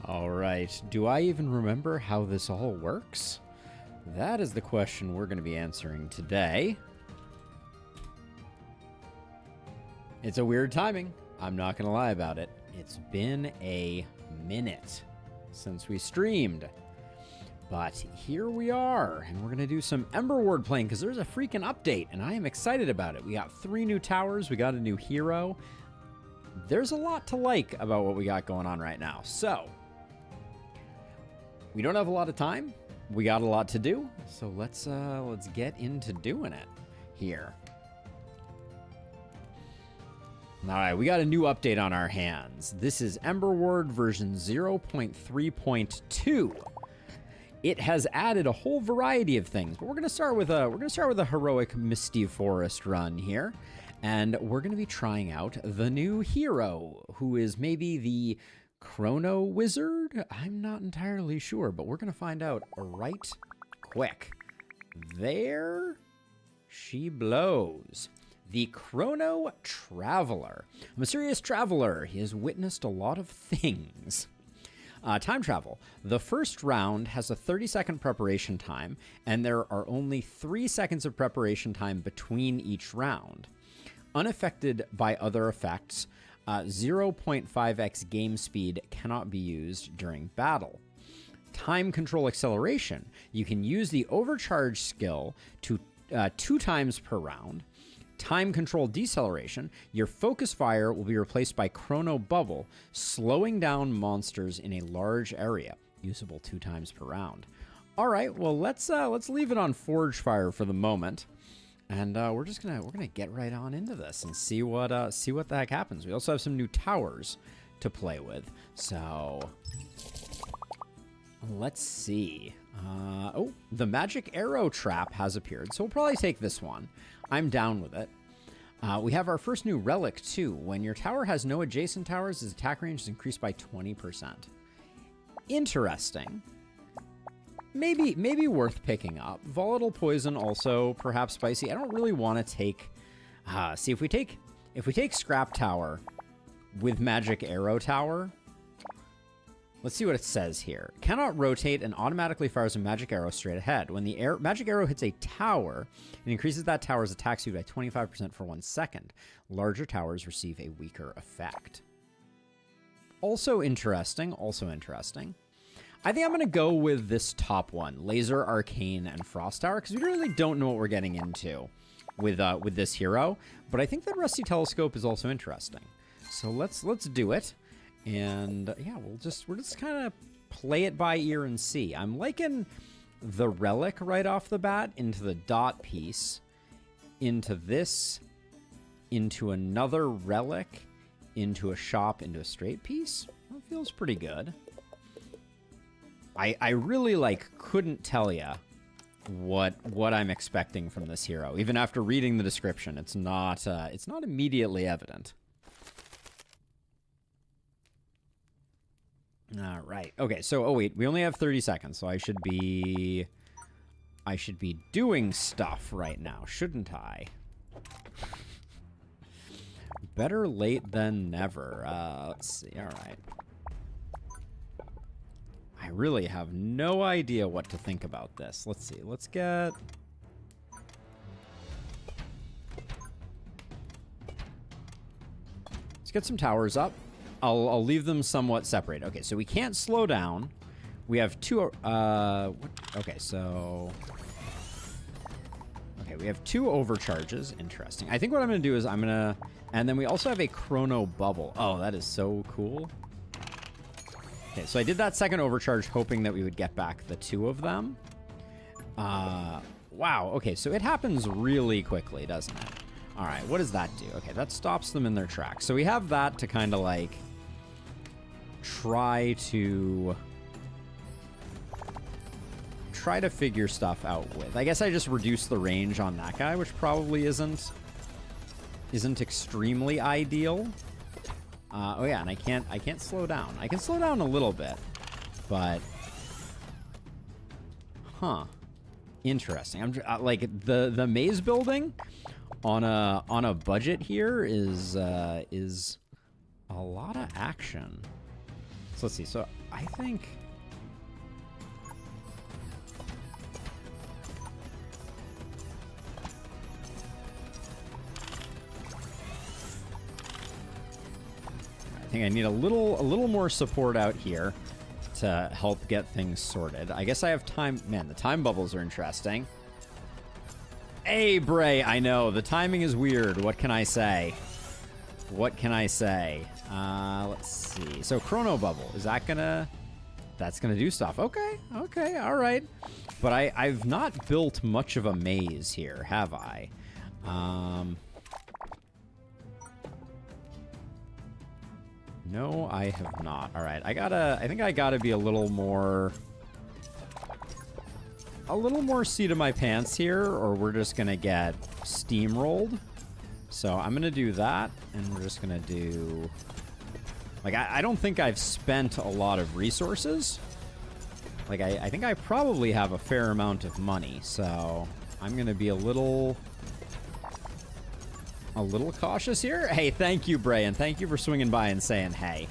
All right, do I even remember how this all works? That is the question we're going to be answering today. It's a weird timing. I'm not going to lie about it. It's been a minute since we streamed. But here we are, and we're going to do some Emberward playing because there's a freaking update, and I am excited about it. We got 3 new towers. We got a new hero. There's a lot to like about what we got going on right now. So, we don't have a lot of time. We got a lot to do. So let's get into doing it here. All right, we got a new update on our hands. This is Emberward version 0.3.2. It has added a whole variety of things, but we're going to start with a heroic Misty Forest run here, and we're going to be trying out the new hero, who is maybe the Chrono Wizard. I'm not entirely sure, but we're going to find out right quick. There she blows. The Chrono Traveler. A mysterious traveler. He has witnessed a lot of things. Time travel. The first round has a 30-second preparation time, and there are only 3 seconds of preparation time between each round. Unaffected by other effects, 0.5x game speed cannot be used during battle. Time control acceleration. You can use the overcharge skill to 2 times per round. Time control deceleration, your focus fire will be replaced by chrono bubble, slowing down monsters in a large area, usable 2 times per round. All right, well let's leave it on forge fire for the moment, and we're gonna get right on into this and see what the heck happens. We also have some new towers to play with, so let's see. Oh, the magic arrow trap has appeared, so we'll probably take this one. I'm down with it. We have our first new relic, too. When your tower has no adjacent towers, its attack range is increased by 20%. Interesting. Maybe worth picking up. Volatile poison also, perhaps spicy. I don't really want to take... see, if we take Scrap Tower with Magic Arrow Tower... Let's see what it says here. Cannot rotate and automatically fires a magic arrow straight ahead. When the magic arrow hits a tower, it increases that tower's attack speed by 25% for 1 second. Larger towers receive a weaker effect. Also interesting. I think I'm going to go with this top one, Laser, Arcane, and Frost Tower, because we really don't know what we're getting into with this hero. But I think that Rusty Telescope is also interesting. So let's do it. And yeah, we're just kind of play it by ear and see. I'm liking the relic right off the bat into the dot piece, into this, into another relic, into a shop, into a straight piece. That feels pretty good. I really couldn't tell you what I'm expecting from this hero. Even after reading the description, it's not immediately evident. All right. Okay, so oh wait, we only have 30 seconds, so I should be doing stuff right now, shouldn't I? Better late than never. Let's see. All right. I really have no idea what to think about this. Let's see. Let's get some towers up. I'll leave them somewhat separate. Okay, so we can't slow down. We have 2... okay, so... Okay, we have 2 overcharges. Interesting. I think what I'm going to do is I'm going to... And then we also have a chrono bubble. Oh, that is so cool. Okay, so I did that second overcharge hoping that we would get back the 2 of them. Wow, okay, so it happens really quickly, doesn't it? All right, what does that do? Okay, that stops them in their tracks. So we have that to kind of try to figure stuff out with. I guess I just reduced the range on that guy, which probably isn't extremely ideal. Oh yeah, and I can't slow down. I can slow down a little bit, but interesting. I'm the maze building on a budget here is a lot of action. So let's see. So I think... I think I need a little more support out here to help get things sorted. I guess I have time. Man, the time bubbles are interesting. Hey, Bray, I know. The timing is weird. What can I say? What can I say? Let's see. So, Chrono Bubble. Is that gonna... That's gonna do stuff. Okay. Okay. All right. But I've not built much of a maze here, have I? No, I have not. All right. I think I gotta be a little more seat of my pants here, or we're just gonna get steamrolled. So I'm gonna do that, and we're just gonna do... Like, I don't think I've spent a lot of resources. Like, I think I probably have a fair amount of money, so I'm gonna be a little cautious here. Hey, thank you, Bray, and thank you for swinging by and saying hey.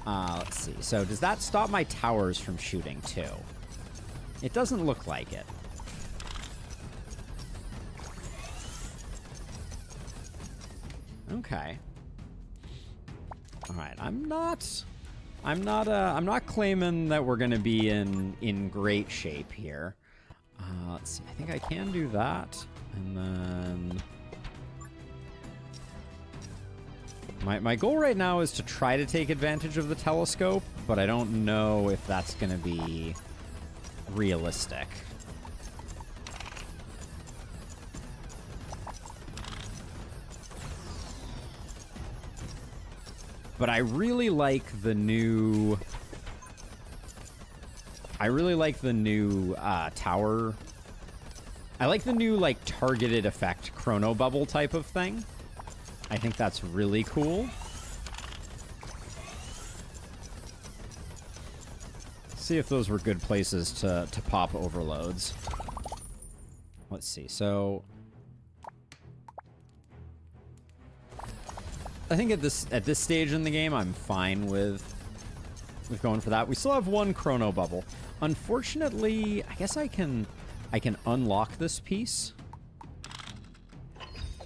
Let's see. So does that stop my towers from shooting, too? It doesn't look like it. Okay. All right. I'm not claiming that we're going to be in great shape here. Let's see. I think I can do that. And then my goal right now is to try to take advantage of the telescope, but I don't know if that's going to be realistic. But I really like the new... tower. I like the new, like, targeted effect chrono bubble type of thing. I think that's really cool. See if those were good places to pop overloads. Let's see. So I think at this stage in the game, I'm fine with going for that. We still have one chrono bubble. Unfortunately, I guess I can unlock this piece.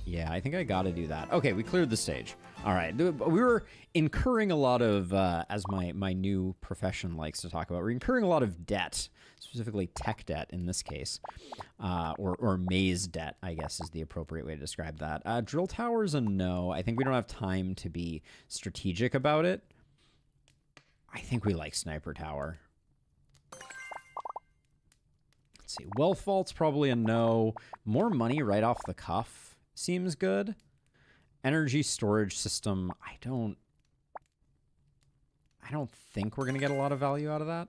Yeah, I think I gotta do that. Okay, we cleared the stage. All right, we were incurring a lot of, as my new profession likes to talk about, we're incurring a lot of debt, specifically tech debt in this case, or maze debt, I guess is the appropriate way to describe that. Drill towers, a no. I think we don't have time to be strategic about it. I think we like sniper tower. Let's see, wealth vault's probably a no. More money right off the cuff seems good. Energy storage system, I don't think we're going to get a lot of value out of that.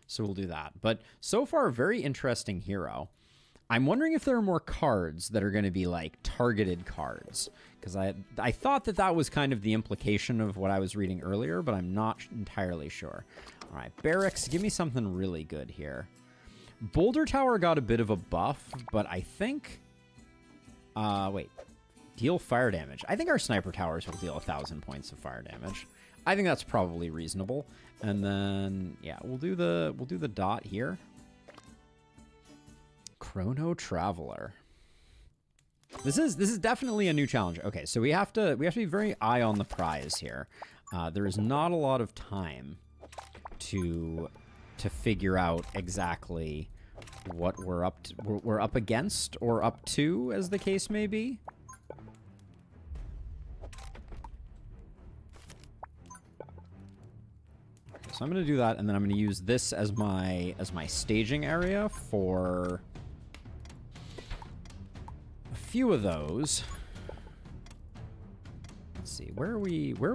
So we'll do that. But so far, very interesting hero. I'm wondering if there are more cards that are going to be like targeted cards. Because I thought that was kind of the implication of what I was reading earlier, but I'm not entirely sure. All right, barracks, give me something really good here. Boulder Tower got a bit of a buff, but I think... wait. Deal fire damage. I think our sniper towers will deal 1,000 points of fire damage. I think that's probably reasonable. And then, yeah, we'll do the dot here. Chrono Traveler. This is definitely a new challenge. Okay, so we have to be very eye on the prize here. There is not a lot of time to figure out exactly what we're up against or up to, as the case may be. So I'm going to do that, and then I'm going to use this as my staging area for a few of those. Let's see, where are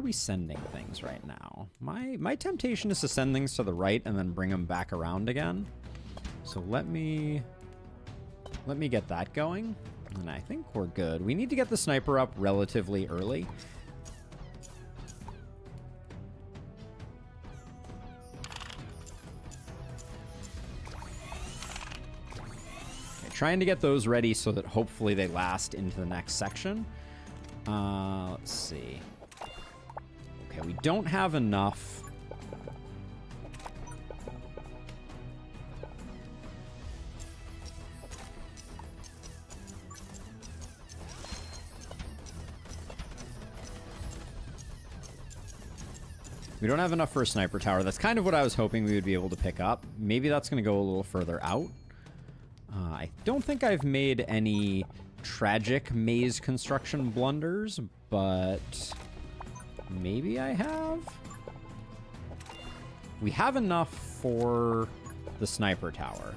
we sending things right now? My temptation is to send things to the right and then bring them back around again. So let me get that going, and I think we're good. We need to get the sniper up relatively early. Trying to get those ready so that hopefully they last into the next section. Let's see. Okay, we don't have enough We don't have enough for a sniper tower. That's kind of what I was hoping we would be able to pick up. Maybe that's going to go a little further out. I don't think I've made any tragic maze construction blunders, but maybe I have. We have enough for the sniper tower,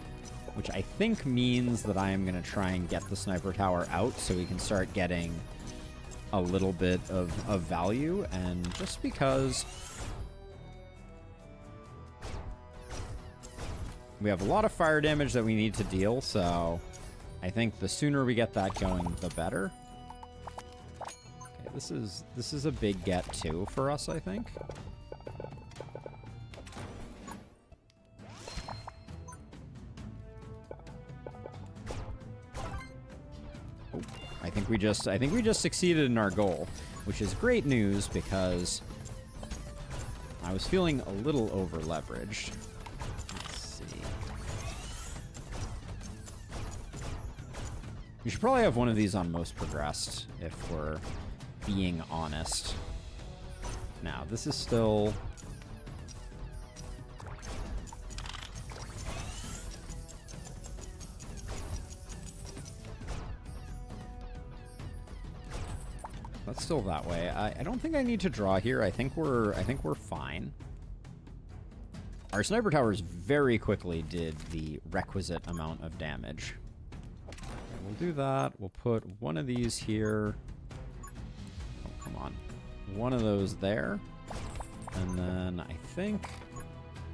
which I think means that I am going to try and get the sniper tower out so we can start getting a little bit of value. And just because we have a lot of fire damage that we need to deal, so I think the sooner we get that going, the better. Okay, this is a big get too for us, I think. Oh, I think we just succeeded in our goal, which is great news because I was feeling a little over leveraged. We should probably have one of these on most progressed, if we're being honest. Now, this is still... That's still that way. I don't think I need to draw here. I think we're fine. Our sniper towers very quickly did the requisite amount of damage. We'll do that. We'll put one of these here. Oh, come on. One of those there. And then I think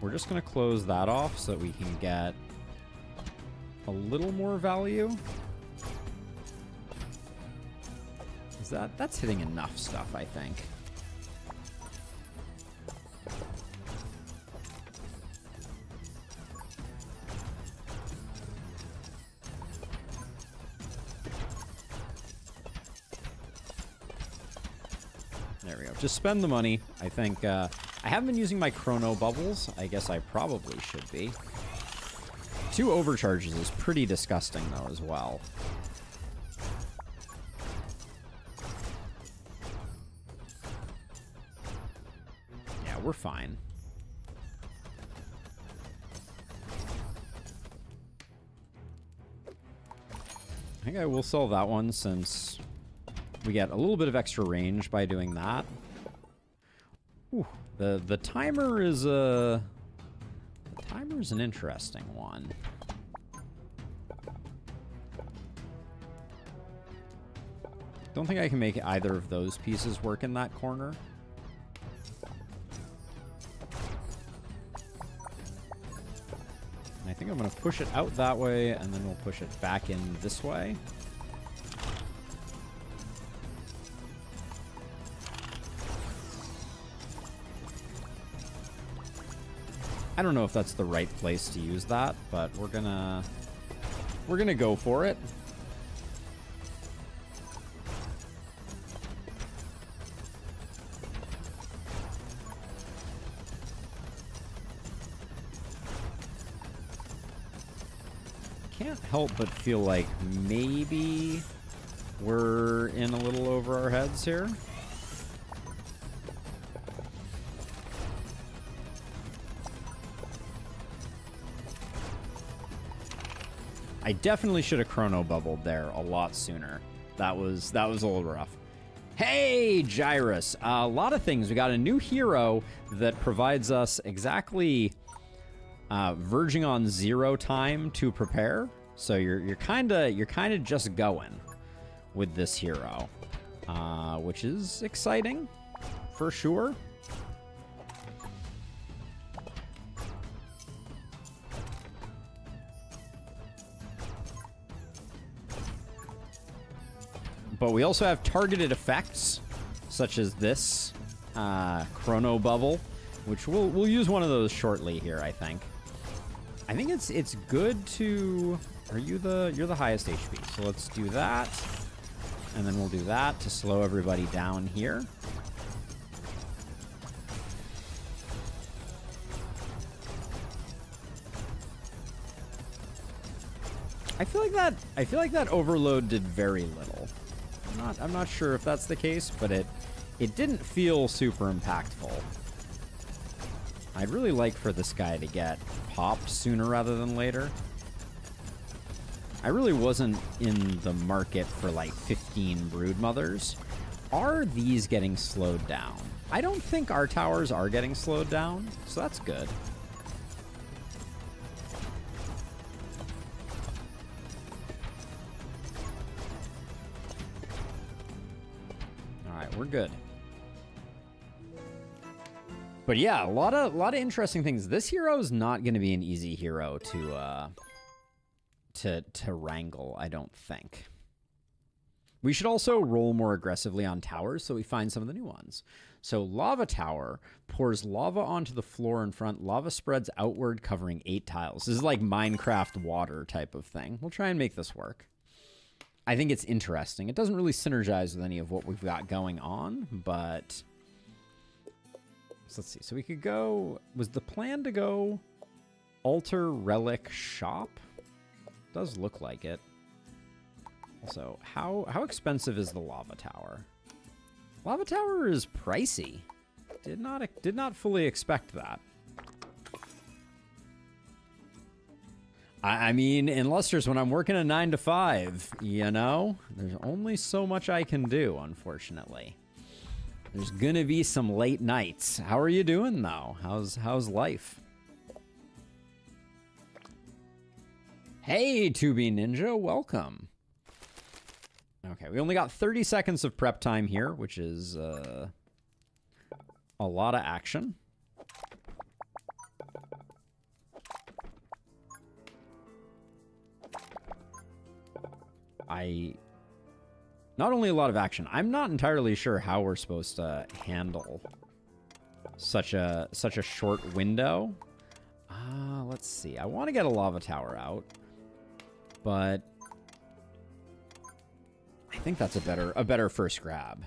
we're just going to close that off so that we can get a little more value. That's hitting enough stuff, I think. There we go. Just spend the money. I think I haven't been using my chrono bubbles. I guess I probably should be. 2 overcharges is pretty disgusting, though, as well. Yeah, we're fine. I think I will sell that one since we get a little bit of extra range by doing that. Ooh, the timer is an interesting one. Don't think I can make either of those pieces work in that corner. And I think I'm going to push it out that way, and then we'll push it back in this way. I don't know if that's the right place to use that, but we're gonna go for it. Can't help but feel like maybe we're in a little over our heads here. I definitely should have chrono bubbled there a lot sooner. That was a little rough. Hey, Gyrus. A lot of things. We got a new hero that provides us exactly verging on 0 time to prepare. So you're kind of just going with this hero, which is exciting for sure. But we also have targeted effects, such as this chrono bubble, which we'll use one of those shortly here. I think it's good to. You're the highest HP, so let's do that, and then we'll do that to slow everybody down here. I feel like that overload did very little. I'm not sure if that's the case, but it didn't feel super impactful. I'd really like for this guy to get popped sooner rather than later. I really wasn't in the market for like 15 brood mothers. Are these getting slowed down? I don't think our towers are getting slowed down, so that's good. All right, we're good. But yeah, a lot of interesting things. This hero is not going to be an easy hero to wrangle, I don't think. We should also roll more aggressively on towers so we find some of the new ones. So lava tower pours lava onto the floor in front. Lava spreads outward, covering 8 tiles. This is like Minecraft water type of thing. We'll try and make this work. I think it's interesting. It doesn't really synergize with any of what we've got going on, but so let's see. So we could go, was the plan to go altar relic shop? Does look like it. Also, how expensive is the lava tower? Lava tower is pricey. Did not fully expect that. I mean, in Luster's, when I'm working a 9 to 5, you know, there's only so much I can do, unfortunately. There's gonna be some late nights. How are you doing though? How's life? Hey, 2B Ninja, welcome. Okay, we only got 30 seconds of prep time here, which is a lot of action. Not only a lot of action, I'm not entirely sure how we're supposed to handle such a short window. Let's see. I want to get a lava tower out, but I think that's a better first grab.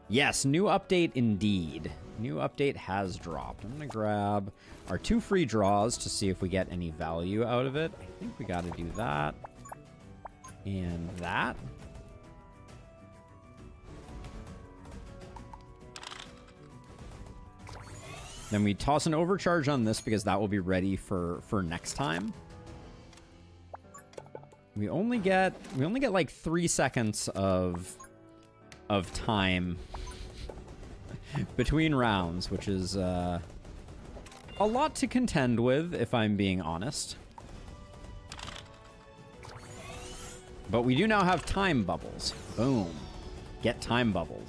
Yes, new update indeed. New update has dropped. I'm gonna grab our 2 free draws to see if we get any value out of it. I think we got to do that and that. Then we toss an overcharge on this because that will be ready for next time. We only get like 3 seconds of time between rounds, which is a lot to contend with, if I'm being honest. But we do now have time bubbles. Boom. Get time bubbled.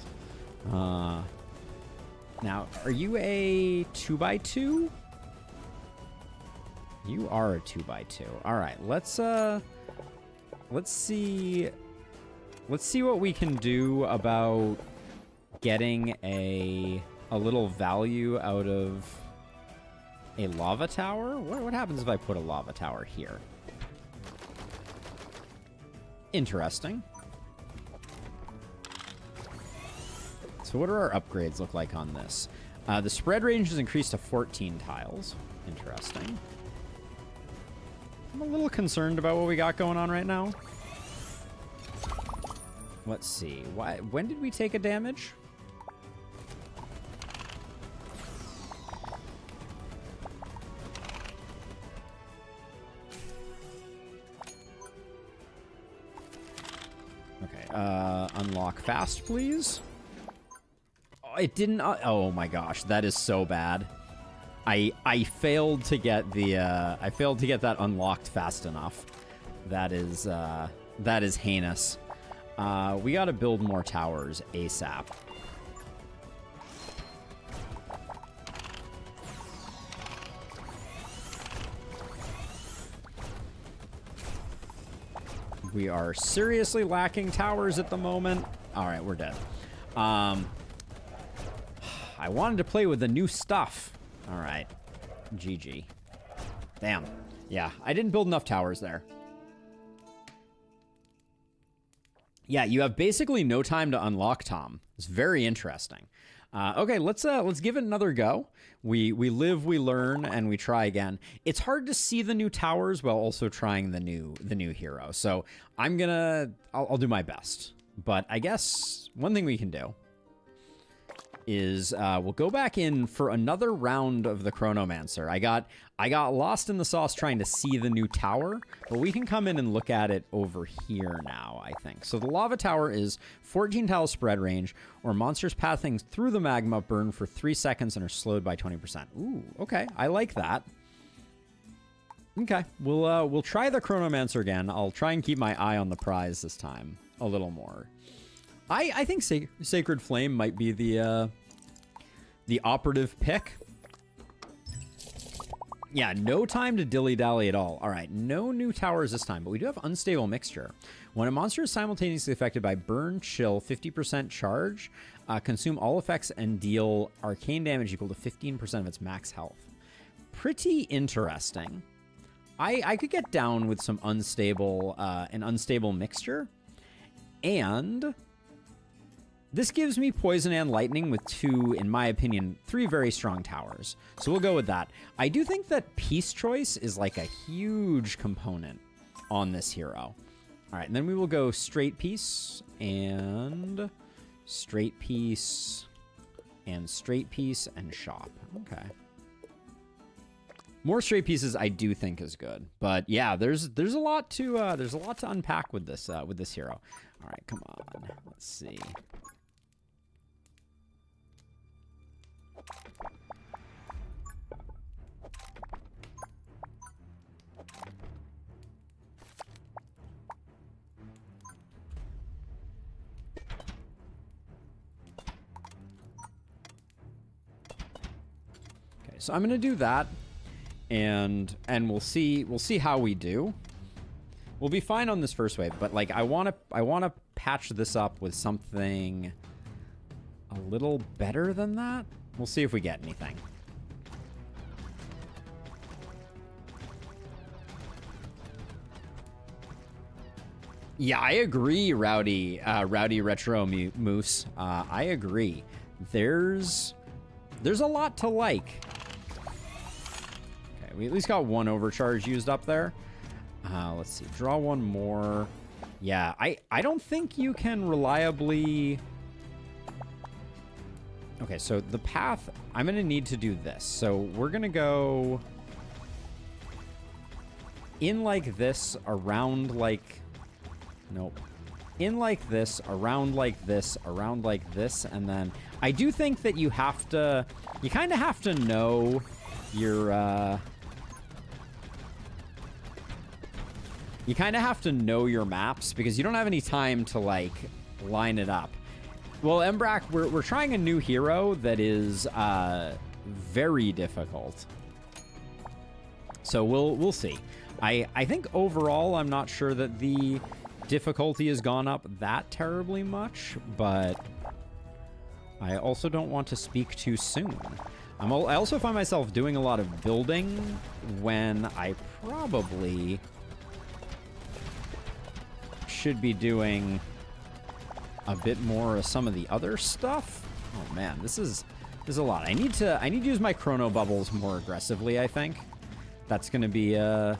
Now, are you a 2x2? You are a 2x2. All right, let's see what we can do about getting a little value out of a lava tower. What happens if I put a lava tower here? Interesting. So what do our upgrades look like on this? The spread range is increased to 14 tiles. Interesting. I'm a little concerned about what we got going on right now. Let's see. When did we take a damage? Okay. Unlock fast, please. Oh, it didn't. Oh my gosh, that is so bad. I failed to get the that unlocked fast enough. That is heinous. We got to build more towers ASAP. We are seriously lacking towers at the moment. All right, we're dead. I wanted to play with the new stuff. All right. GG. Damn. Yeah, I didn't build enough towers there. Yeah, you have basically no time to unlock Tom. It's very interesting. Okay, let's give it another go. We live, we learn, and we try again. It's hard to see the new towers while also trying the new hero. So I'll do my best. But I guess one thing we can do. is we'll go back in for another round of the Chronomancer. I got lost in the sauce trying to see the new tower, but we can come in and look at it over here now, I think. So the lava tower is 14 tile spread range, or monsters passing through the magma burn for 3 seconds and are slowed by 20%. Ooh, okay, I like that. Okay, we'll try the Chronomancer again. I'll try and keep my eye on the prize this time a little more. I think Sacred Flame might be the operative pick. Yeah, no time to dilly-dally at all. All right, no new towers this time, but we do have Unstable Mixture. When a monster is simultaneously affected by Burn, Chill, 50% charge, consume all effects, and deal arcane damage equal to 15% of its max health. Pretty interesting. I could get down with some unstable, an Unstable Mixture. And this gives me Poison and Lightning with 2, in my opinion, 3 very strong towers. So we'll go with that. I do think that Peace Choice is like a huge component on this hero. All right, and then we will go Straight Piece and Straight Piece and Straight Piece and Shop. Okay. More Straight Pieces I do think is good, but yeah, there's a lot to unpack with this hero. All right, come on, let's see. Okay, so I'm gonna do that. And we'll see how we do. We'll be fine on this first wave, but like I want to patch this up with something a little better than that. We'll see if we get anything. Yeah, I agree, Rowdy Retro Moose. I agree. There's a lot to like. We at least got 1 overcharge used up there. Let's see. Draw 1 more. Yeah, I don't think you can reliably... Okay, so the path... I'm going to need to do this. So we're going to go... in like this, around like... Nope. In like this, around like this, around like this, and then... I do think that you have to... You kind of have to know your... You kind of have to know your maps because you don't have any time to, like, line it up. Well, Embrak, we're trying a new hero that is very difficult. So we'll see. I think overall, I'm not sure that the difficulty has gone up that terribly much, but I also don't want to speak too soon. I also find myself doing a lot of building when I probably... should be doing a bit more of some of the other stuff. Oh man, this is a lot. I need to use my chrono bubbles more aggressively, I think. That's going to be a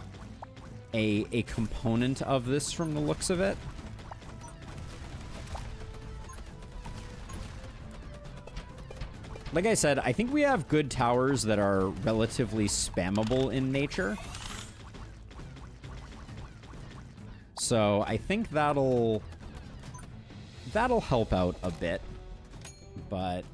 component of this from the looks of it. Like I said, I think we have good towers that are relatively spammable in nature. So I think that'll help out a bit, but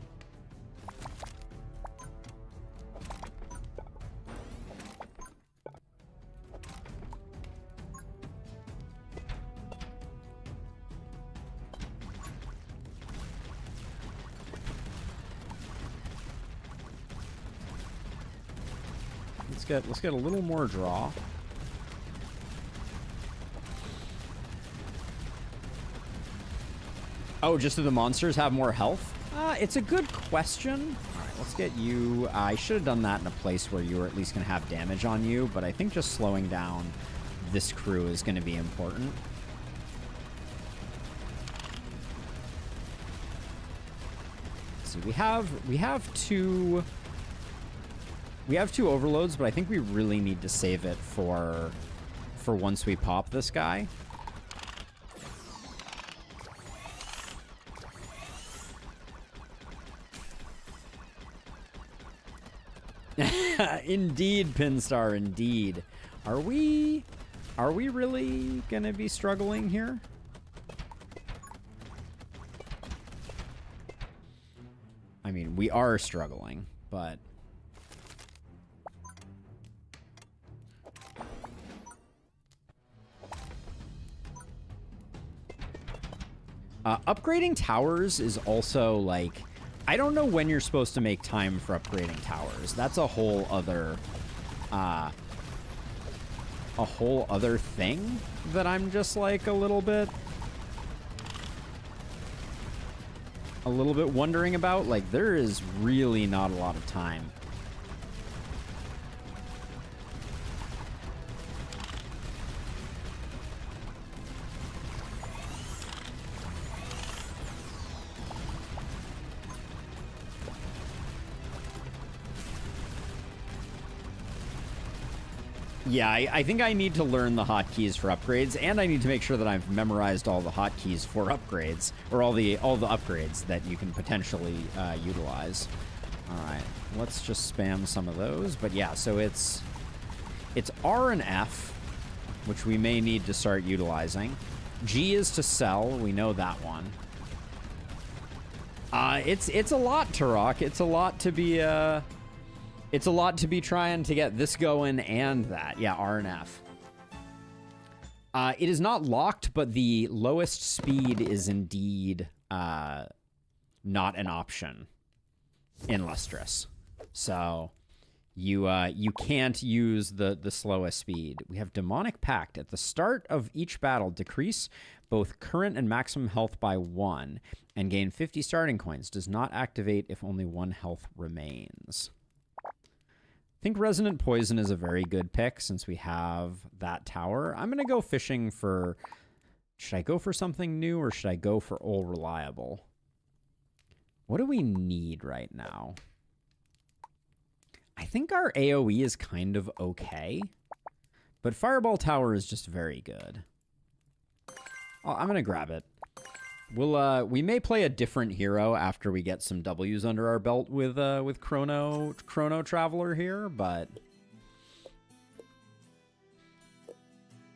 let's get a little more draw. Oh, just do the monsters have more health? It's a good question. All right, let's get you... I should have done that in a place where you were at least going to have damage on you, but I think just slowing down this crew is going to be important. Let's see, we have two overloads, but I think we really need to save it for once we pop this guy. Indeed, Pinstar, indeed. Are we really gonna be struggling here? I mean, we are struggling, but... upgrading towers is also, like... I don't know when you're supposed to make time for upgrading towers. That's a whole other... thing that I'm just, like, a little bit wondering about. Like, there is really not a lot of time. Yeah, I think I need to learn the hotkeys for upgrades, and I need to make sure that I've memorized all the hotkeys for upgrades, or all the upgrades that you can potentially utilize. All right, let's just spam some of those. But yeah, so it's R and F, which we may need to start utilizing. G is to sell. We know that one. It's a lot, Turok. It's a lot to be It's a lot to be trying to get this going and that. Yeah, R and F. It is not locked, but the lowest speed is indeed not an option in Lustrous. So you can't use the slowest speed. We have Demonic Pact. At the start of each battle, decrease both current and maximum health by 1 and gain 50 starting coins. Does not activate if only 1 health remains. I think Resonant Poison is a very good pick since we have that tower. I'm going to go fishing for... Should I go for something new or should I go for Old Reliable? What do we need right now? I think our AoE is kind of okay, but Fireball Tower is just very good. Oh, I'm going to grab it. We may play a different hero after we get some W's under our belt with Chrono Traveler here, but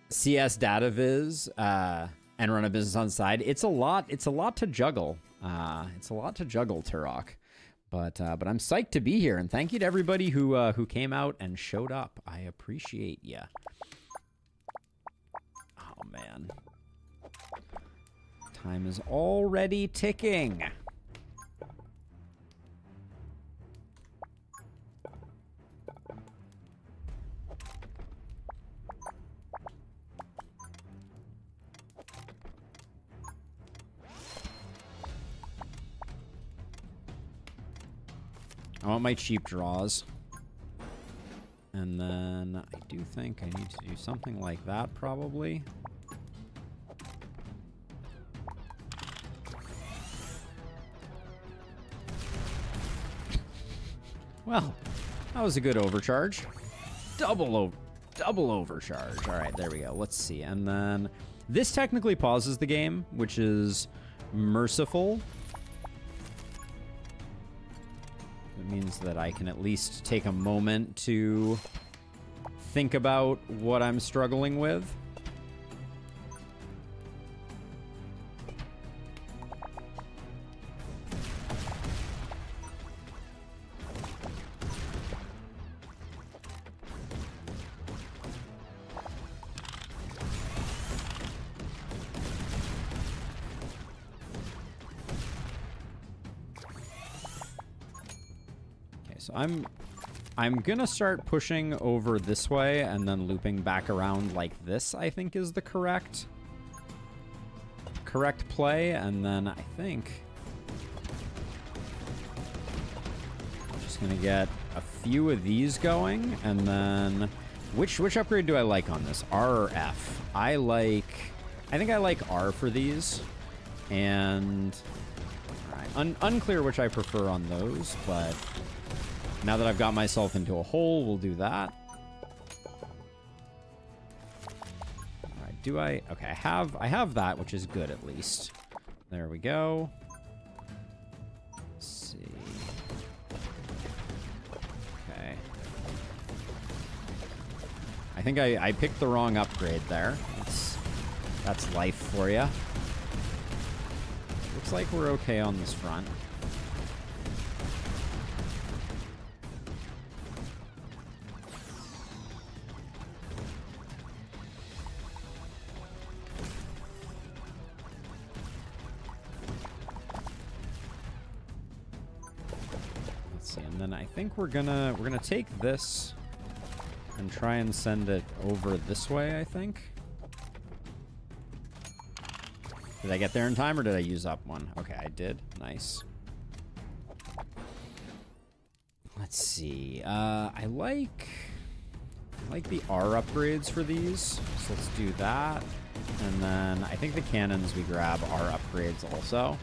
CS Data Viz and run a business on the side. It's a lot to juggle. It's a lot to juggle, Turok. But I'm psyched to be here, and thank you to everybody who came out and showed up. I appreciate ya. Oh man. Time is already ticking. I want my cheap draws. And then I do think I need to do something like that probably. Well, that was a good overcharge. Double overcharge. All right, there we go. Let's see. And then this technically pauses the game, which is merciful. It means that I can at least take a moment to think about what I'm struggling with. So I'm gonna start pushing over this way and then looping back around like this, I think is the correct play. And then I think I'm just gonna get a few of these going, and then which upgrade do I like on this? R or F? I think I like R for these, and unclear which I prefer on those, but now that I've got myself into a hole, we'll do that. All right, do I? Okay, I have that, which is good at least. There we go. Let's see. Okay. think I picked the wrong upgrade there. That's life for you. Looks like we're okay on this front. And then I think we're gonna take this and try and send it over this way, I think. Did I get there in time or did I use up one? Okay, I did. Nice. Let's see. I like the R upgrades for these. So let's do that. And then I think the cannons we grab R upgrades also.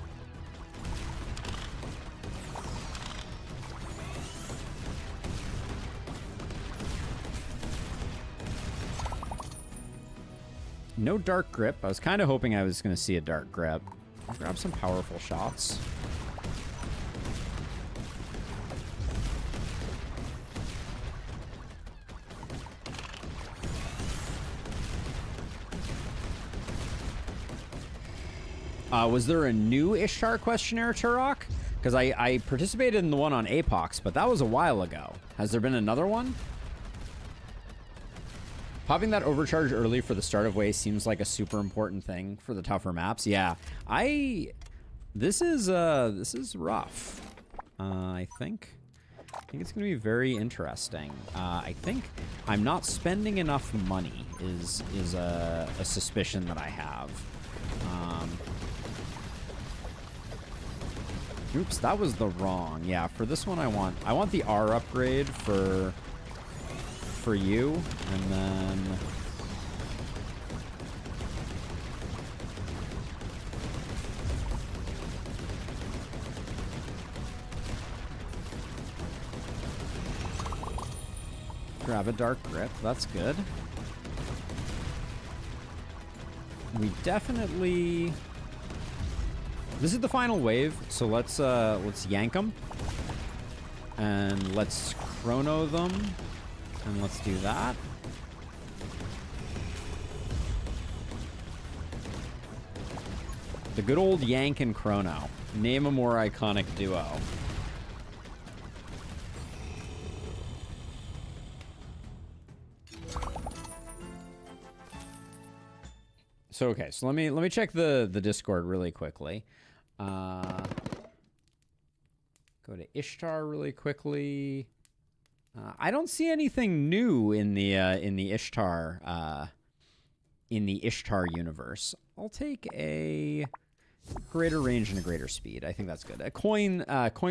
No dark grip. I was kind of hoping I was going to see a dark grip. I'll grab some powerful shots. Was there a new Ishtar questionnaire, Turok? Because I participated in the one on Apox, but that was a while ago. Has there been another one? Popping that overcharge early for the start of waves seems like a super important thing for the tougher maps. Yeah, this is rough. I think it's gonna be very interesting. I think I'm not spending enough money is a suspicion that I have. Oops, that was the wrong. Yeah, for this one I want the R upgrade for you, and then grab a dark grip. That's good. We definitely. This is the final wave, so let's yank them and let's chrono them. And let's do that. The good old Yank and Chrono. Name a more iconic duo. So okay, so let me check the Discord really quickly. Go to Ishtar really quickly. I don't see anything new in the Ishtar universe. I'll take a greater range and a greater speed. I think that's good. A coin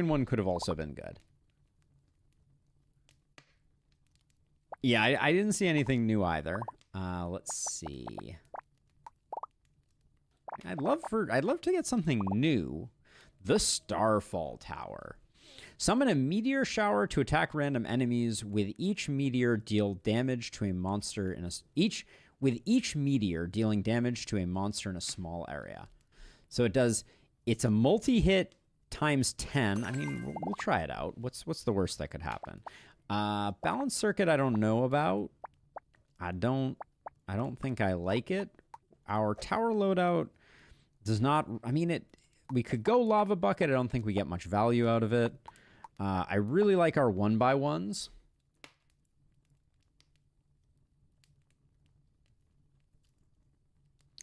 one could have also been good. Yeah, I didn't see anything new either. Let's see. I'd love to get something new. The Starfall Tower. Summon a meteor shower to attack random enemies. With each meteor, deal damage to a monster in a with each meteor dealing damage to a monster in a small area. So it's a multi-hit times 10. I mean, we'll try it out. What's the worst that could happen? Balance circuit I don't know about. I don't think I like it. Our tower loadout does not. I mean, we could go lava bucket. I don't think we get much value out of it. I really like our 1x1s.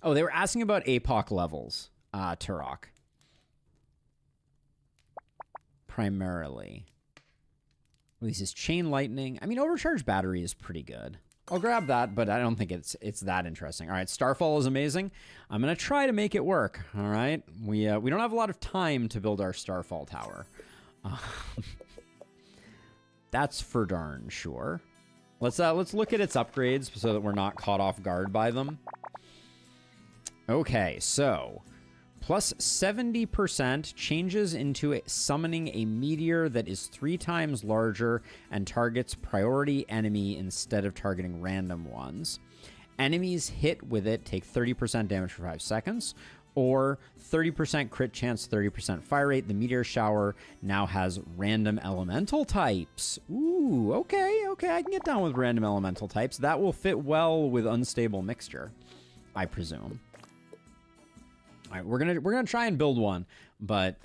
Oh, they were asking about APOC levels, Turok. Primarily. This is chain lightning. I mean, overcharged battery is pretty good. I'll grab that, but I don't think it's that interesting. All right, Starfall is amazing. I'm going to try to make it work, all right? We don't have a lot of time to build our Starfall Tower. That's for darn sure. Let's look at its upgrades so that we're not caught off guard by them. Okay, so plus 70% changes into summoning a meteor that is 3 times larger and targets priority enemy instead of targeting random ones. Enemies hit with it take 30% damage for 5 seconds. or 30% crit chance, 30% fire rate. The meteor shower now has random elemental types. Ooh, okay, I can get down with random elemental types. That will fit well with unstable mixture, I presume. All right, we're gonna try and build one, but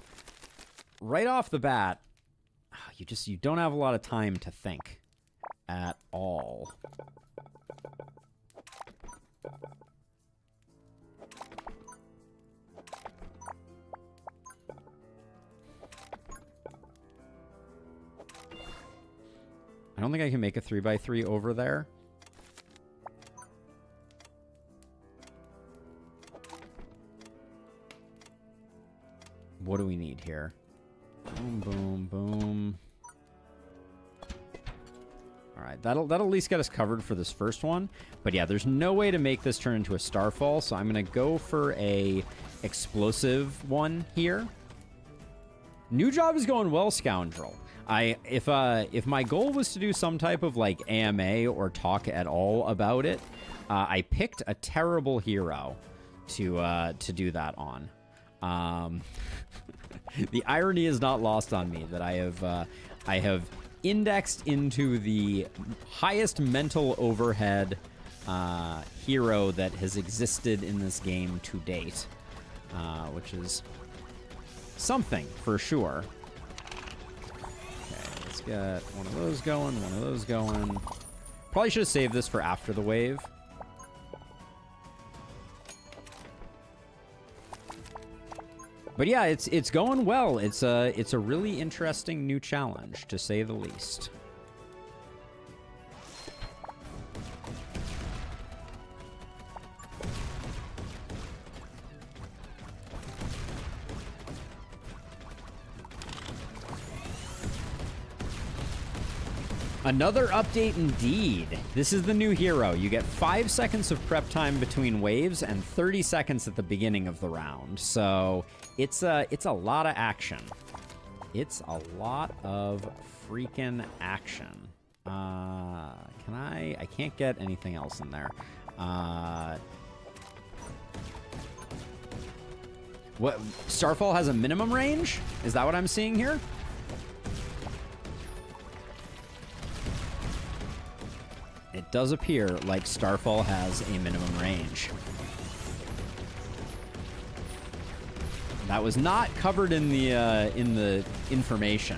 right off the bat, you don't have a lot of time to think at all. I don't think I can make a 3x3 over there. What do we need here? Boom, boom, boom. All right, that'll at least get us covered for this first one. But yeah, there's no way to make this turn into a starfall, so I'm gonna go for a explosive one here. New job is going well, Scoundrel. If my goal was to do some type of like AMA or talk at all about it, I picked a terrible hero to do that on. The irony is not lost on me that I have indexed into the highest mental overhead hero that has existed in this game to date, which is something for sure. Okay, let's get one of those going, one of those going. Probably should have saved this for after the wave. But yeah, it's going well. It's a really interesting new challenge, to say the least. Another update indeed. This is the new hero. You get 5 seconds of prep time between waves and 30 seconds at the beginning of the round. So it's a lot of action. It's a lot of freaking action. I can't get anything else in there. What, Starfall has a minimum range? Is that what I'm seeing here? It does appear like Starfall has a minimum range. That was not covered in the information.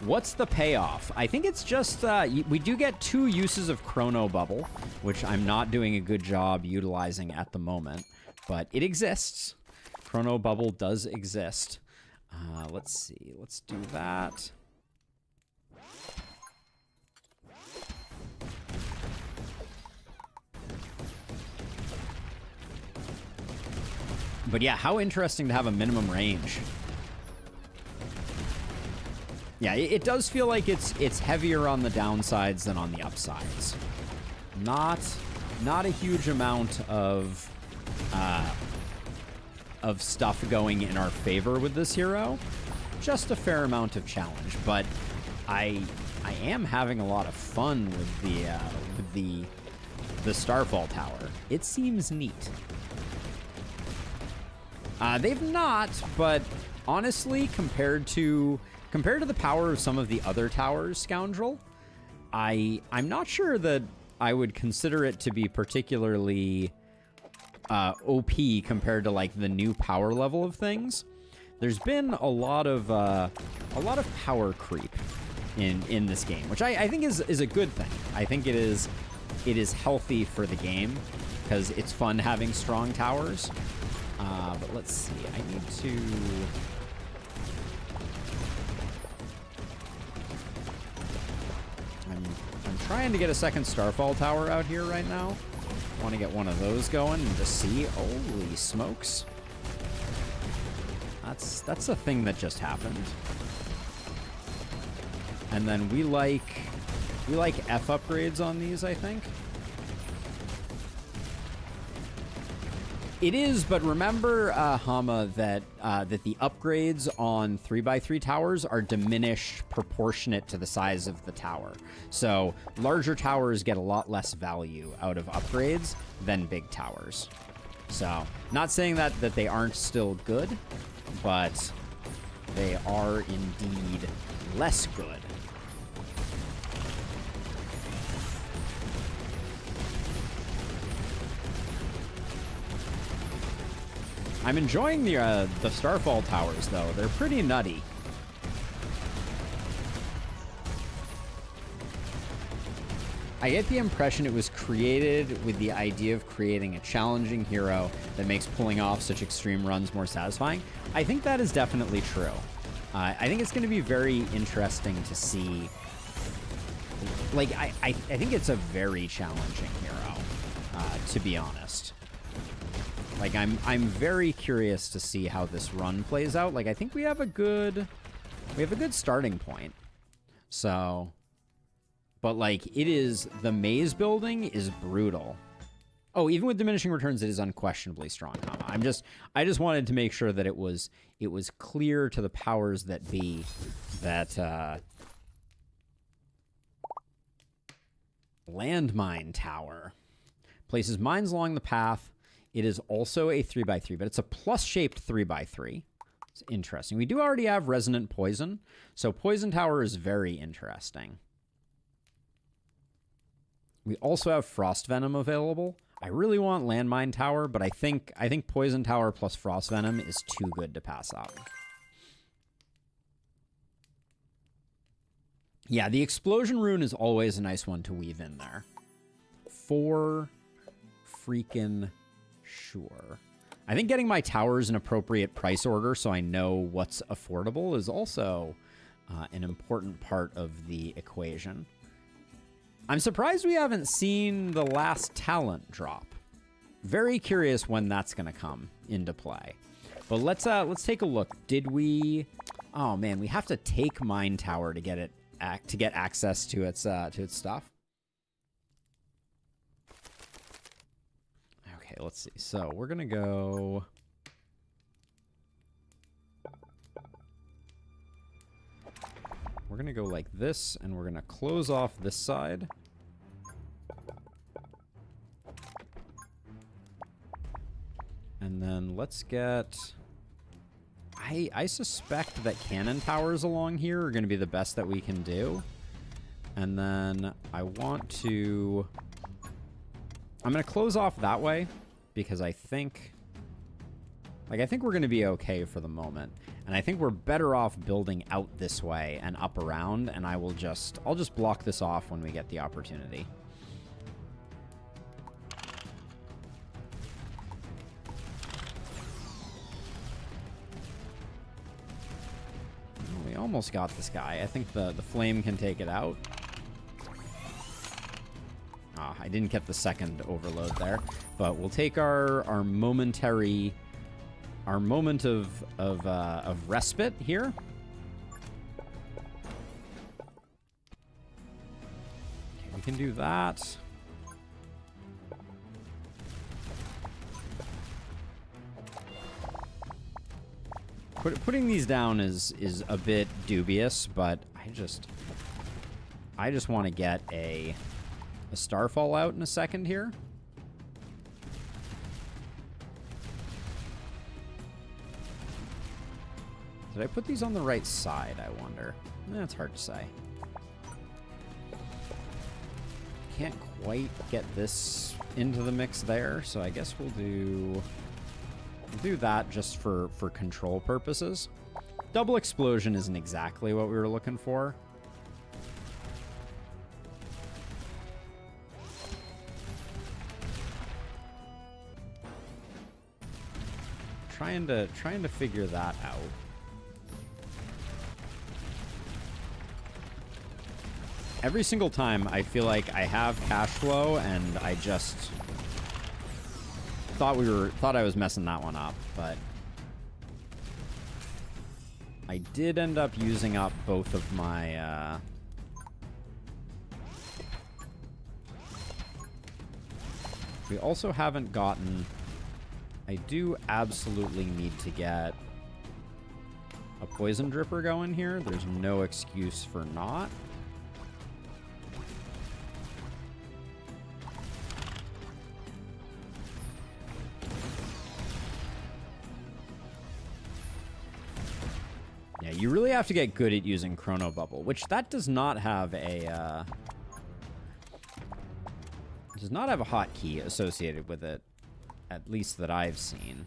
What's the payoff? I think it's just we do get 2 uses of Chrono Bubble, which I'm not doing a good job utilizing at the moment, but it exists. Chrono Bubble does exist. Let's see. Let's do that. But yeah, how interesting to have a minimum range. Yeah, it does feel like it's heavier on the downsides than on the upsides. Not a huge amount of stuff going in our favor with this hero. Just a fair amount of challenge, but I am having a lot of fun with the Starfall Tower. It seems neat. They've not, but honestly, compared to the power of some of the other towers, Scoundrel, I'm not sure that I would consider it to be particularly OP compared to like the new power level of things. There's been a lot of power creep in this game, which I think is a good thing. I think it is healthy for the game because it's fun having strong towers. But let's see. I need to... I'm trying to get a second Starfall Tower out here right now. I want to get one of those going and just see. Holy smokes. That's a thing that just happened. And then we like F upgrades on these, I think. It is, but remember, Hama, that the upgrades on 3x3 towers are diminished proportionate to the size of the tower. So larger towers get a lot less value out of upgrades than big towers. So, not saying that they aren't still good, but they are indeed less good. I'm enjoying the Starfall towers, though. They're pretty nutty. I get the impression it was created with the idea of creating a challenging hero that makes pulling off such extreme runs more satisfying. I think that is definitely true. I think it's going to be very interesting to see. Like, I think it's a very challenging hero, to be honest. Like, I'm very curious to see how this run plays out. Like, I think we have a good starting point. So, but like, the maze building is brutal. Oh, even with diminishing returns, it is unquestionably strong, comma. I just wanted to make sure that it was clear to the powers that be that landmine tower places mines along the path. It is also a 3x3, but it's a plus-shaped 3x3. It's interesting. We do already have Resonant Poison, so Poison Tower is very interesting. We also have Frost Venom available. I really want Landmine Tower, but I think Poison Tower plus Frost Venom is too good to pass up. Yeah, the Explosion Rune is always a nice one to weave in there. For freaking sure. I think getting my towers in appropriate price order so I know what's affordable is also an important part of the equation. I'm surprised we haven't seen the last talent drop. Very curious when that's going to come into play. But let's take a look. Did we? Oh man, we have to take Mine Tower to get it to get access to its stuff. Okay, let's see. So we're gonna go. We're going to go like this, and we're going to close off this side. And then let's get... I suspect that cannon towers along here are going to be the best that we can do. And then I want to... I'm going to close off that way, because I think... I think we're going to be okay for the moment. And I think we're better off building out this way and up around, and I'll just block this off when we get the opportunity. We almost got this guy. I think the flame can take it out. Ah, I didn't get the second overload there, but we'll take our momentary... Our moment of respite here. Okay, we can do that. Putting these down is a bit dubious, but I just want to get a Starfall out in a second here. Did I put these on the right side, I wonder? That's hard to say. Can't quite get this into the mix there, so I guess we'll do that just for control purposes. Double explosion isn't exactly what we were looking for. Trying to figure that out. Every single time, I feel like I have cash flow, and I just thought I was messing that one up, but I did end up using up both of my we also haven't gotten... I do absolutely need to get a poison dripper going here. There's no excuse for not. you really have to get good at using Chrono Bubble, which that does not have a hotkey associated with it, at least that I've seen.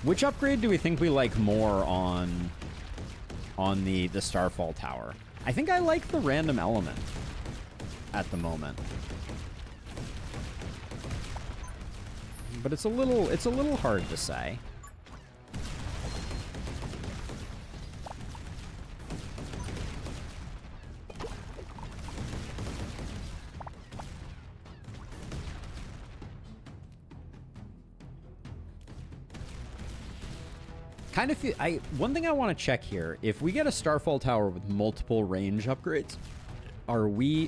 Which upgrade do we think we like more on the Starfall Tower? I think I like the random element at the moment. But it's a little hard to say. Kind of feel, one thing I want to check here, if we get a Starfall Tower with multiple range upgrades, are we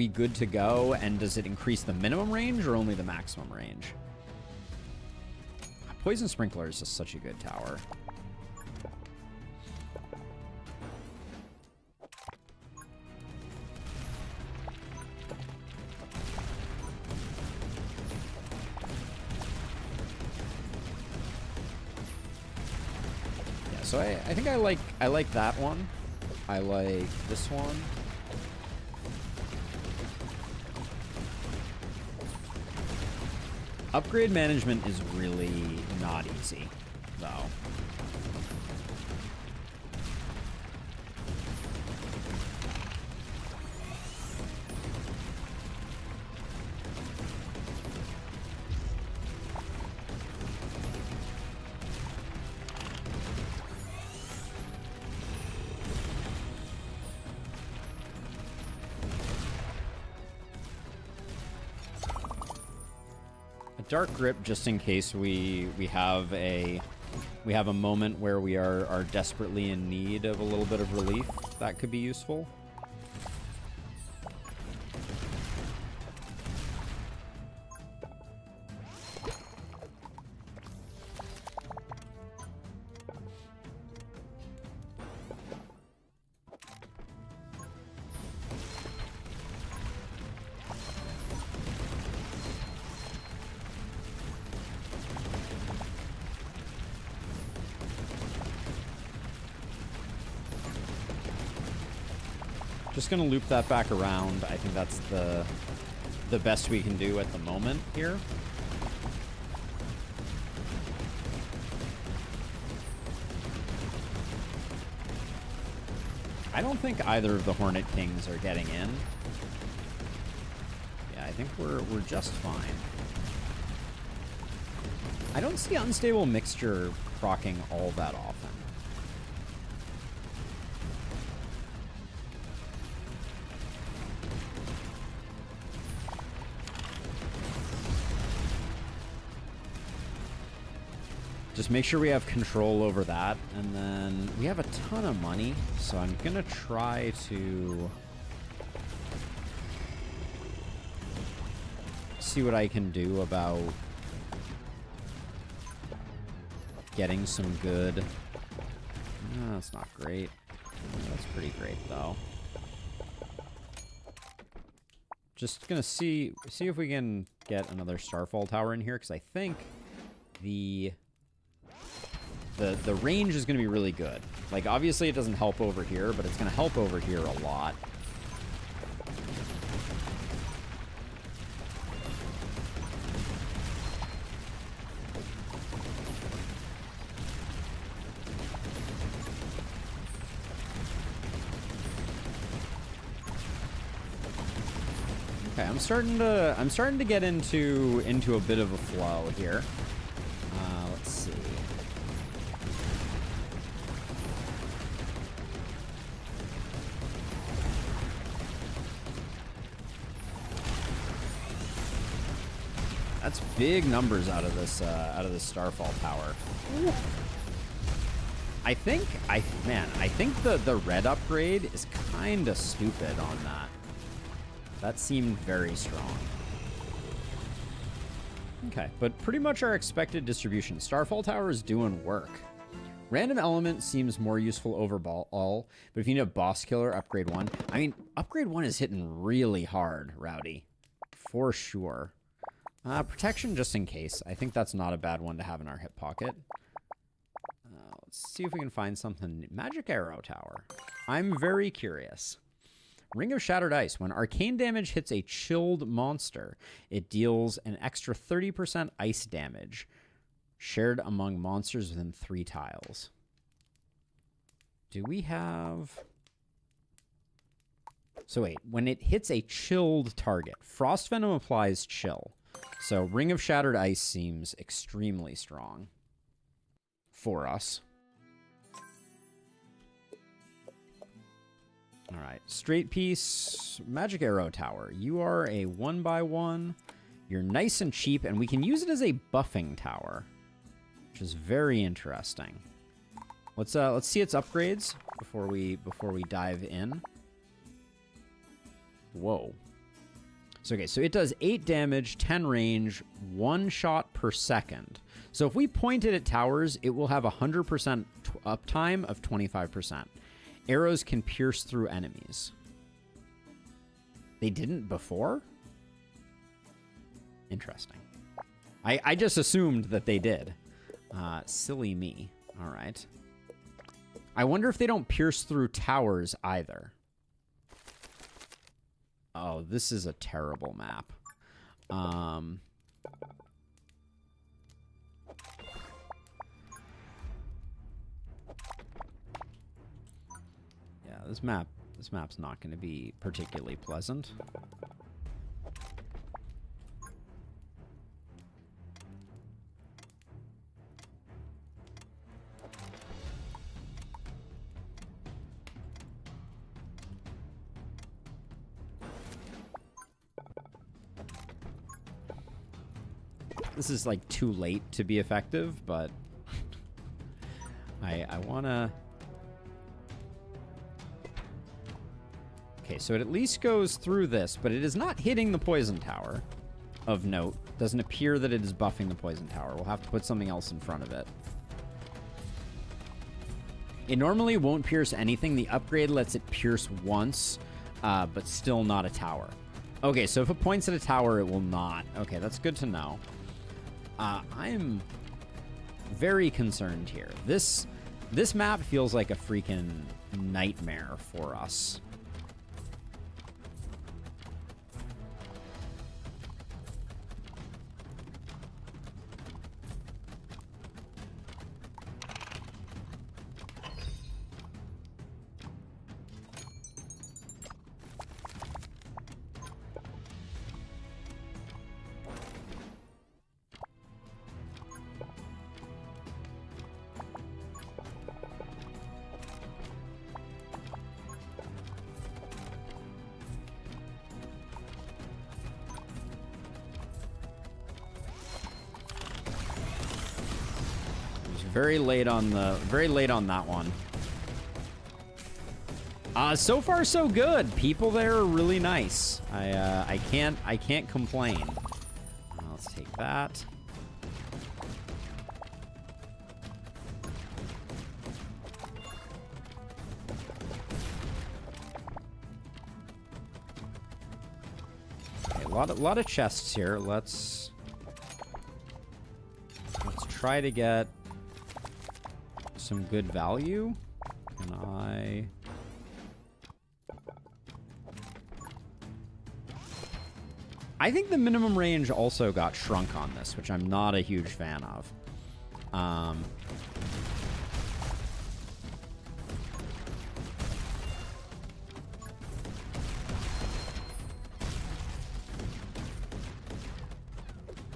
good to go, and does it increase the minimum range or only the maximum range? Poison Sprinkler is just such a good tower. So I think I like that one. I like this one. Upgrade management is really not easy, though. Dark Grip, just in case we have a moment where we are desperately in need of a little bit of relief. That could be useful. Just gonna loop that back around. I think that's the best we can do at the moment here. I don't think either of the Hornet Kings are getting in. Yeah, I think we're just fine. I don't see Unstable Mixture proccing all that often. Just make sure we have control over that, and then we have a ton of money, so I'm gonna try to see what I can do about getting some good. No, that's not great. That's pretty great though. Just gonna see if we can get another Starfall Tower in here, because I think the range is going to be really good. Like, obviously it doesn't help over here, but it's going to help over here a lot. Okay, I'm starting to get into a bit of a flow here. Let's see. That's big numbers out of this Starfall Tower. I think the red upgrade is kind of stupid on that. That seemed very strong. Okay, but pretty much our expected distribution. Starfall Tower is doing work. Random element seems more useful over all, but if you need a boss killer, upgrade 1. I mean, upgrade 1 is hitting really hard, Rowdy. For sure. Protection just in case. I think that's not a bad one to have in our hip pocket. Let's see if we can find something. Magic Arrow Tower. I'm very curious. Ring of Shattered Ice. When arcane damage hits a chilled monster, it deals an extra 30% ice damage, shared among monsters within 3 tiles. Do we have... So wait, when it hits a chilled target, Frost Venom applies chill. So Ring of Shattered Ice seems extremely strong for us. All right, straight piece, Magic Arrow Tower. You are a 1x1. You're nice and cheap, and we can use it as a buffing tower, which is very interesting. Let's see its upgrades before we dive in. Whoa. So okay, so it does 8 damage, 10 range, 1 shot per second. So if we point it at towers, it will have 100% uptime of 25%. Arrows can pierce through enemies. They didn't before? Interesting. I just assumed that they did. Silly me. All right. I wonder if they don't pierce through towers either. Oh, this is a terrible map. Yeah, this map's not going to be particularly pleasant. This is like too late to be effective, but I wanna... Okay, so it at least goes through this, but it is not hitting the poison tower of note. Doesn't appear that it is buffing the poison tower. We'll have to put something else in front of it. It normally won't pierce anything. The upgrade lets it pierce once, but still not a tower. Okay, so if it points at a tower, it will not. Okay, that's good to know. I'm very concerned here. This map feels like a freaking nightmare for us. Very late on that one. So far so good. People there are really nice. I can't complain. Let's take that. Okay, a lot of chests here. Let's try to get some good value. Can I think the minimum range also got shrunk on this, which I'm not a huge fan of.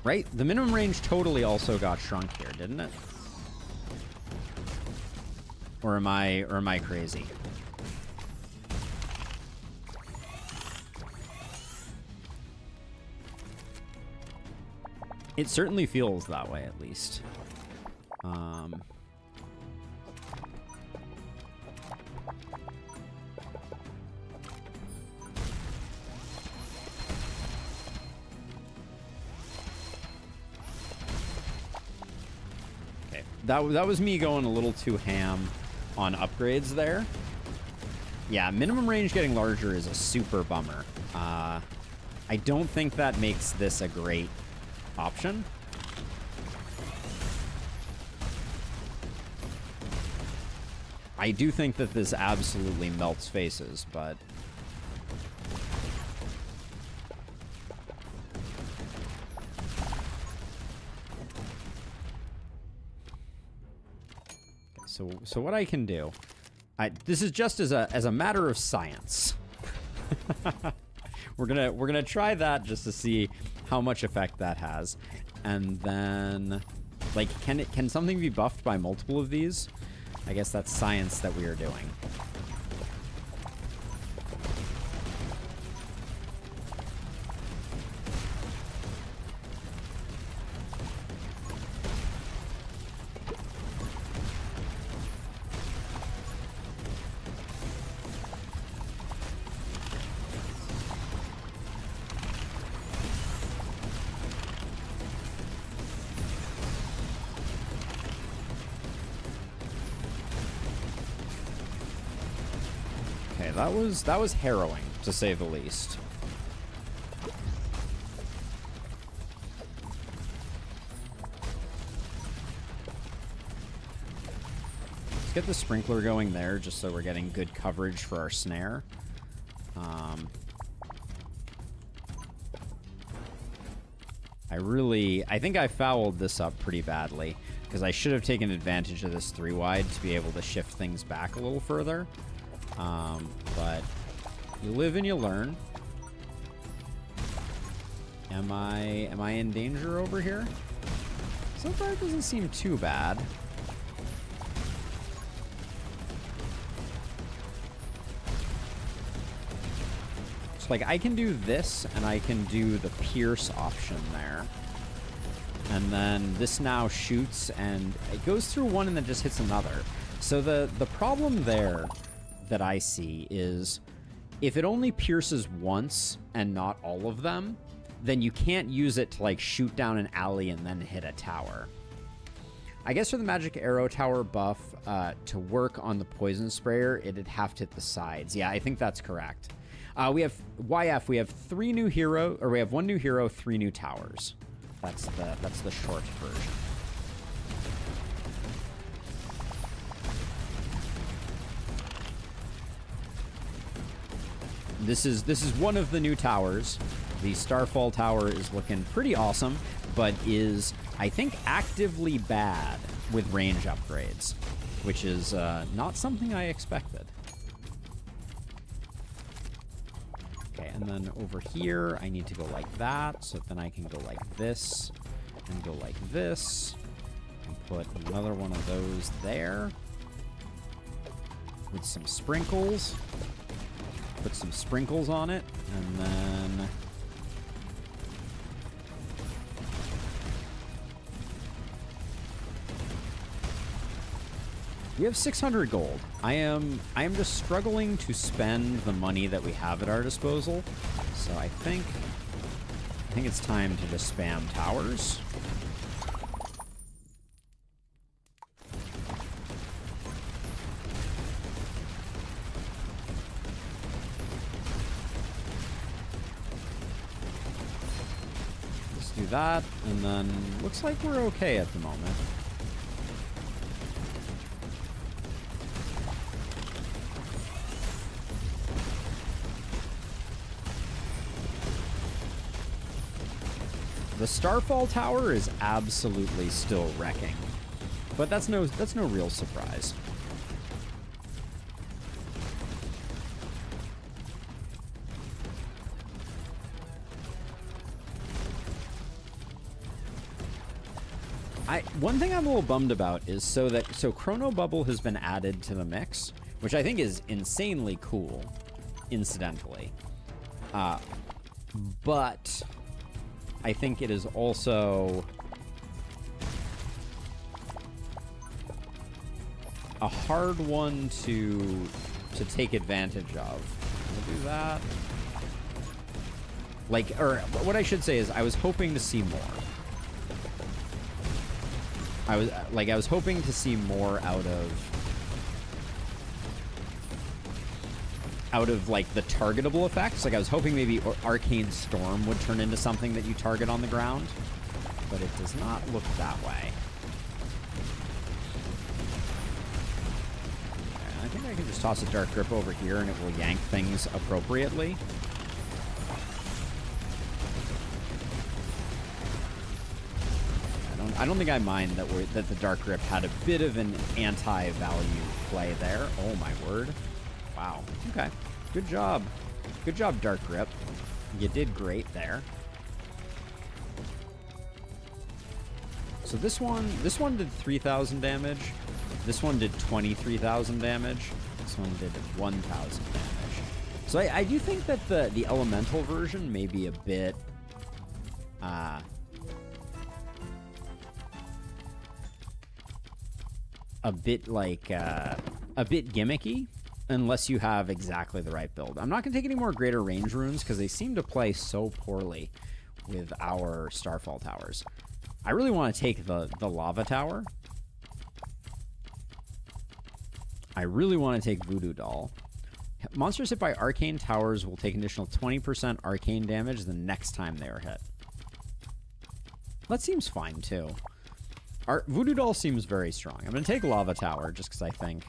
Right? The minimum range totally also got shrunk here, didn't it? Or am I crazy? It certainly feels that way, at least. Okay, that was me going a little too ham on upgrades there. Yeah, minimum range getting larger is a super bummer. I don't think that makes this a great option. I do think that this absolutely melts faces, but... So what I can do... this is just as a matter of science. We're gonna try that just to see how much effect that has. And then... Like, can something be buffed by multiple of these? I guess that's science that we are doing. That was harrowing, to say the least. Let's get the sprinkler going there, just so we're getting good coverage for our snare. I think I fouled this up pretty badly, because I should have taken advantage of this 3-wide to be able to shift things back a little further. But you live and you learn. Am I in danger over here? So far it doesn't seem too bad. So like I can do this and I can do the pierce option there. And then this now shoots and it goes through one and then just hits another. So the problem there that I see is if it only pierces once and not all of them, then you can't use it to like shoot down an alley and then hit a tower. I guess for the magic arrow tower buff to work on the poison sprayer, it'd have to hit the sides. Yeah, I think that's correct. We have YF. We have 3 new hero, or we have 1 new hero, 3 new towers. That's the short version. This is one of the new towers. The Starfall Tower is looking pretty awesome, but is, I think, actively bad with range upgrades, which is not something I expected. Okay, and then over here, I need to go like that, so then I can go like this, and go like this, and put another one of those there, with some sprinkles. Put some sprinkles on it, and then... We have 600 gold. I am just struggling to spend the money that we have at our disposal, so I think it's time to just spam towers. Do that, and then looks like we're okay at the moment. The Starfall Tower is absolutely still wrecking, but that's no real surprise. One thing I'm a little bummed about is so Chrono Bubble has been added to the mix, which I think is insanely cool, incidentally. But I think it is also a hard one to take advantage of. We'll do that. Like, or what I should say is I was hoping to see more. I was hoping to see more out of like the targetable effects. Like I was hoping maybe Arcane Storm would turn into something that you target on the ground, but it does not look that way. I think I can just toss a Dark Grip over here and it will yank things appropriately. I don't think I mind that the Dark Grip had a bit of an anti-value play there. Oh my word. Wow. Okay. Good job. Good job, Dark Grip. You did great there. So this one did 3,000 damage. This one did 23,000 damage. This one did 1,000 damage. So I do think that the elemental version may be a bit gimmicky unless you have exactly the right build. I'm not going to take any more greater range runes because they seem to play so poorly with our Starfall towers. I really want to take the lava tower. I really want to take Voodoo Doll. Monsters hit by arcane towers will take an additional 20% arcane damage the next time they are hit. That seems fine too. Our Voodoo Doll seems very strong. I'm going to take Lava Tower just because I think...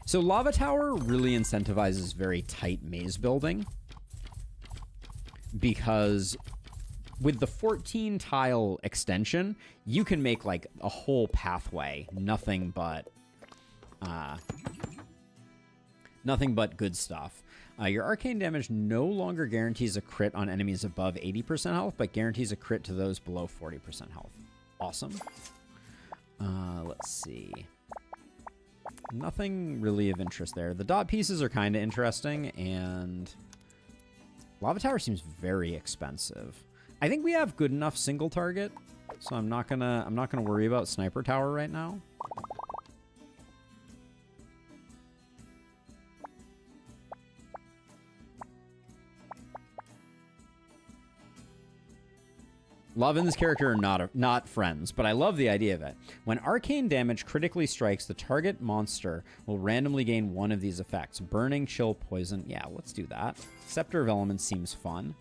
So Lava Tower really incentivizes very tight maze building. Because with the 14 tile extension, you can make like a whole pathway. Nothing but good stuff. Your arcane damage no longer guarantees a crit on enemies above 80% health, but guarantees a crit to those below 40% health. Awesome. Let's see. Nothing really of interest there. The dot pieces are kind of interesting, and Lava Tower seems very expensive. I think we have good enough single target, so I'm not gonna worry about Sniper Tower right now. Love and this character are not friends, but I love the idea of it. When arcane damage critically strikes, the target monster will randomly gain one of these effects. Burning, chill, poison. Yeah, let's do that. Scepter of Elements seems fun.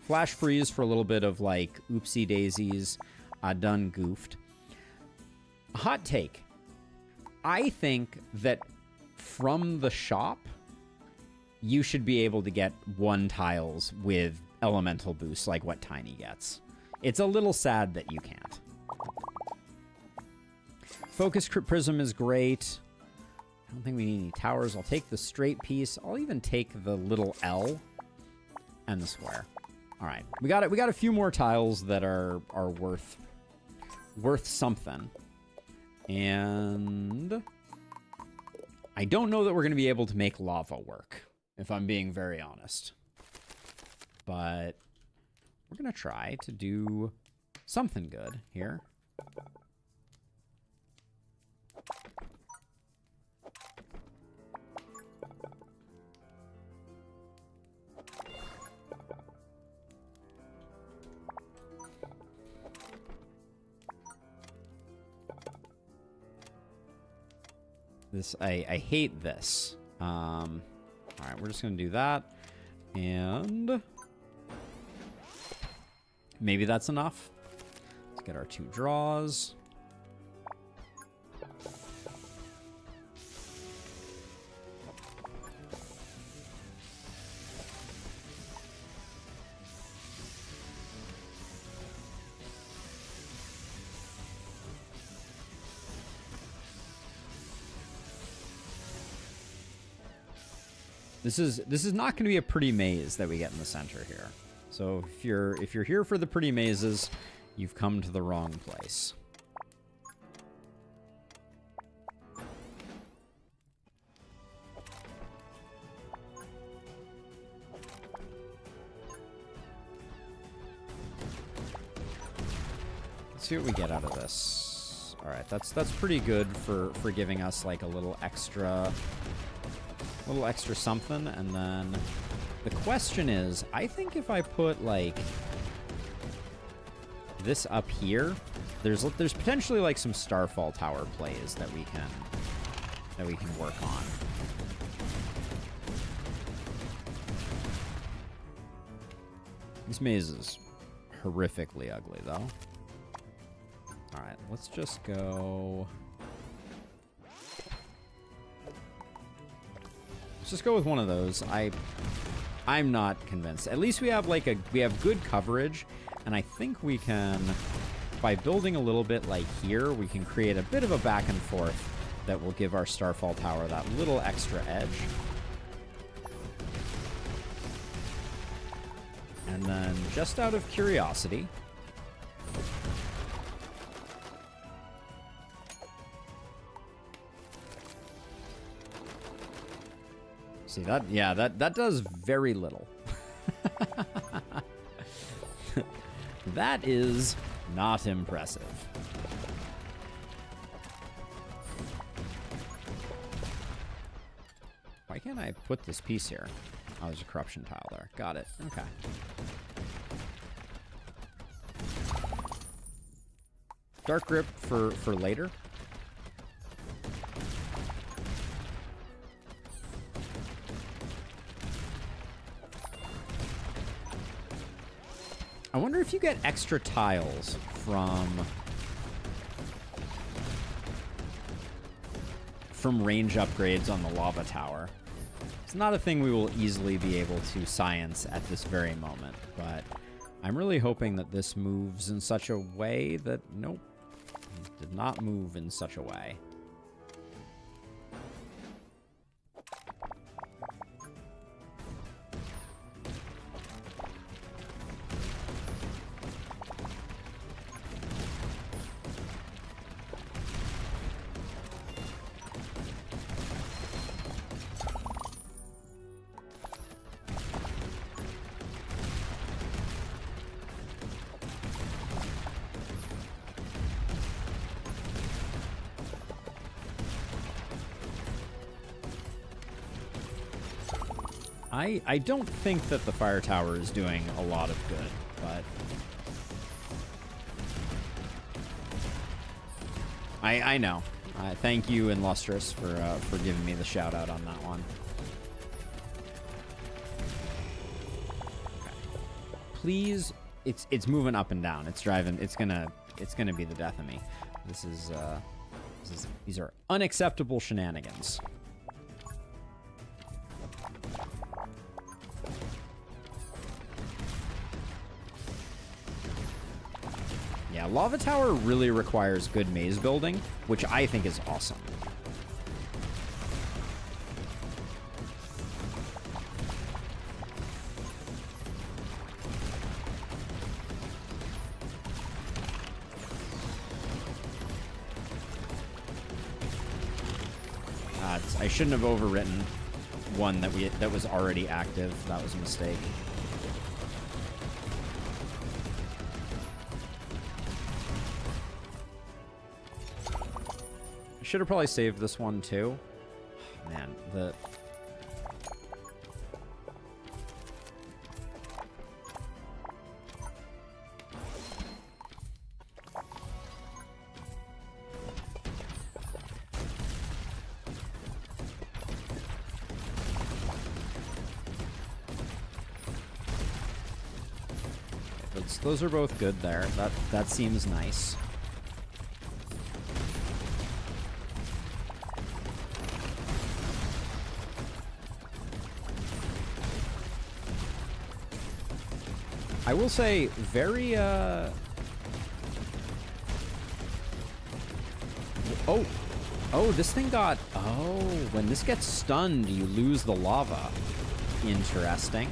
Flash freeze for a little bit of like oopsie daisies. Done goofed. Hot take. I think that from the shop, you should be able to get 1 tiles with elemental boosts like what Tiny gets. It's a little sad that you can't. Focus Prism is great. I don't think we need any towers. I'll take the straight piece. I'll even take the little L and the square. All right, we got a few more tiles that are worth something, and I don't know that we're going to be able to make lava work, if I'm being very honest. But we're going to try to do something good here. I hate this. All right, we're just going to do that. And maybe that's enough. Let's get our 2 draws. This is not going to be a pretty maze that we get in the center here. So if you're here for the pretty mazes, you've come to the wrong place. Let's see what we get out of this. All right, that's pretty good for giving us like a little extra something. And then the question is, I think if I put like this up here, there's potentially like some Starfall Tower plays that we can work on. This maze is horrifically ugly, though. All right, let's just go. Let's just go with one of those. I'm not convinced. At least we have good coverage, and I think we can, by building a little bit like here, we can create a bit of a back and forth that will give our Starfall Tower that little extra edge. And then, just out of curiosity, see that? Yeah, that does very little. That is not impressive. Why can't I put this piece here? Oh, there's a corruption tile there. Got it. Okay. Dark Grip for later. I wonder if you get extra tiles from range upgrades on the lava tower. It's not a thing we will easily be able to science at this very moment, but I'm really hoping that this moves in such a way that... Nope. It did not move in such a way. I don't think that the fire tower is doing a lot of good, but I know. Thank you, Illustrious, for giving me the shout out on that one. Okay. Please, it's moving up and down. It's driving. It's gonna be the death of me. These are unacceptable shenanigans. Yeah, Lava Tower really requires good maze building, which I think is awesome. I shouldn't have overwritten one that was already active. That was a mistake. Should have probably saved this one too. Man, those are both good there. That seems nice. I will say, very, Oh, this thing got... Oh, when this gets stunned, you lose the lava. Interesting.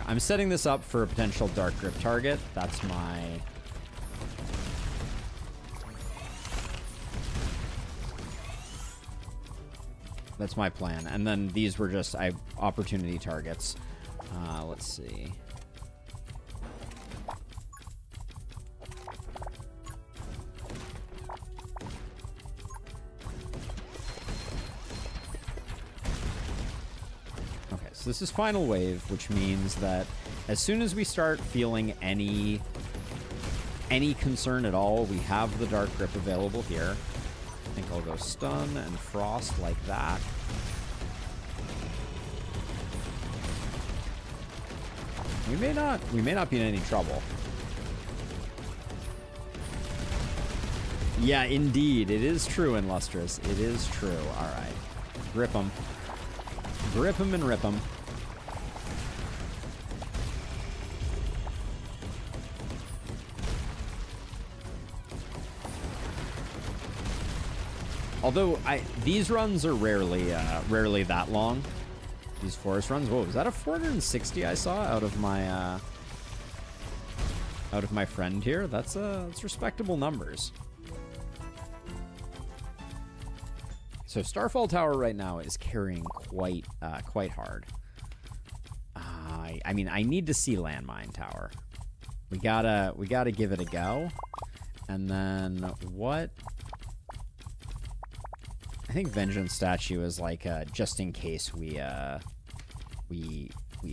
I'm setting this up for a potential Dark Grip target. That's my... That's my plan. And then these were just opportunity targets. Let's see. Okay, So this is final wave, which means that as soon as we start feeling any concern at all, we have the Dark Grip available here. I think I'll go stun and frost like that. We may not be in any trouble. Yeah, indeed. It is true, Illustrious. It is true. All right. Grip him. Grip him and rip him. Although these runs are rarely that long. These forest runs. Whoa, was that a 460 I saw out of my friend here? That's respectable numbers. So Starfall Tower right now is carrying quite hard. I mean, I need to see Landmine Tower. We gotta give it a go. And then what? I think Vengeance Statue is like just in case we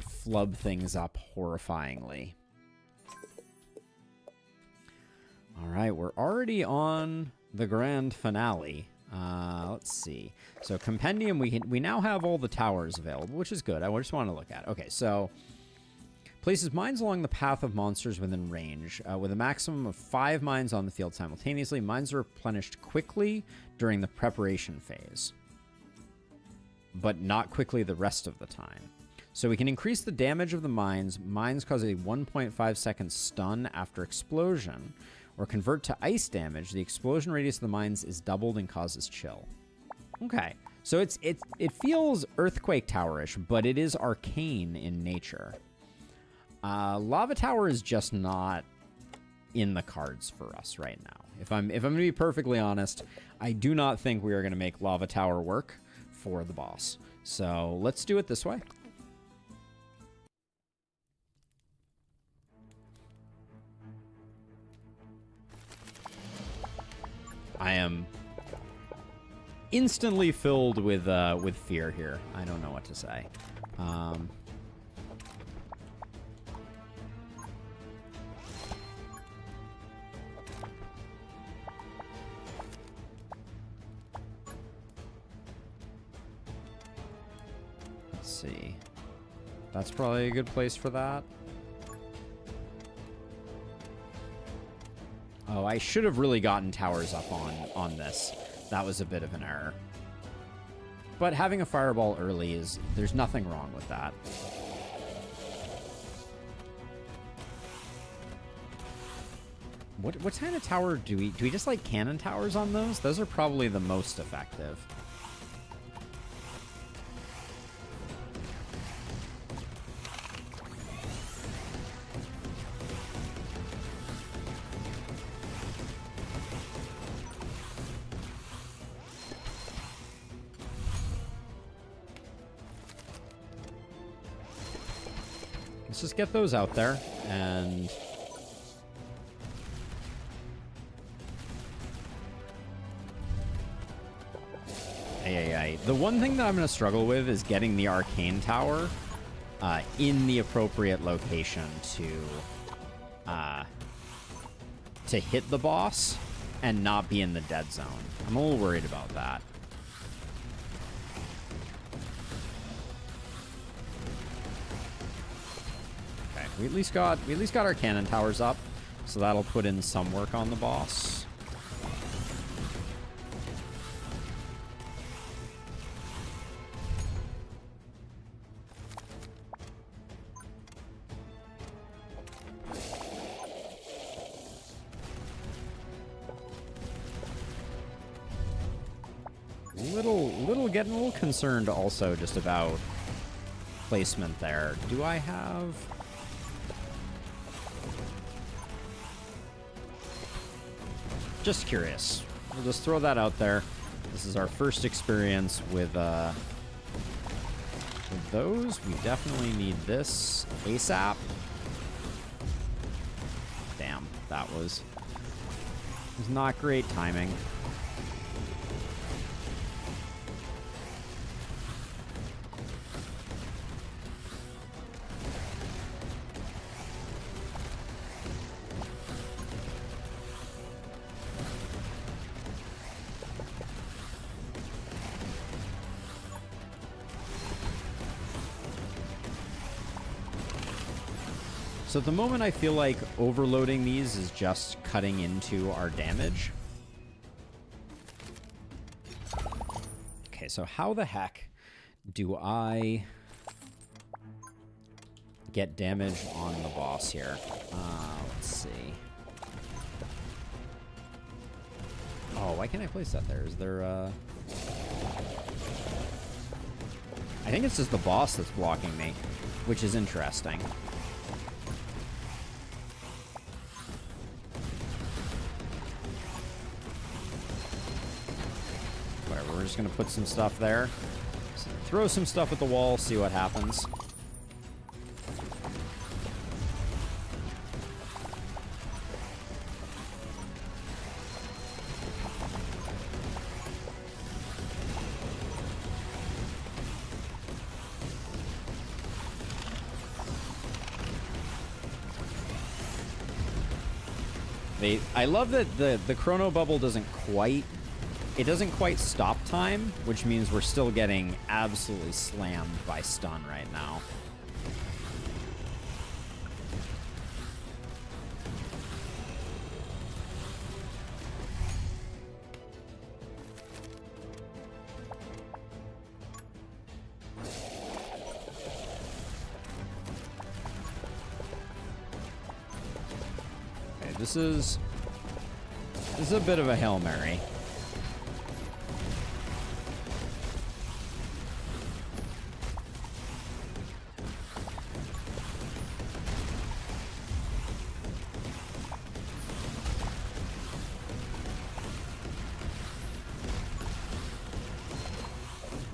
flub things up horrifyingly. All right, we're already on the grand finale. Let's see. So Compendium, we now have all the towers available, which is good. I just want to look at it. Okay, so places mines along the path of monsters within range. With a maximum of 5 mines on the field simultaneously, mines are replenished quickly during the preparation phase, but not quickly the rest of the time. So we can increase the damage of the mines. Mines cause a 1.5 second stun after explosion, or convert to ice damage. The explosion radius of the mines is doubled and causes chill. Okay, so it feels Earthquake Tower-ish, but it is arcane in nature. Lava Tower is just not in the cards for us right now. If I'm going to be perfectly honest, I do not think we are going to make Lava Tower work for the boss. So let's do it this way. I am instantly filled with fear here. I don't know what to say. Let's see. That's probably a good place for that. Oh, I should have really gotten towers up on this. That was a bit of an error. But having a fireball early there's nothing wrong with that. What kind of tower do we just like cannon towers on those? Those are probably the most effective. Let's just get those out there, and the one thing that I'm going to struggle with is getting the Arcane Tower in the appropriate location to hit the boss and not be in the dead zone. I'm a little worried about that. We at least got our cannon towers up, so that'll put in some work on the boss. Getting a little concerned also just about placement there. Do I have... Just curious. We'll just throw that out there. This is our first experience with those. We definitely need this ASAP. Damn, that was not great timing. So at the moment, I feel like overloading these is just cutting into our damage. Okay, so how the heck do I get damage on the boss here? Let's see. Oh, why can't I place that there? Is there I think it's just the boss that's blocking me, which is interesting. Whatever, we're just gonna put some stuff there. So throw some stuff at the wall, see what happens. I love that the chrono bubble doesn't quite stop time, which means we're still getting absolutely slammed by stun right now. This is a bit of a Hail Mary.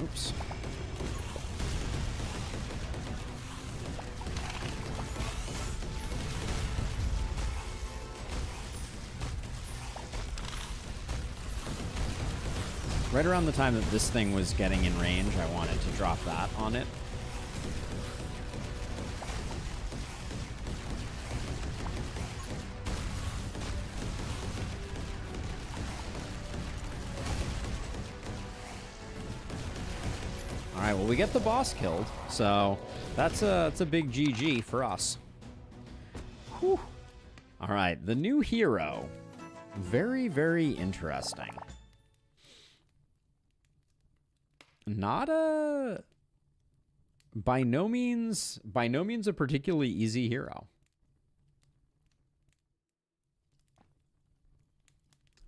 Oops. Right around the time that this thing was getting in range, I wanted to drop that on it. All right, well, we get the boss killed, so that's a big GG for us. Whew. All right, the new hero. Very, very interesting. Not by no means a particularly easy hero.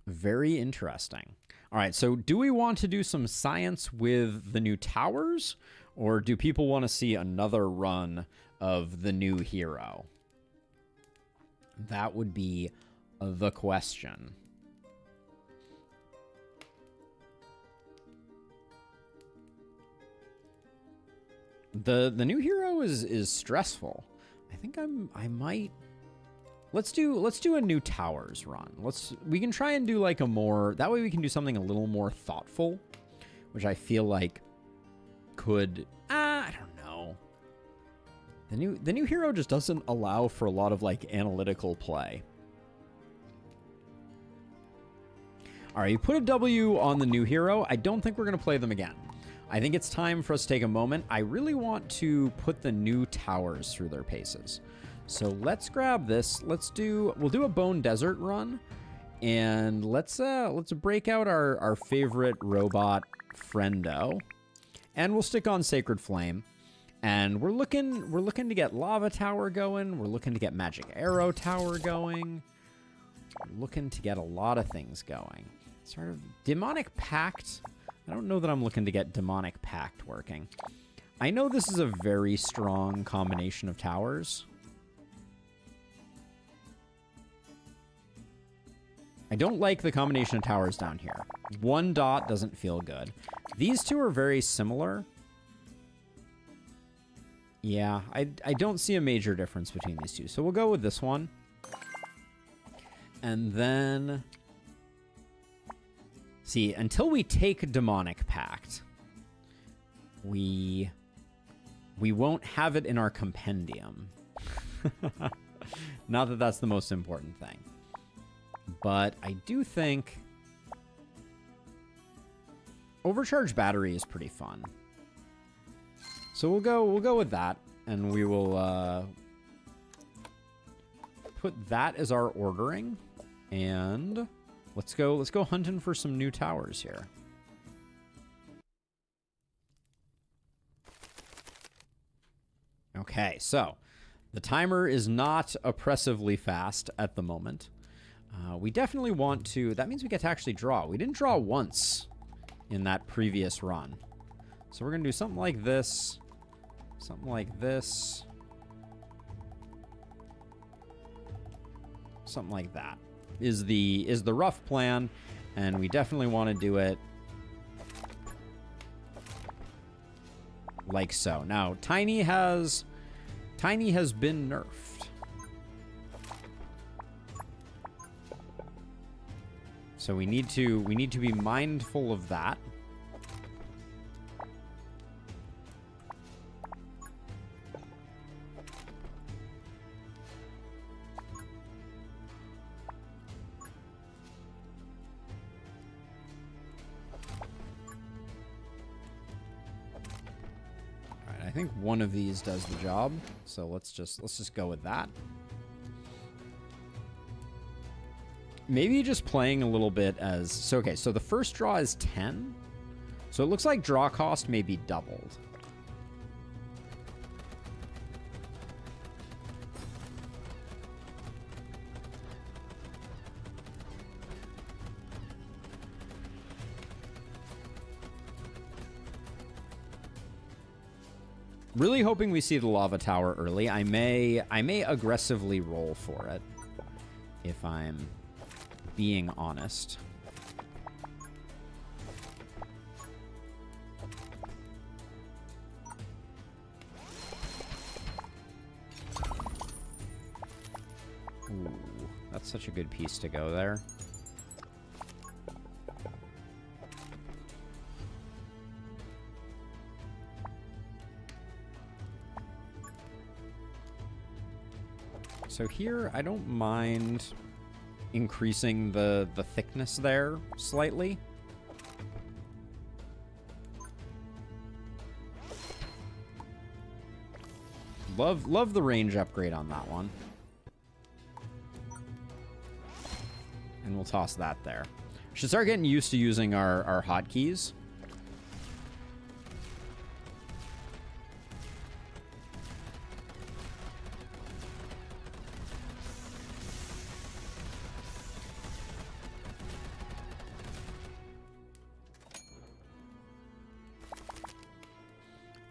Very interesting. All right, so do we want to do some science with the new towers, or do people want to see another run of the new hero? That would be the question. The new hero is stressful. I think I might. Let's do a new towers run. We can try and do like a more, that way we can do something a little more thoughtful, which I feel like could, I don't know. The new hero just doesn't allow for a lot of like analytical play. All right, you put a W on the new hero. I don't think we're going to play them again. I think it's time for us to take a moment. I really want to put the new towers through their paces. So let's grab this. We'll do a Bone Desert run, and let's break out our favorite robot friendo, and we'll stick on Sacred Flame. And we're looking to get Lava Tower going. We're looking to get Magic Arrow Tower going. We're looking to get a lot of things going. Sort of Demonic Pact. I don't know that I'm looking to get Demonic Pact working. I know this is a very strong combination of towers. I don't like the combination of towers down here. One dot doesn't feel good. These two are very similar. Yeah, I don't see a major difference between these two. So we'll go with this one. And then... see, until we take Demonic Pact, we won't have it in our compendium. Not that that's the most important thing. But I do think Overcharged Battery is pretty fun. So we'll go with that, and we will put that as our ordering, and let's go hunting for some new towers here. Okay, so the timer is not oppressively fast at the moment. We definitely want to... That means we get to actually draw. We didn't draw once in that previous run. So we're going to do something like this. Something like this. Something like that is the rough plan, and we definitely want to do it like so. Now, Tiny has been nerfed. So we need to be mindful of that. I think one of these does the job, so let's just go with that. Maybe just playing a little bit as... So, okay, so the first draw is 10. So it looks like draw cost may be doubled. Really hoping we see the lava tower early. I may aggressively roll for it, if I'm being honest. Ooh, that's such a good piece to go there. So here, I don't mind increasing the thickness there slightly. Love the range upgrade on that one. And we'll toss that there. Should start getting used to using our hotkeys.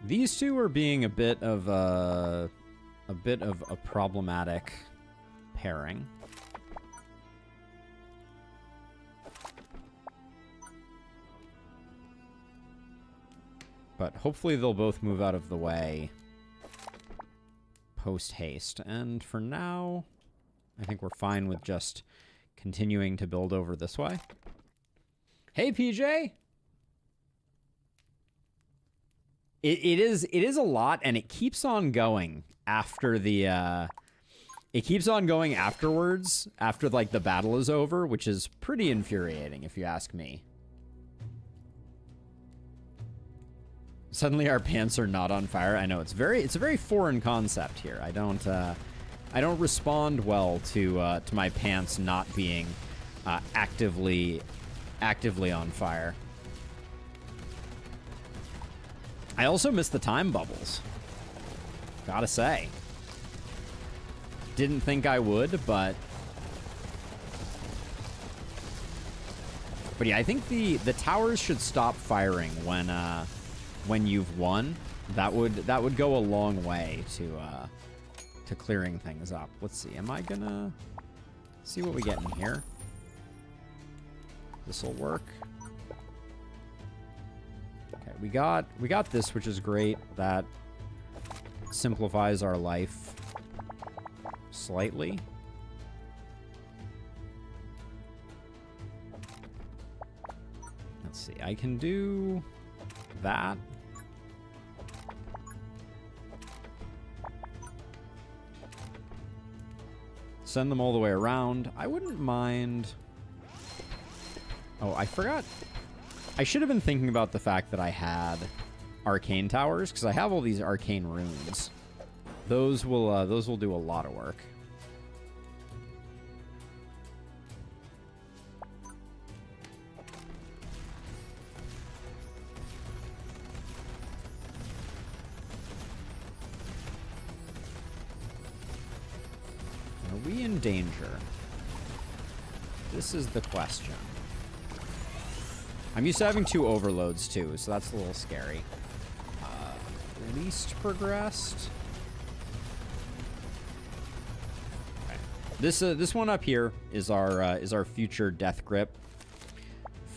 These two are being a bit of a problematic pairing. But hopefully they'll both move out of the way post-haste. And for now, I think we're fine with just continuing to build over this way. Hey, PJ! It is a lot, and it keeps on going after the it keeps on going afterwards, after like the battle is over, which is pretty infuriating if you ask me. Suddenly our pants are not on fire. I know it's a very foreign concept here. I don't respond well to my pants not being actively on fire. I also miss the time bubbles. Gotta say. Didn't think I would, but yeah, I think the towers should stop firing when you've won. That would go a long way to clearing things up. Let's see. Am I gonna see what we get in here? This'll work. We got this, which is great. That simplifies our life slightly. Let's see. I can do that. Send them all the way around. I wouldn't mind... Oh, I forgot... I should have been thinking about the fact that I had arcane towers, because I have all these arcane runes. Those will do a lot of work. in danger? This is the question. I'm used to having 2 overloads too, so that's a little scary. Least progressed. Okay. This one up here is our future death grip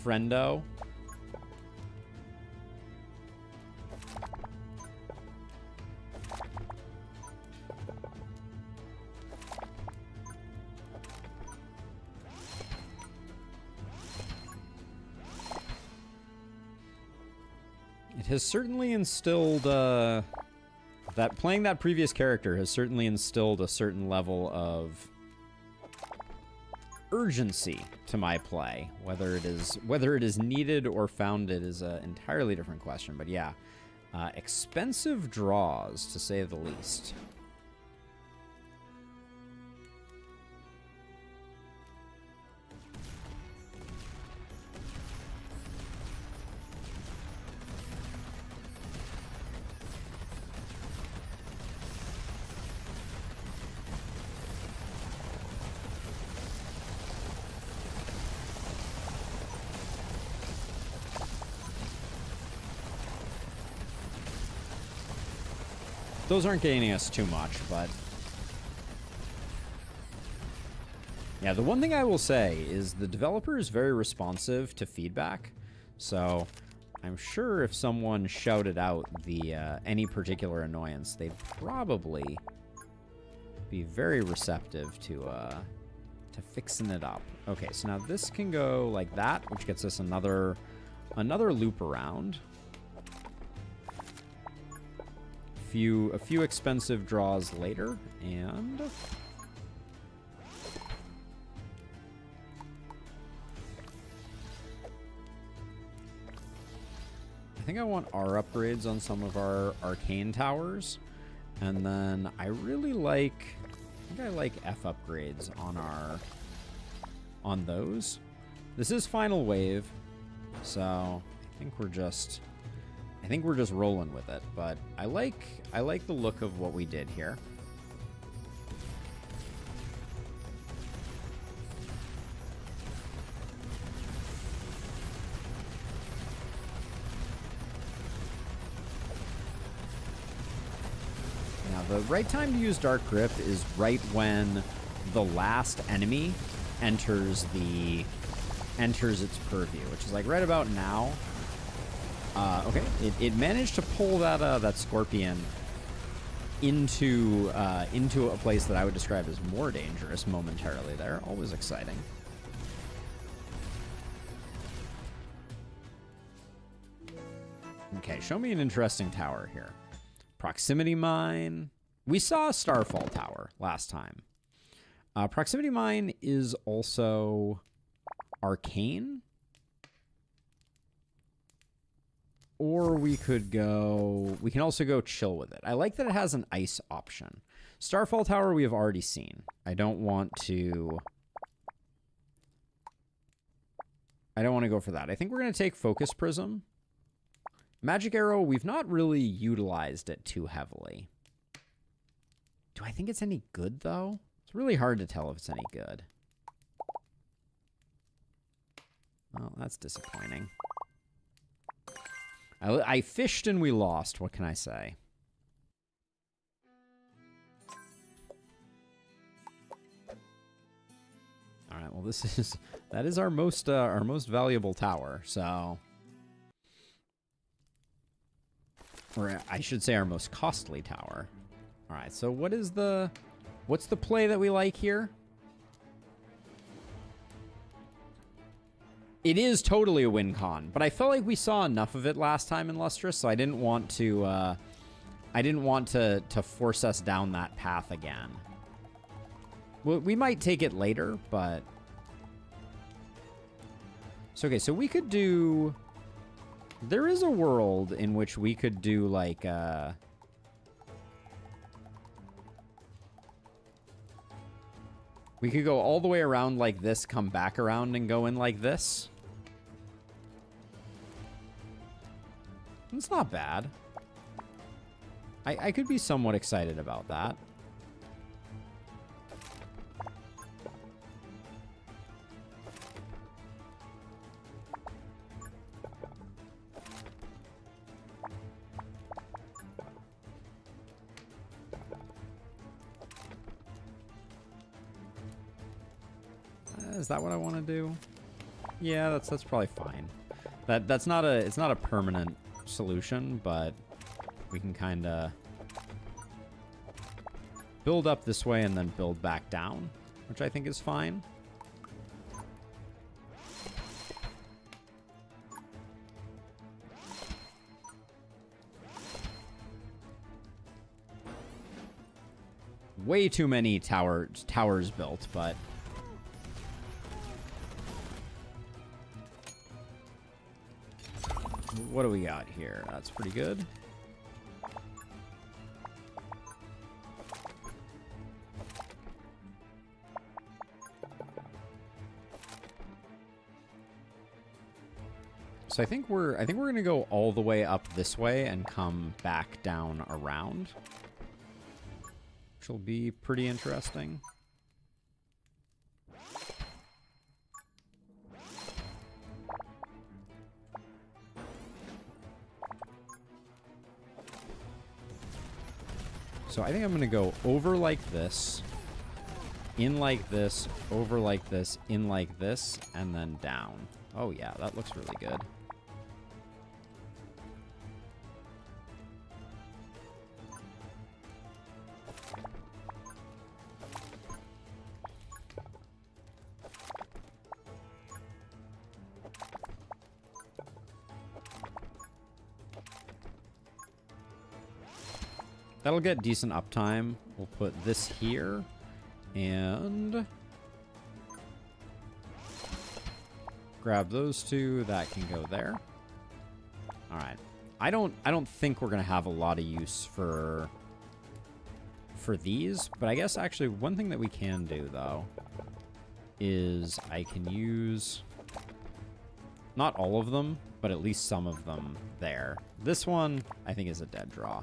friendo. Has certainly instilled that playing that previous character has certainly instilled a certain level of urgency to my play. Whether it is needed or founded is an entirely different question. But yeah, expensive draws to say the least. Those aren't gaining us too much, but... yeah, the one thing I will say is the developer is very responsive to feedback. So I'm sure if someone shouted out the any particular annoyance, they'd probably be very receptive to fixing it up. Okay, so now this can go like that, which gets us another loop around. A few expensive draws later, and I think I want R upgrades on some of our arcane towers, and then I really like, I think I like F upgrades on those. This is final wave, so I think we're just rolling with it, but I like the look of what we did here. Now, the right time to use Dark Grip is right when the last enemy enters its purview, which is like right about now. Okay, it managed to pull that scorpion into a place that I would describe as more dangerous momentarily there. Always exciting. Okay, show me an interesting tower here. Proximity Mine. We saw a Starfall Tower last time. Proximity Mine is also arcane. Or we can also go chill with it. I like that it has an ice option. Starfall Tower we have already seen. I don't want to go for that. I think we're going to take Focus Prism. Magic Arrow, we've not really utilized it too heavily. Do I think it's any good, though? It's really hard to tell if it's any good. Well, that's disappointing. I fished and we lost. What can I say? All right. Well, that is our most valuable tower. So, or I should say, our most costly tower. All right. So, what's the play that we like here? It is totally a win con, but I felt like we saw enough of it last time in Lustrous, so I didn't want to force us down that path again. Well, we might take it later, but so okay. So we could do. There is a world in which we could do like we could go all the way around like this, come back around and go in like this. It's not bad. I could be somewhat excited about that. Is that what I want to do? Yeah, that's probably fine. It's not a permanent solution, but we can kind of build up this way and then build back down, which I think is fine. Way too many towers built, but what do we got here? That's pretty good. So I think we're gonna go all the way up this way and come back down around, which will be pretty interesting. So I think I'm going to go over like this, in like this, over like this, in like this, and then down. Oh yeah, that looks really good. That'll get decent uptime. We'll put this here, and grab those two. That can go there. All right. I don't think we're gonna have a lot of use for these, but I guess actually one thing that we can do though is I can use not all of them, but at least some of them there. This one I think is a dead draw.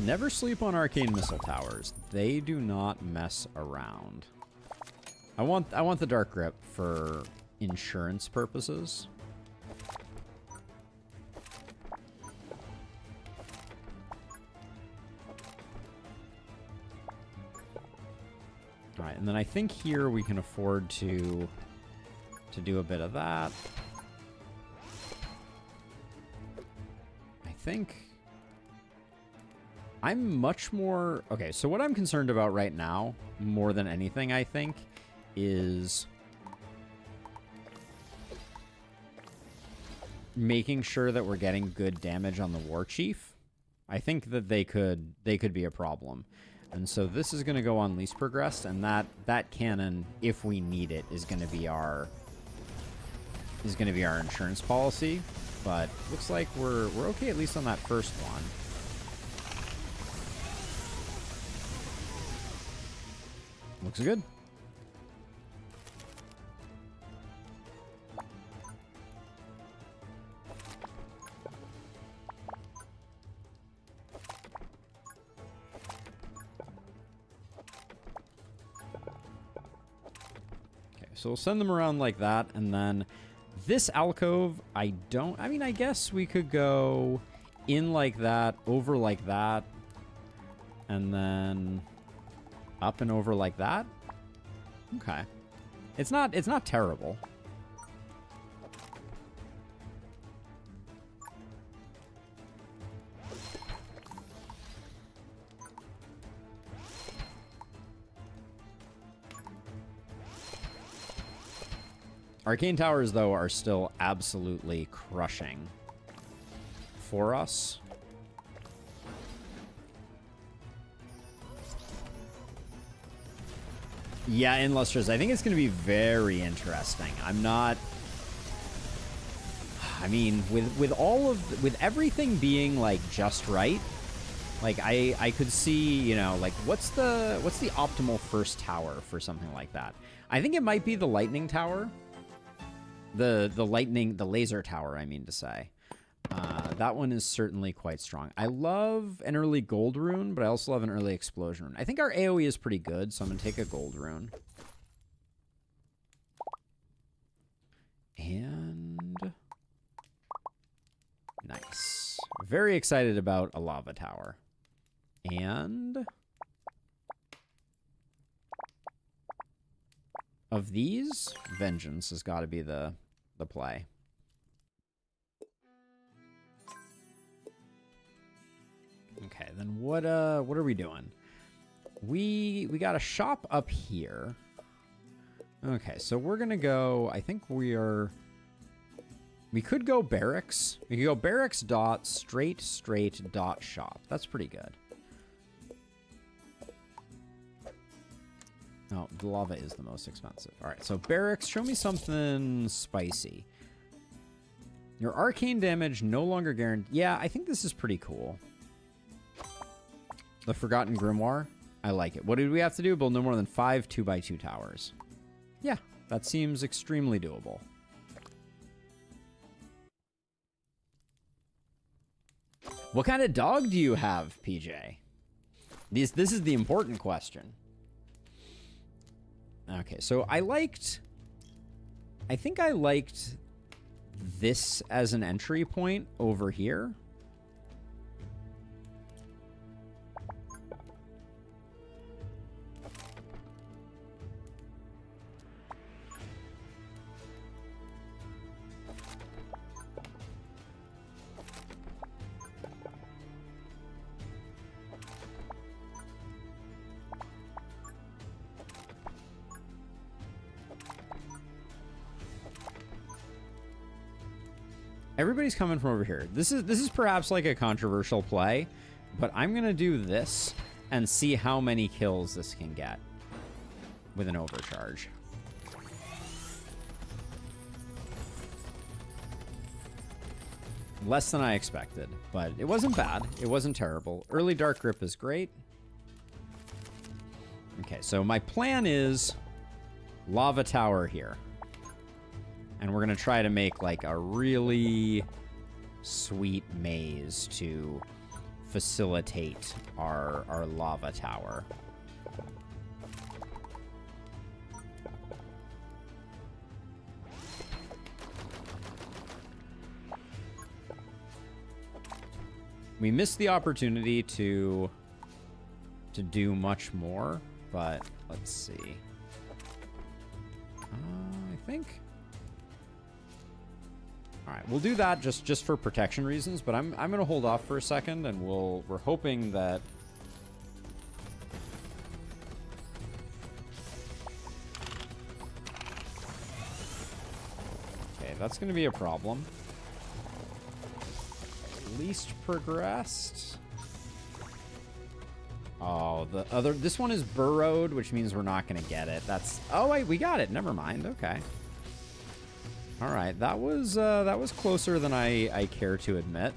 Never sleep on arcane missile towers. They do not mess around. I want the dark grip for insurance purposes. All right, and then I think here we can afford to do a bit of that. I think I'm much more... Okay, so what I'm concerned about right now, more than anything, I think, is making sure that we're getting good damage on the War Chief. I think that they could be a problem. And so this is going to go on least progressed, and that cannon, if we need it, is going to be our insurance policy. But looks like we're okay at least on that first one. Looks good. Okay, so we'll send them around like that, and then this alcove, I mean, I guess we could go in like that, over like that, and then up and over like that. Okay. It's not terrible. Arcane towers, though, are still absolutely crushing for us. Yeah, in Lustrous. I think it's going to be very interesting. I'm not... I mean, with everything being, like, just right, like, I could see, you know, like, what's the optimal first tower for something like that? I think it might be the lightning tower. The laser tower, I mean to say. That one is certainly quite strong. I love an early gold rune, but I also love an early explosion rune. I think our AoE is pretty good, so I'm going to take a gold rune. And very excited about a lava tower. And of these, vengeance has got to be the play. Okay, then what are we doing? We got a shop up here. Okay, so we're gonna go. I think we could go barracks. We could go barracks dot straight dot shop. That's pretty good. Oh, the lava is the most expensive. All right, so barracks. Show me something spicy. Your arcane damage no longer guaranteed. Yeah, I think this is pretty cool. The Forgotten Grimoire. I like it. What did we have to do? Build no more than 5 2x2 towers. Yeah, that seems extremely doable. What kind of dog do you have, PJ? This is the important question. Okay, so I think I liked this as an entry point over here. Everybody's coming from over here. This is perhaps like a controversial play, but I'm gonna do this and see how many kills this can get with an overcharge. Less than I expected, but it wasn't bad. It wasn't terrible. Early Dark Grip is great. Okay, so my plan is lava tower here. And we're going to try to make like a really sweet maze to facilitate our lava tower. We missed the opportunity to do much more, but let's see. I think... All right, we'll do that just for protection reasons, but I'm going to hold off for a second, and we're hoping that... Okay, that's going to be a problem. Least progressed. Oh, this one is burrowed, which means we're not going to get it. That's... Oh, wait, we got it. Never mind. Okay. All right, that was closer than I care to admit.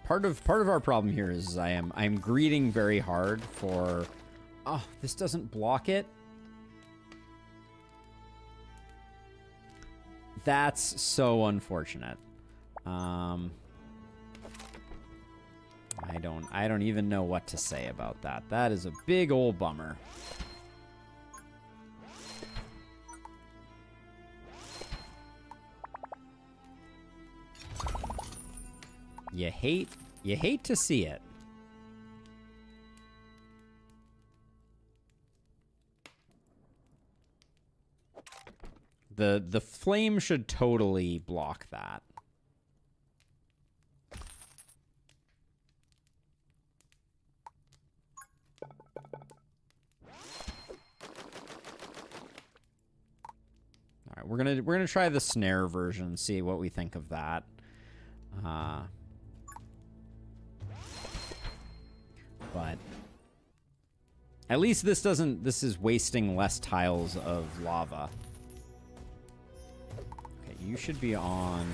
Part of our problem here is I'm greeting very hard for... Oh, this doesn't block it. That's so unfortunate. I don't even know what to say about that. That is a big old bummer. You hate to see it. The flame should totally block that. All right, we're gonna try the snare version, see what we think of that. But at least this is wasting less tiles of lava. Okay, you should be on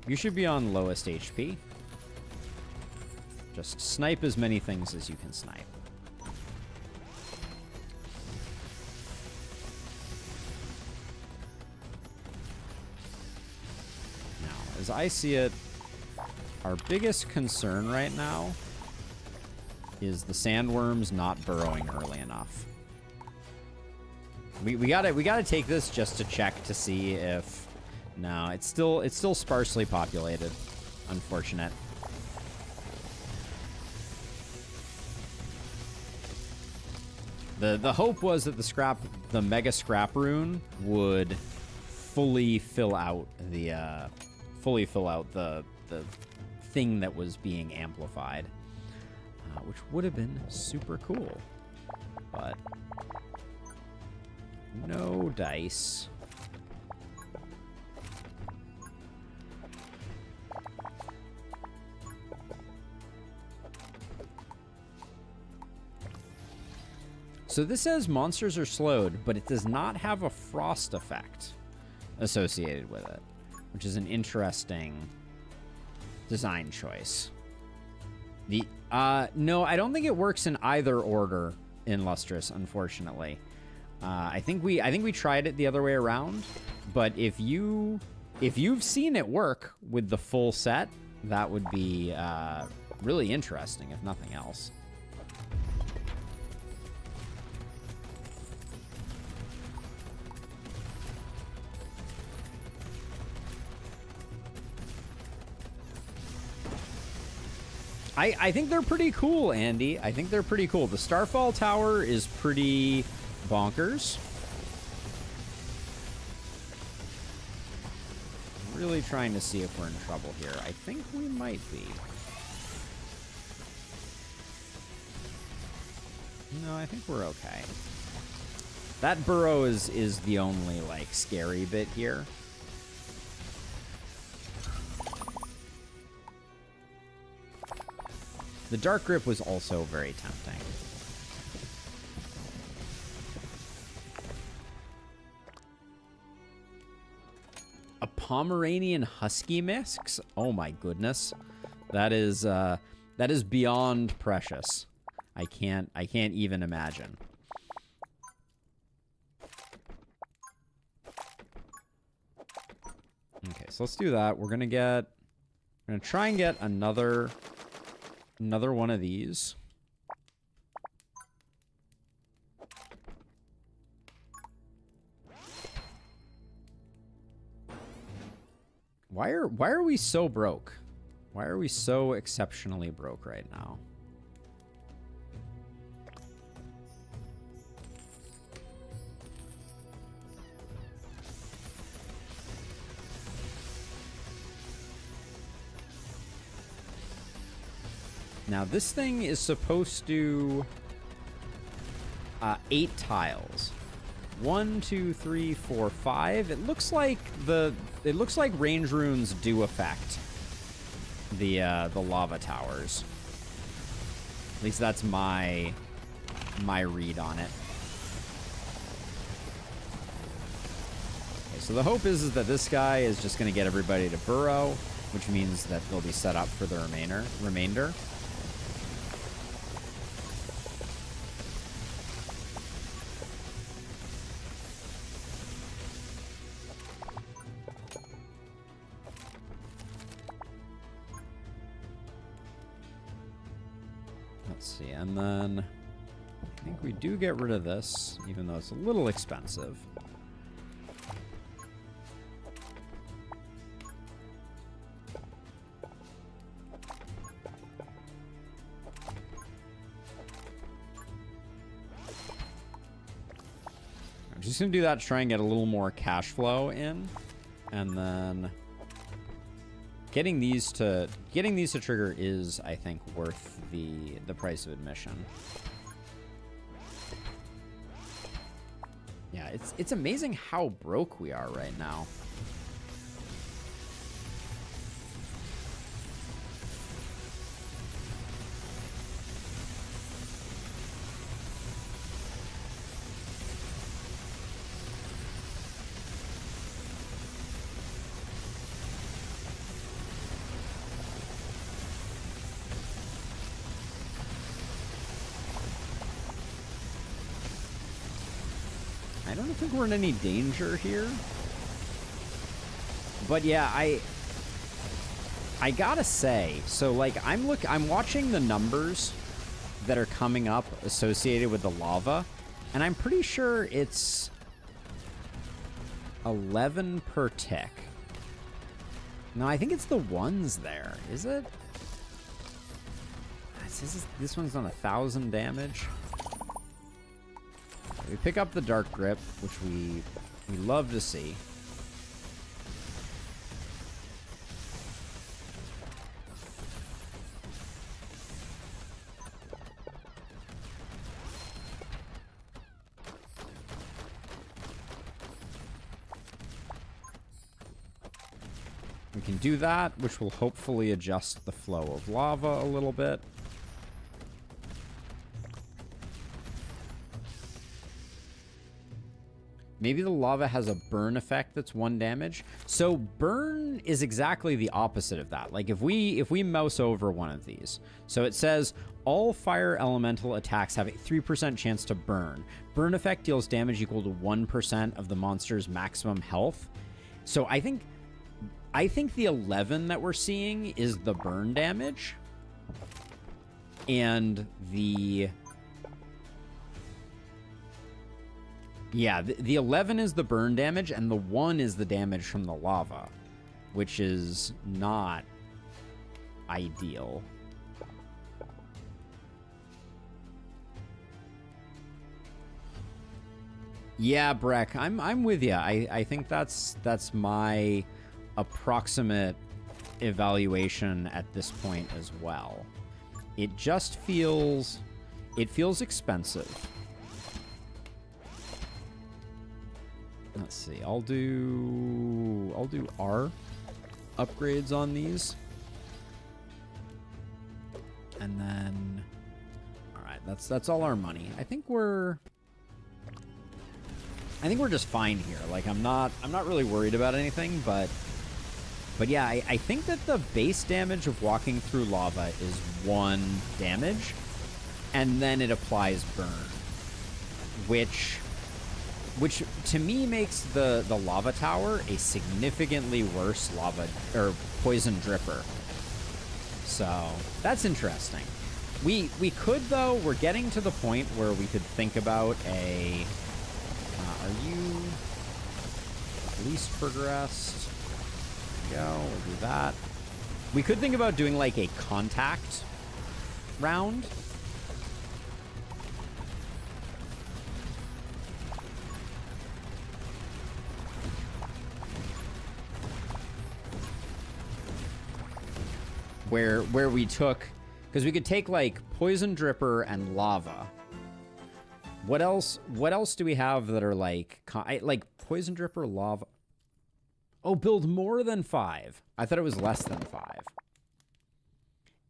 lowest HP. Just snipe as many things as you can snipe. Now, as I see it, Our biggest concern right now is the sandworms not burrowing early enough. We gotta take this just to check to see if... No, it's still sparsely populated. Unfortunate. The hope was that the mega scrap rune would fully fill out the thing that was being amplified, which would have been super cool, but no dice. So this says monsters are slowed, but it does not have a frost effect associated with it, which is an interesting design choice. No, I don't think it works in either order in Lustrous, unfortunately. I think we tried it the other way around, but if you've seen it work with the full set, that would be really interesting, if nothing else. I think they're pretty cool, Andy. I think they're pretty cool. The Starfall Tower is pretty bonkers. Really trying to see if we're in trouble here. I think we might be. No, I think we're okay. That burrow is the only, like, scary bit here. The Dark Grip was also very tempting. A Pomeranian Husky mix? Oh my goodness. That is beyond precious. I can't even imagine. Okay, so let's do that. We're gonna try and get another one of these. Why are we so broke? Why are we so exceptionally broke right now? Now, this thing is supposed to... 8 tiles. 1, 2, 3, 4, 5. It looks like range runes do affect the lava towers. At least that's my read on it. Okay, so the hope is that this guy is just going to get everybody to burrow, which means that they'll be set up for the remainder. Let's see, and then I think we do get rid of this, even though it's a little expensive. I'm just going to do that to try and get a little more cash flow in, and then getting these to trigger is, I think, worth the price of admission. Yeah, it's amazing how broke we are right now. I don't think we're in any danger here. But yeah, I I gotta say, so like I'm watching the numbers that are coming up associated with the lava, and I'm pretty sure it's 11 per tick. No, I think it's the ones there. Is it? This one's on 1,000 damage. We pick up the Dark Grip, which we love to see. We can do that, which will hopefully adjust the flow of lava a little bit. Maybe the lava has a burn effect that's 1 damage. So burn is exactly the opposite of that. Like if we mouse over one of these, so it says all fire elemental attacks have a 3% chance to burn. Burn effect deals damage equal to 1% of the monster's maximum health. So I think the 11 that we're seeing is the burn damage, and the the 11 is the burn damage, and the 1 is the damage from the lava, which is not ideal. Yeah, Breck, I'm with you. I think that's my approximate evaluation at this point as well. It just feels expensive. Let's see. I'll do R upgrades on these. And then all right, that's all our money. I think we're just fine here. Like I'm not really worried about anything, but yeah, I think that the base damage of walking through lava is 1 damage, and then it applies burn, which to me makes the lava tower a significantly worse lava or poison dripper. So that's interesting. We could, though, we're getting to the point where we could think about a are you least progressed? There we go, we'll do that. We could think about doing like a contact round. Where we took, because we could take like poison dripper and lava. What else do we have that are like poison dripper, lava? Oh, build more than 5. I thought it was less than 5.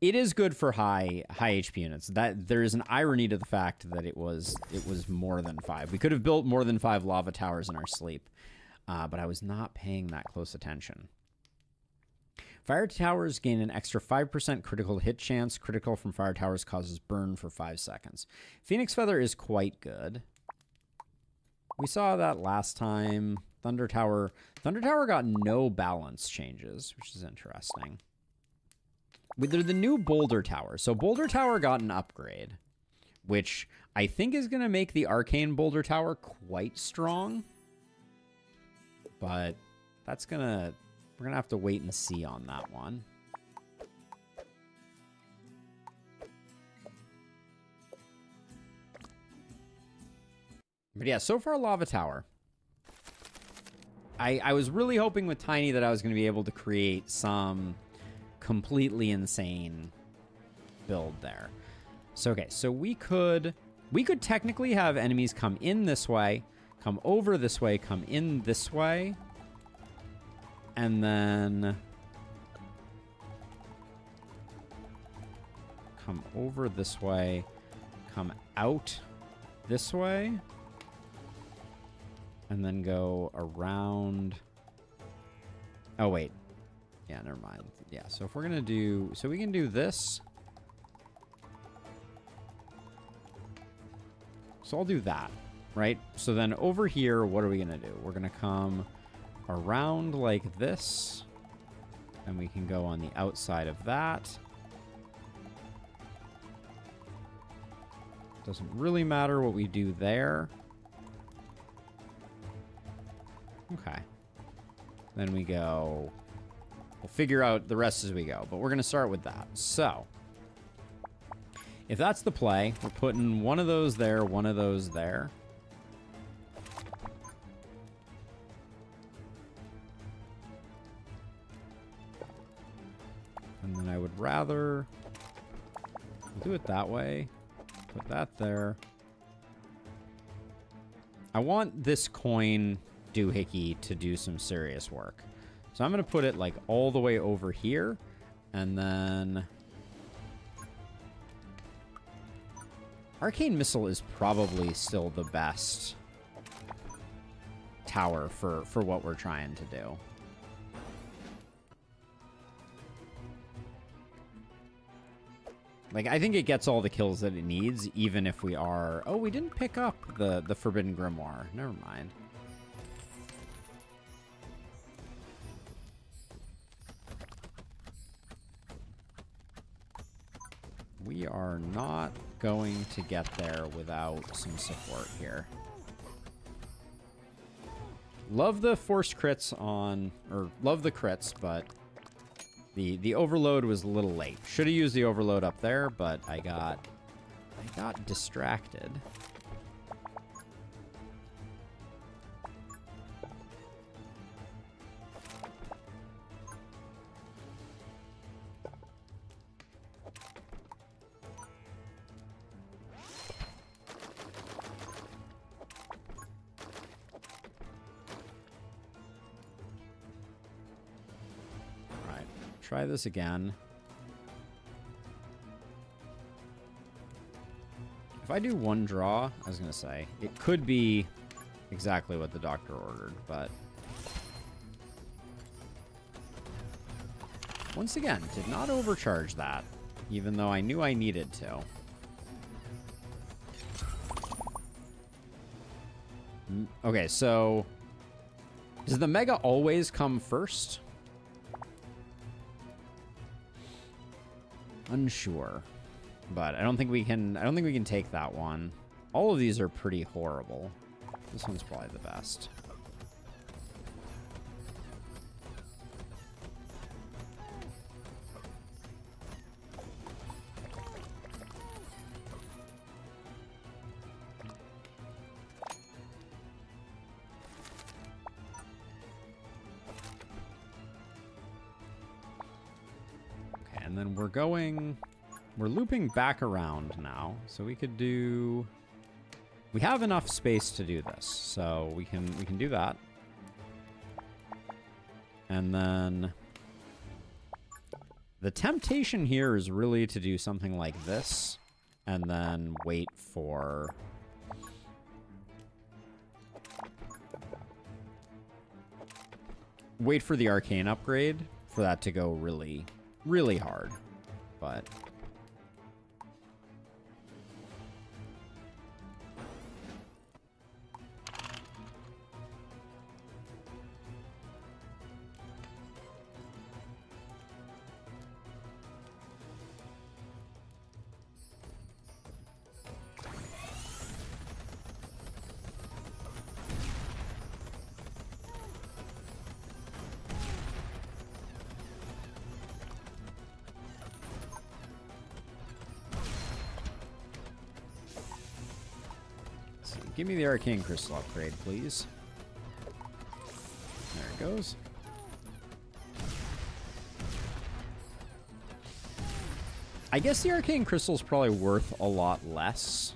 It is good for high HP units. That there is an irony to the fact that it was more than 5. We could have built more than 5 lava towers in our sleep, but I was not paying that close attention. Fire towers gain an extra 5% critical hit chance. Critical from fire towers causes burn for 5 seconds. Phoenix Feather is quite good. We saw that last time. Thunder Tower got no balance changes, which is interesting. They're the new Boulder Tower. So Boulder Tower got an upgrade, which I think is going to make the Arcane Boulder Tower quite strong. But we're going to have to wait and see on that one. But yeah, so far Lava Tower. I was really hoping with Tiny that I was going to be able to create some completely insane build there. So okay, so we could technically have enemies come in this way, come over this way, come in this way, and then come over this way, come out this way, and then go around. Oh, wait. Yeah, never mind. Yeah, so if we're going to do... So we can do this. So I'll do that, right? So then over here, what are we going to do? We're going to come around like this. And we can go on the outside of that. Doesn't really matter what we do there. Okay. Then we go... We'll figure out the rest as we go, but we're going to start with that. So, if that's the play, we're putting one of those there, one of those there. And then I would rather do it that way. Put that there. I want this coin doohickey to do some serious work. So I'm going to put it like all the way over here. And then... Arcane Missile is probably still the best tower for what we're trying to do. Like, I think it gets all the kills that it needs, even if we are... Oh, we didn't pick up the Forbidden Grimoire. Never mind. We are not going to get there without some support here. Love the forced crits on... Or, love the crits, but... The overload was a little late. Should have used the overload up there, but I got distracted. Try this again. If I do one draw, I was going to say, it could be exactly what the doctor ordered, but... Once again, did not overcharge that, even though I knew I needed to. Okay, so... Does the Mega always come first? Unsure, but I don't think we can take that one. All of these are pretty horrible. This one's probably the best. And then we're looping back around now. So we could do, we have enough space to do this. So we can do that. And then the temptation here is really to do something like this and then wait for the arcane upgrade for that to go really hard, but give me the arcane crystal upgrade, please. There it goes. I guess the arcane crystal is probably worth a lot less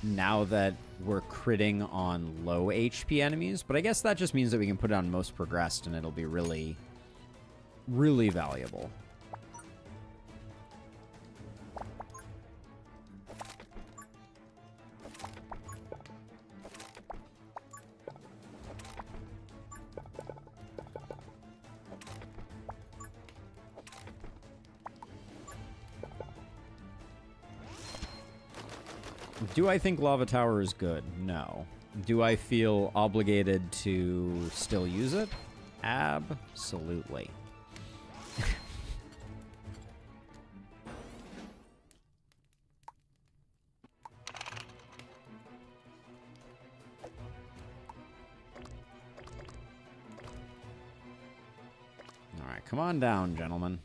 now that we're critting on low HP enemies, but I guess that just means that we can put it on most progressed and it'll be really valuable. Do I think Lava Tower is good? No. Do I feel obligated to still use it? Absolutely. All right, come on down, gentlemen.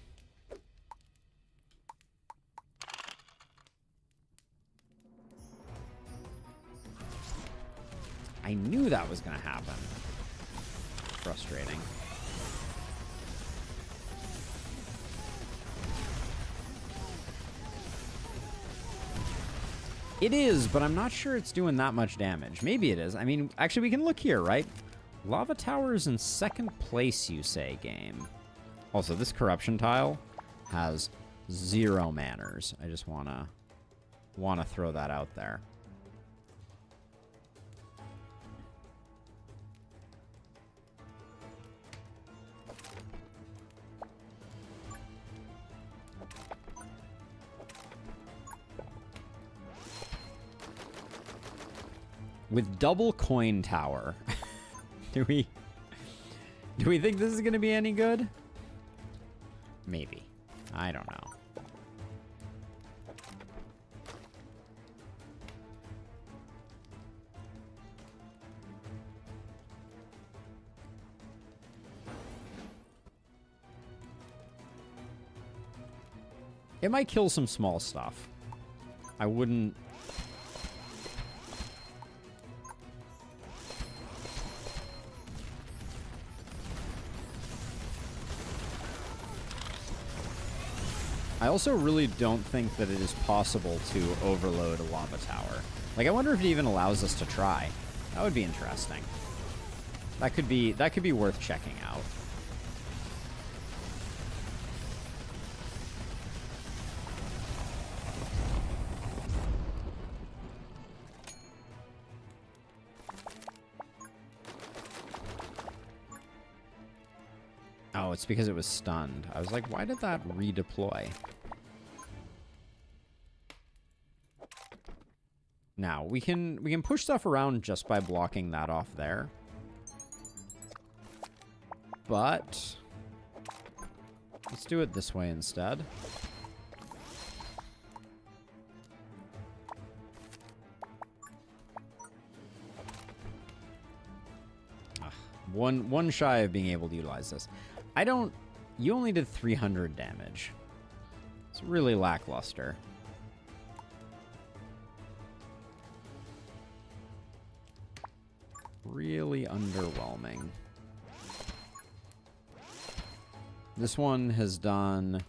I knew that was going to happen. Frustrating. It is, but I'm not sure it's doing that much damage. Maybe it is. I mean, actually, we can look here, right? Lava Tower is in second place, you say, game. Also, this corruption tile has 0 manners. I just wanna throw that out there. With double coin tower, do we think this is going to be any good? Maybe. I don't know. It might kill some small stuff. I wouldn't... I also really don't think that it is possible to overload a lava tower. Like, I wonder if it even allows us to try. That would be interesting. That could be worth checking out. Oh, it's because it was stunned. I was like, why did that redeploy? Now, we can push stuff around just by blocking that off there. But let's do it this way instead. One shy of being able to utilize this. You only did 300 damage. It's really lackluster. Really underwhelming. This one has done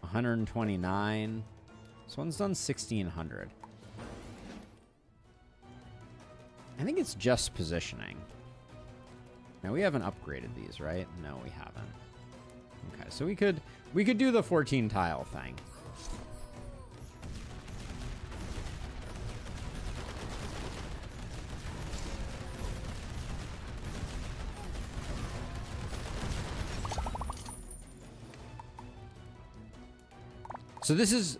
129. This one's done 1,600. I think it's just positioning. Now, we haven't upgraded these, right? No, we haven't. Okay, so we could do the 14 tile thing. So this is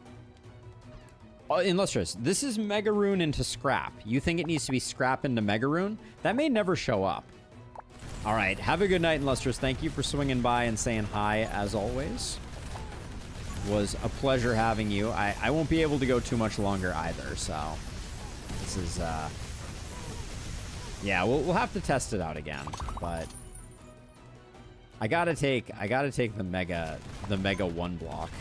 Illustrious. This is Mega Rune into Scrap. You think it needs to be Scrap into Mega Rune? That may never show up. All right, have a good night, Illustrious. Thank you for swinging by and saying hi, as always. Was a pleasure having you. I won't be able to go too much longer either, so this is yeah, we'll have to test it out again, but I gotta take the mega 1 block.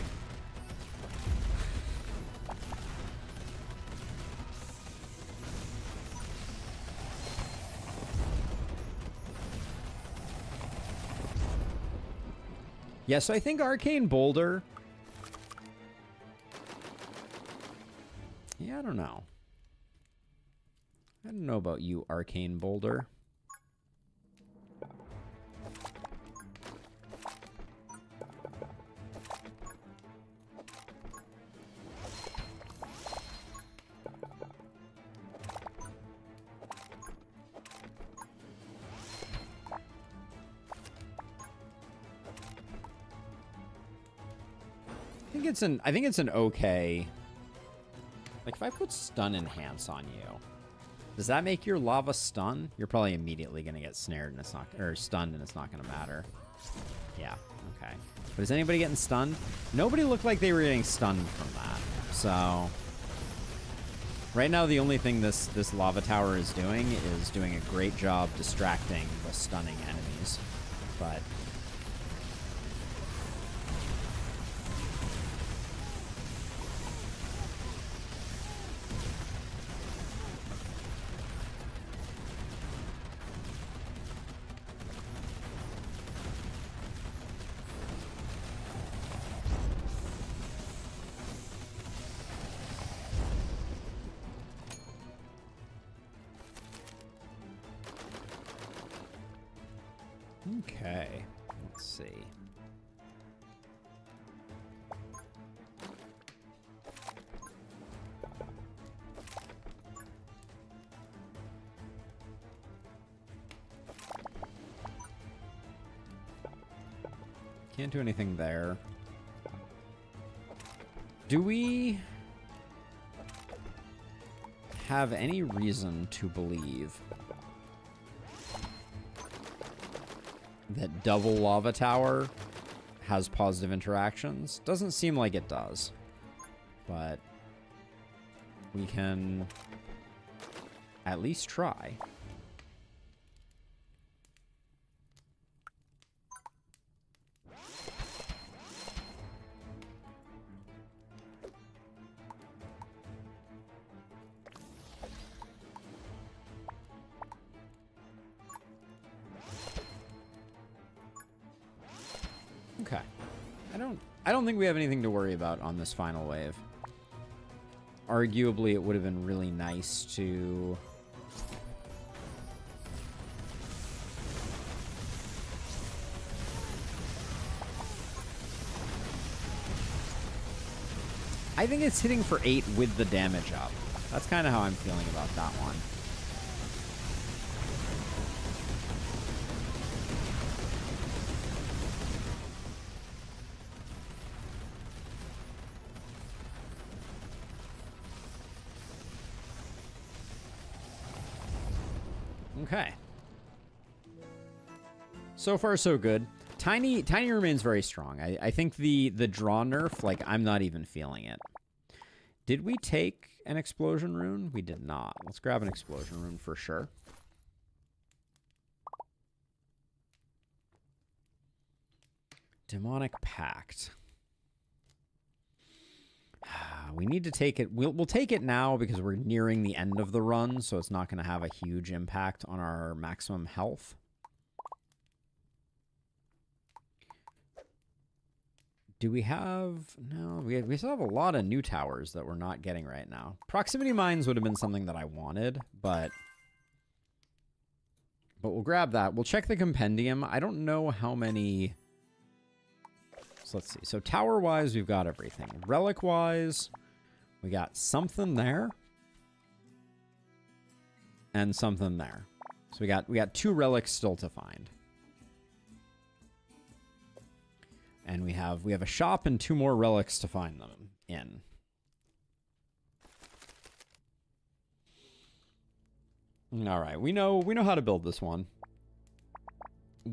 Yeah, so I think Arcane Boulder... Yeah, I don't know. I don't know about you, Arcane Boulder. I think it's an okay. Like, if I put Stun Enhance on you, Does that make your lava stun? You're probably immediately going to get snared and it's not, or stunned and it's not going to matter. Yeah, okay. But is anybody getting stunned? Nobody looked like they were getting stunned from that. So right now the only thing this lava tower is doing a great job distracting the stunning enemies. But okay, let's see. Can't do anything there. Do we have any reason to believe that double lava tower has positive interactions? Doesn't seem like it does, but we can at least try. Okay. I don't think we have anything to worry about on this final wave. Arguably, it would have been really nice to I think it's hitting for 8 with the damage up. That's kind of how I'm feeling about that one. Okay. So far, so good. Tiny remains very strong. I think the draw nerf, like, I'm not even feeling it. Did we take an explosion rune? We did not. Let's grab an explosion rune for sure. Demonic Pact. We need to take it. We'll take it now because we're nearing the end of the run, so it's not going to have a huge impact on our maximum health. Do we have... No, we still have a lot of new towers that we're not getting right now. Proximity mines would have been something that I wanted, but we'll grab that. We'll check the compendium. I don't know how many... So let's see. So tower-wise, we've got everything. Relic-wise, we got something there. And something there. So we got 2 relics still to find. And we have a shop and 2 more relics to find them in. All right, we know how to build this one.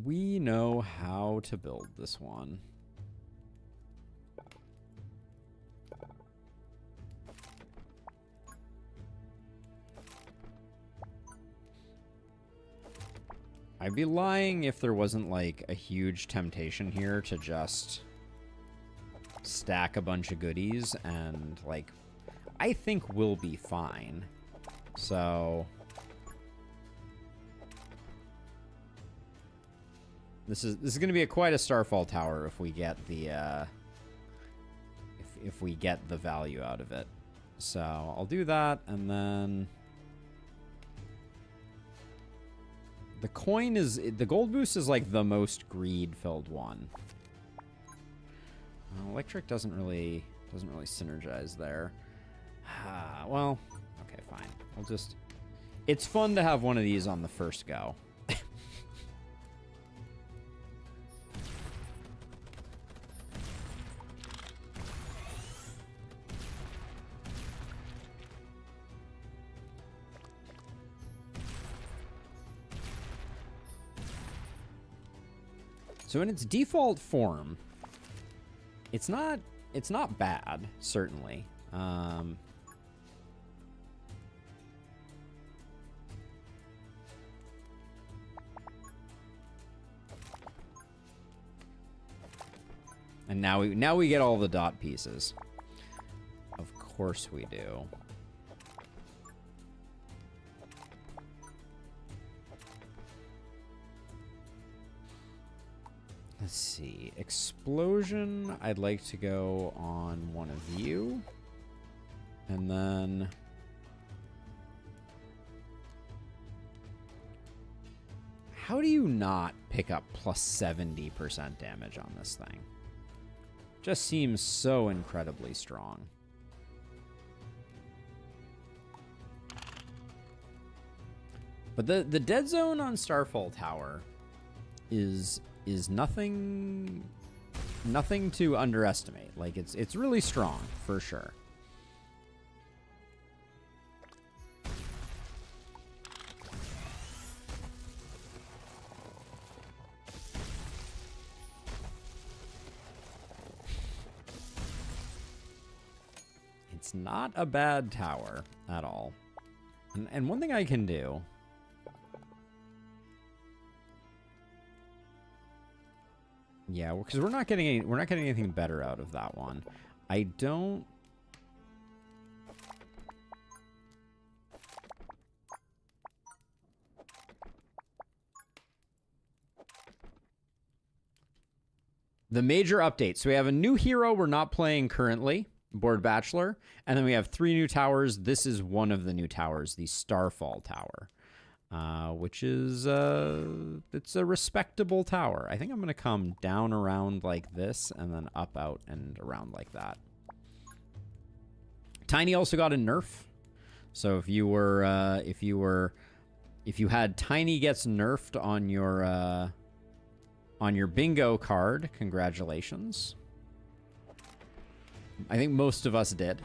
We know how to build this one. I'd be lying if there wasn't, like, a huge temptation here to just stack a bunch of goodies and, like, I think we'll be fine. So this is going to be quite a Starfall tower if we get the if we get the value out of it. So I'll do that, and then the coin is... The gold boost is, like, the most greed-filled one. Electric doesn't really synergize there. Well, okay, fine. I'll just... It's fun to have one of these on the first go. So in its default form, it's not bad, certainly. And now we get all the dot pieces. Of course we do. Let's see. Explosion, I'd like to go on one of you. And then... how do you not pick up plus 70% damage on this thing? Just seems so incredibly strong. But the dead zone on Starfall Tower is nothing to underestimate. Like it's really strong for sure. It's not a bad tower at all. And one thing I can do... yeah, because we're not getting anything better out of that one. I don't... the major updates. So we have a new hero we're not playing currently, Board Bachelor, and then we have 3 new towers. This is one of the new towers, the Starfall Tower, which is it's a respectable tower. I think I'm gonna come down around like this and then up, out, and around like that. Tiny also got a nerf, so if you had Tiny gets nerfed on your bingo card, congratulations. I think most of us did.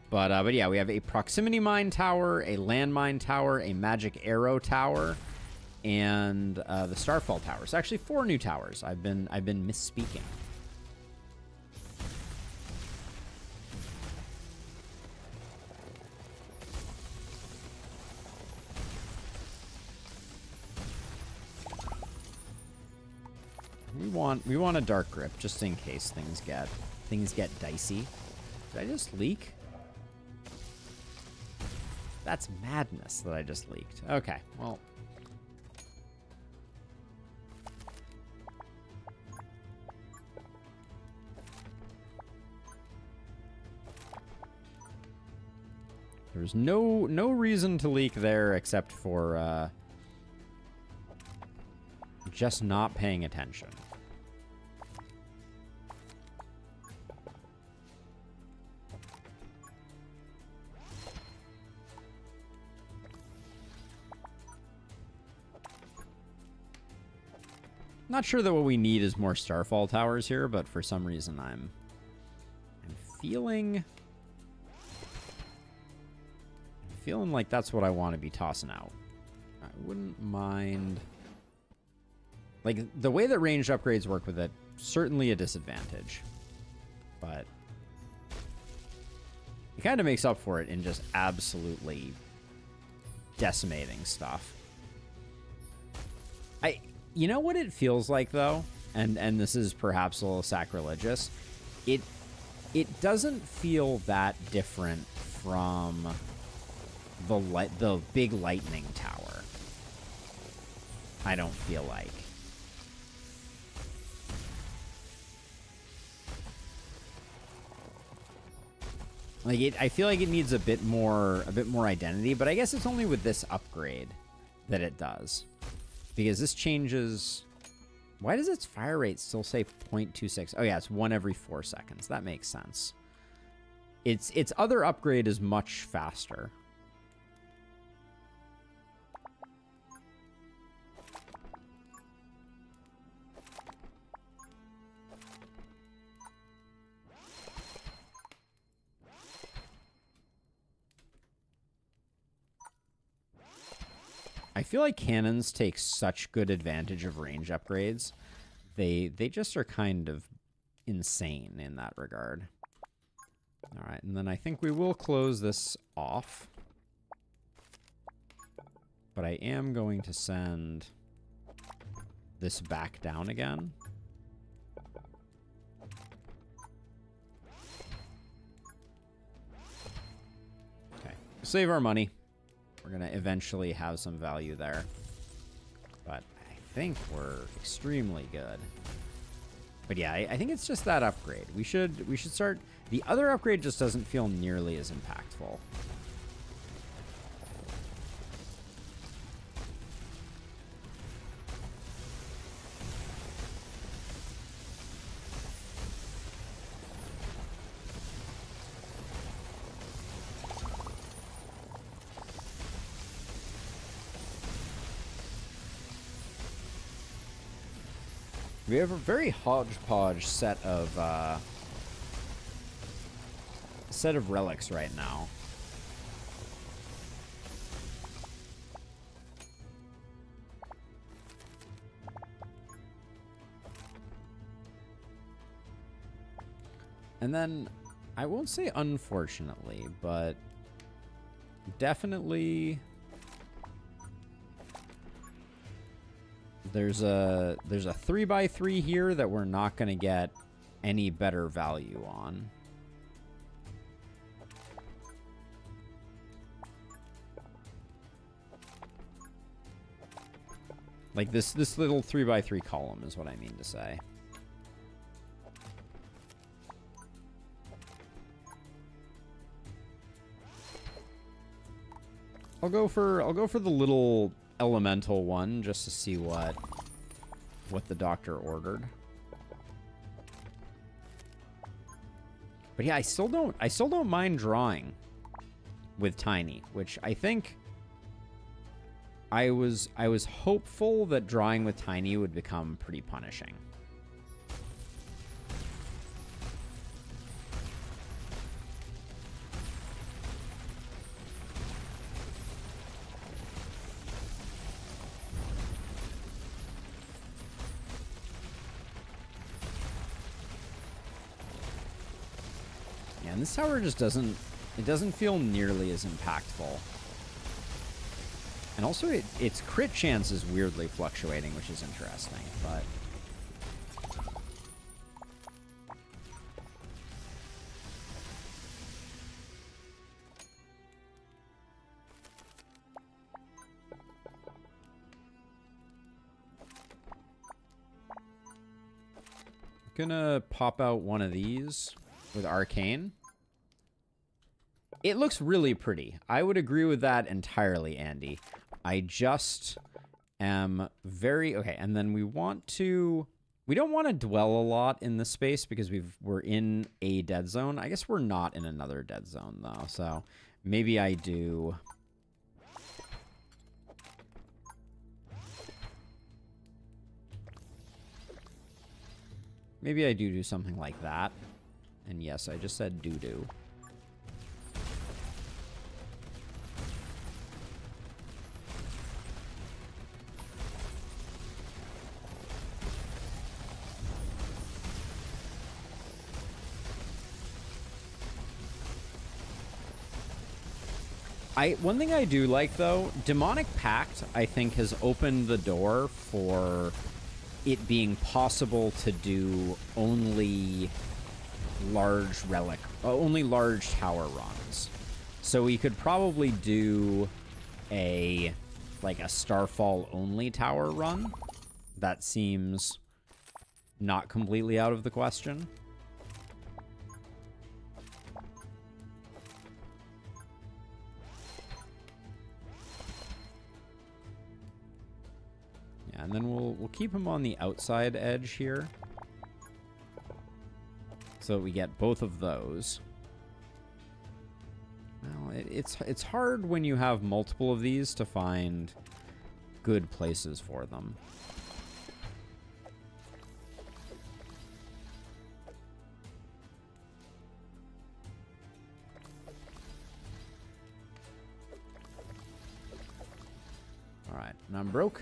But yeah, we have a proximity mine tower, a landmine tower, a magic arrow tower, and the Starfall Tower. So actually 4 new towers. I've been misspeaking. We want a dark grip just in case things get dicey. Did I just leak? That's madness that I just leaked. Okay, well. There's no reason to leak there except for just not paying attention. Not sure that what we need is more Starfall Towers here, but for some reason I'm feeling like that's what I want to be tossing out. I wouldn't mind... like, the way that ranged upgrades work with it, certainly a disadvantage. But it kind of makes up for it in just absolutely decimating stuff. You know what it feels like, though? And this is perhaps a little sacrilegious. It doesn't feel that different from the big lightning tower. I don't feel like. I feel like it needs a bit more identity, but I guess it's only with this upgrade that it does. Because this changes... why does its fire rate still say 0.26? Oh yeah, it's 1 every 4 seconds. That makes sense. Its other upgrade is much faster. I feel like cannons take such good advantage of range upgrades. They just are kind of insane in that regard. All right, and then I think we will close this off. But I am going to send this back down again. Okay, save our money. We're going to eventually have some value there. But I think we're extremely good. But yeah, I think it's just that upgrade. We should start... The other upgrade just doesn't feel nearly as impactful. We have a very hodgepodge set of relics right now. And then, I won't say unfortunately, but definitely there's a 3x3 here that we're not going to get any better value on. Like this little 3x3 column is what I mean to say. I'll go for the little elemental one just to see what the doctor ordered. But yeah, I still don't mind drawing with Tiny, which I think I was hopeful that drawing with Tiny would become pretty punishing. Yeah, and this tower just doesn't feel nearly as impactful. And also, its crit chance is weirdly fluctuating, which is interesting, but... Gonna pop out one of these with Arcane. It looks really pretty. I would agree with that entirely, Andy. I just am very... Okay, and then we want to... We don't want to dwell a lot in this space because we're in a dead zone. I guess we're not in another dead zone, though. So maybe I do... Maybe I do something like that. And yes, I just said doo-doo. One thing I do like, though, Demonic Pact, I think, has opened the door for it being possible to do only large tower runs. So we could probably do a Starfall only tower run. That seems not completely out of the question. And then we'll keep him on the outside edge here, so we get both of those. Well, it's hard when you have multiple of these to find good places for them. All Alright, and I'm broke.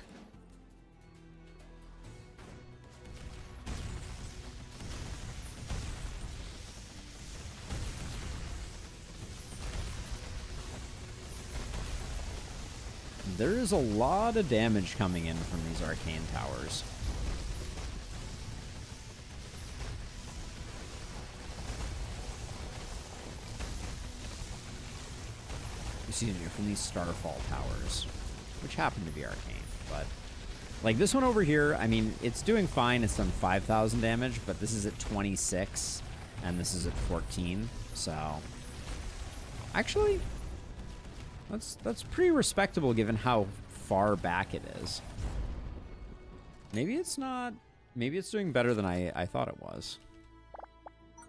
There is a lot of damage coming in from these arcane towers. Excuse me, from these Starfall towers, which happen to be arcane, but like this one over here, I mean, it's doing fine. It's done 5,000 damage, but this is at 26, and this is at 14. So, actually, that's pretty respectable given how far back it is. Maybe it's not. Maybe it's doing better than I thought it was. All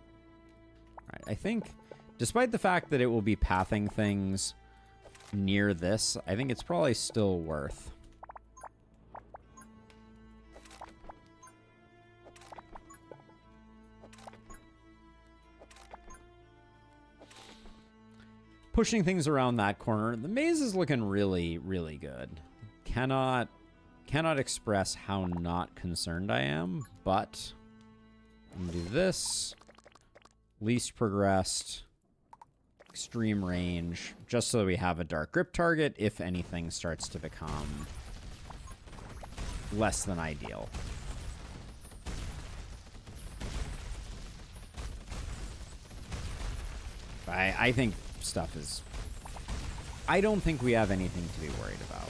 right, I think, despite the fact that it will be pathing things near this, I think it's probably still worth. Pushing things around that corner. The maze is looking really, really good. Cannot express how not concerned I am, but I'm gonna do this. Least progressed. Extreme range, just so that we have a dark grip target if anything starts to become less than ideal. I think stuff is... I don't think we have anything to be worried about.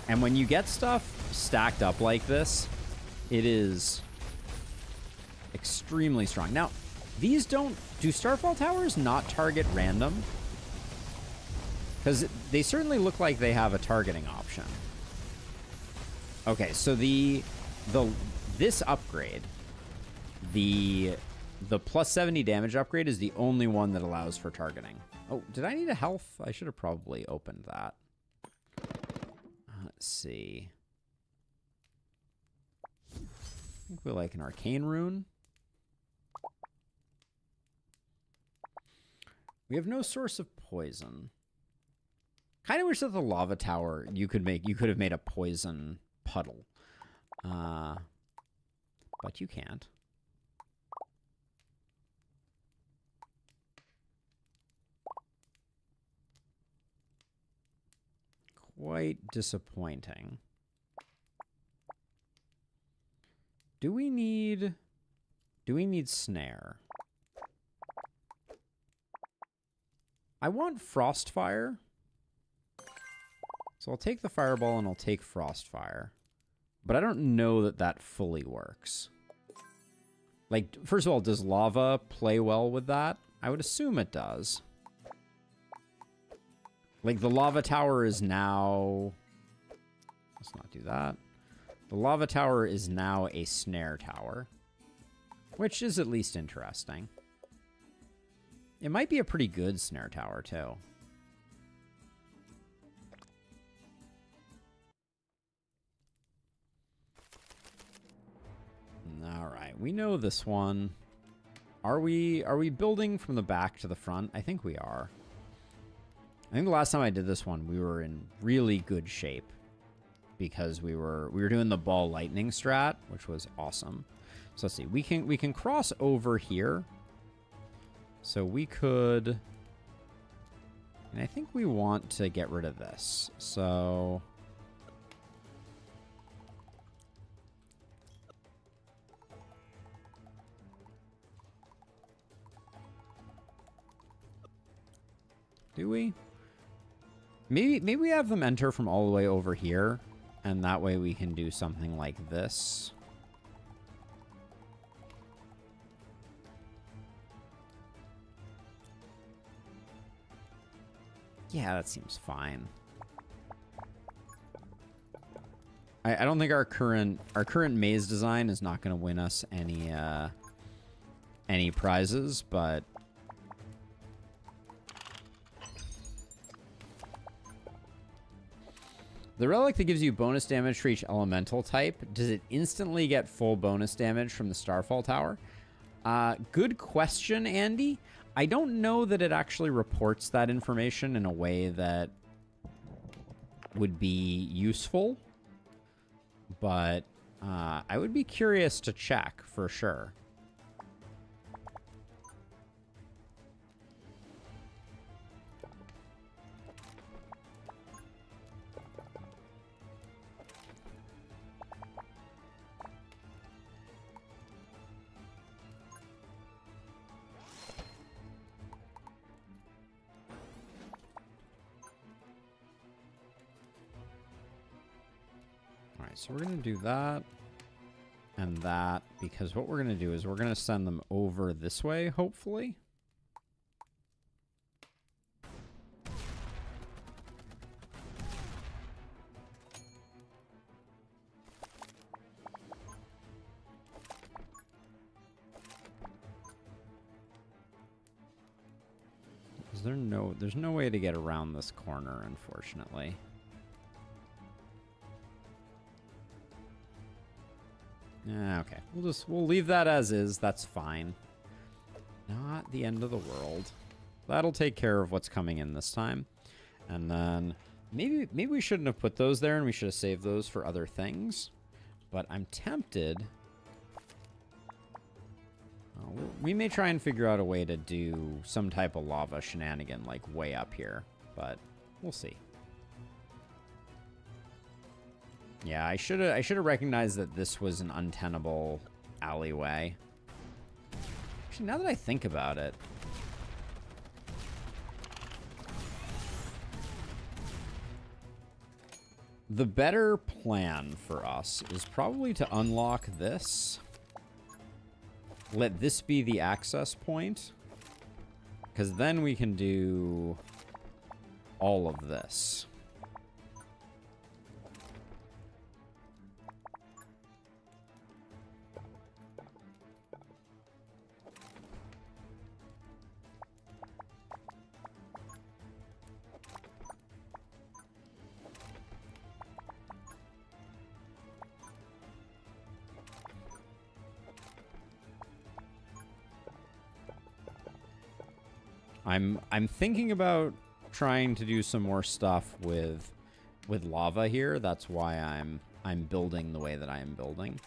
And when you get stuff stacked up like this, it is extremely strong. Now, these don't... Do Starfall Towers not target random? Because they certainly look like they have a targeting option. Okay, so this upgrade, the plus 70 damage upgrade is the only one that allows for targeting. Oh, did I need a health? I should have probably opened that. Let's see. I think we like an arcane rune. We have no source of poison. Kind of wish that the lava tower you could have made a poison puddle. But you can't. Quite disappointing. Do we need snare? I want Frostfire. So I'll take the Fireball and I'll take Frostfire. But I don't know that that fully works. Like, first of all, does lava play well with that? I would assume it does. Like, the lava tower is now... Let's not do that. The lava tower is now a snare tower. Which is at least interesting. It might be a pretty good snare tower, too. Alright, we know this one. Are we building from the back to the front? I think we are. I think the last time I did this one, we were in really good shape because we were doing the ball lightning strat, which was awesome. So let's see, we can cross over here. So we could, and I think we want to get rid of this. So do we? Maybe we have them enter from all the way over here, and that way we can do something like this. Yeah, that seems fine. I don't think our current maze design is not going to win us any prizes, but The relic that gives you bonus damage for each elemental type, does it instantly get full bonus damage from the Starfall Tower? Good question, Andy. I don't know that it actually reports that information in a way that would be useful, but I would be curious to check for sure. So we're going to do that and that, because what we're going to do is we're going to send them over this way, hopefully. There's no way to get around this corner, unfortunately. Okay, we'll leave that as is. That's fine. Not the end of the world. That'll take care of what's coming in this time. And then maybe we shouldn't have put those there, and we should have saved those for other things. But I'm tempted. We may try and figure out a way to do some type of lava shenanigan, like way up here, but we'll see. Yeah, I should have recognized that this was an untenable alleyway. Actually, now that I think about it, the better plan for us is probably to unlock this. Let this be the access point, because then we can do all of this. I'm thinking about trying to do some more stuff with lava here. That's why I'm building the way that I am building.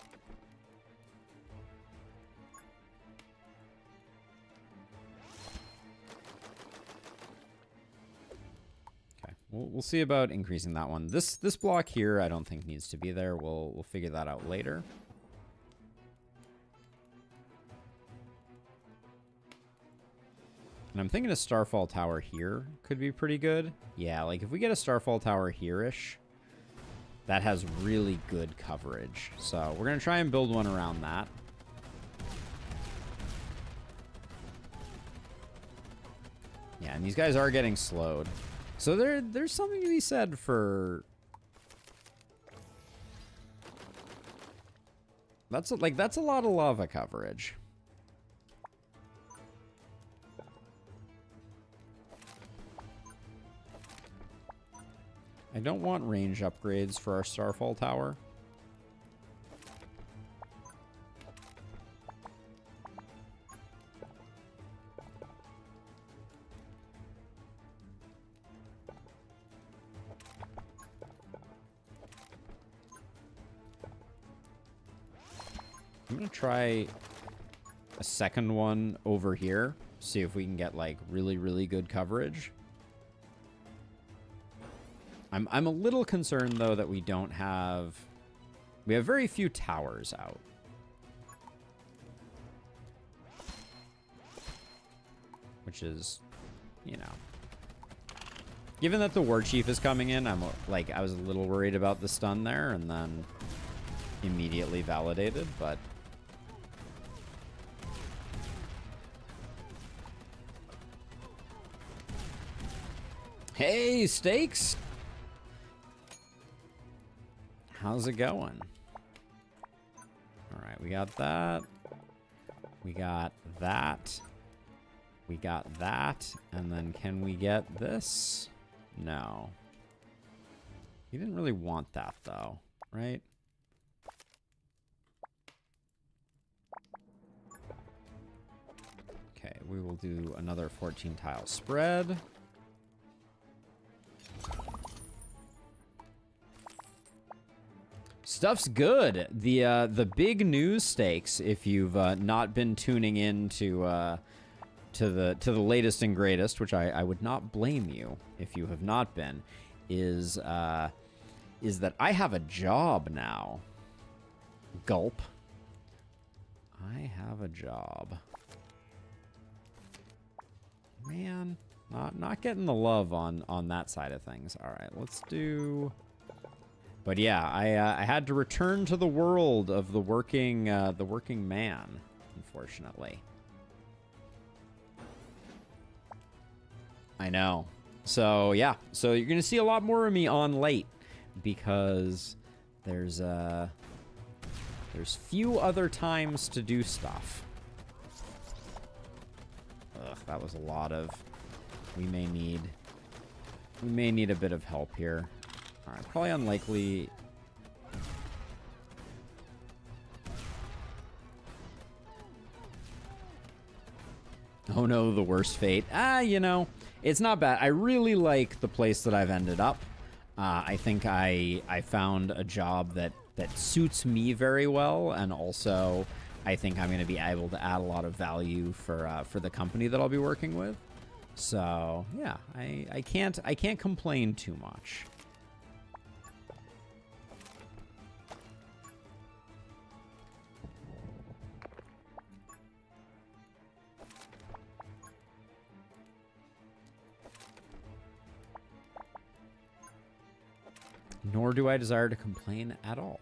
Okay, we'll see about increasing that one. This block here I don't think needs to be there. We'll figure that out later. And I'm thinking a Starfall Tower here could be pretty good. Yeah, like if we get a Starfall Tower here-ish, that has really good coverage. So we're going to try and build one around that. Yeah, and these guys are getting slowed. So there's something to be said for... That's a lot of lava coverage. I don't want range upgrades for our Starfall Tower. I'm going to try a second one over here, see if we can get like really, really good coverage. I'm a little concerned, though, that we don't have... We have very few towers out. Which is, you know... Given that the War Chief is coming in, I was a little worried about the stun there, and then immediately validated, but... Hey, Stakes! How's it going? All right, we got that. We got that. We got that. And then can we get this? No. He didn't really want that, though, right? Okay, we will do another 14-tile spread. Stuff's good. The big news stakes, if you've not been tuning in to the latest and greatest, which I would not blame you if you have not been, is that I have a job now. Gulp. I have a job. Man, not getting the love on that side of things. All right, let's do. But yeah, I had to return to the world of the working man, unfortunately. I know. So yeah, so you're gonna see a lot more of me on late because there's few other times to do stuff. Ugh, that was a lot of. We may need a bit of help here. All right, probably unlikely. Oh no, the worst fate. You know, it's not bad. I really like the place that I've ended up. I think I found a job that suits me very well, and also I think I'm going to be able to add a lot of value for the company that I'll be working with. So yeah, I can't complain too much. Nor do I desire to complain at all.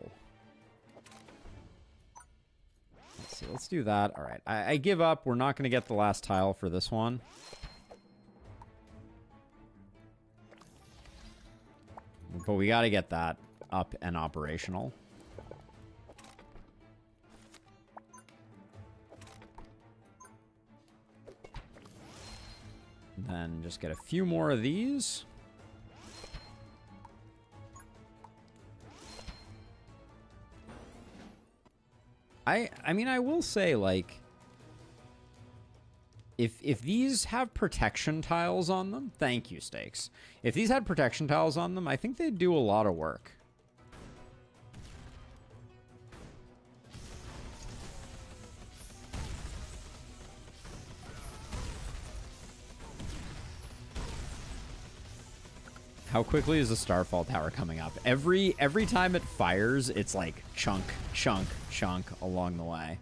Let's see, let's do that. All right, I give up. We're not going to get the last tile for this one. But we got to get that up and operational. Then just get a few more of these. I mean, I will say, like, if these have protection tiles on them, thank you, Stakes. If these had protection tiles on them, I think they'd do a lot of work. How quickly is the Starfall Tower coming up? Every time it fires, it's like chunk, chunk, chunk along the way.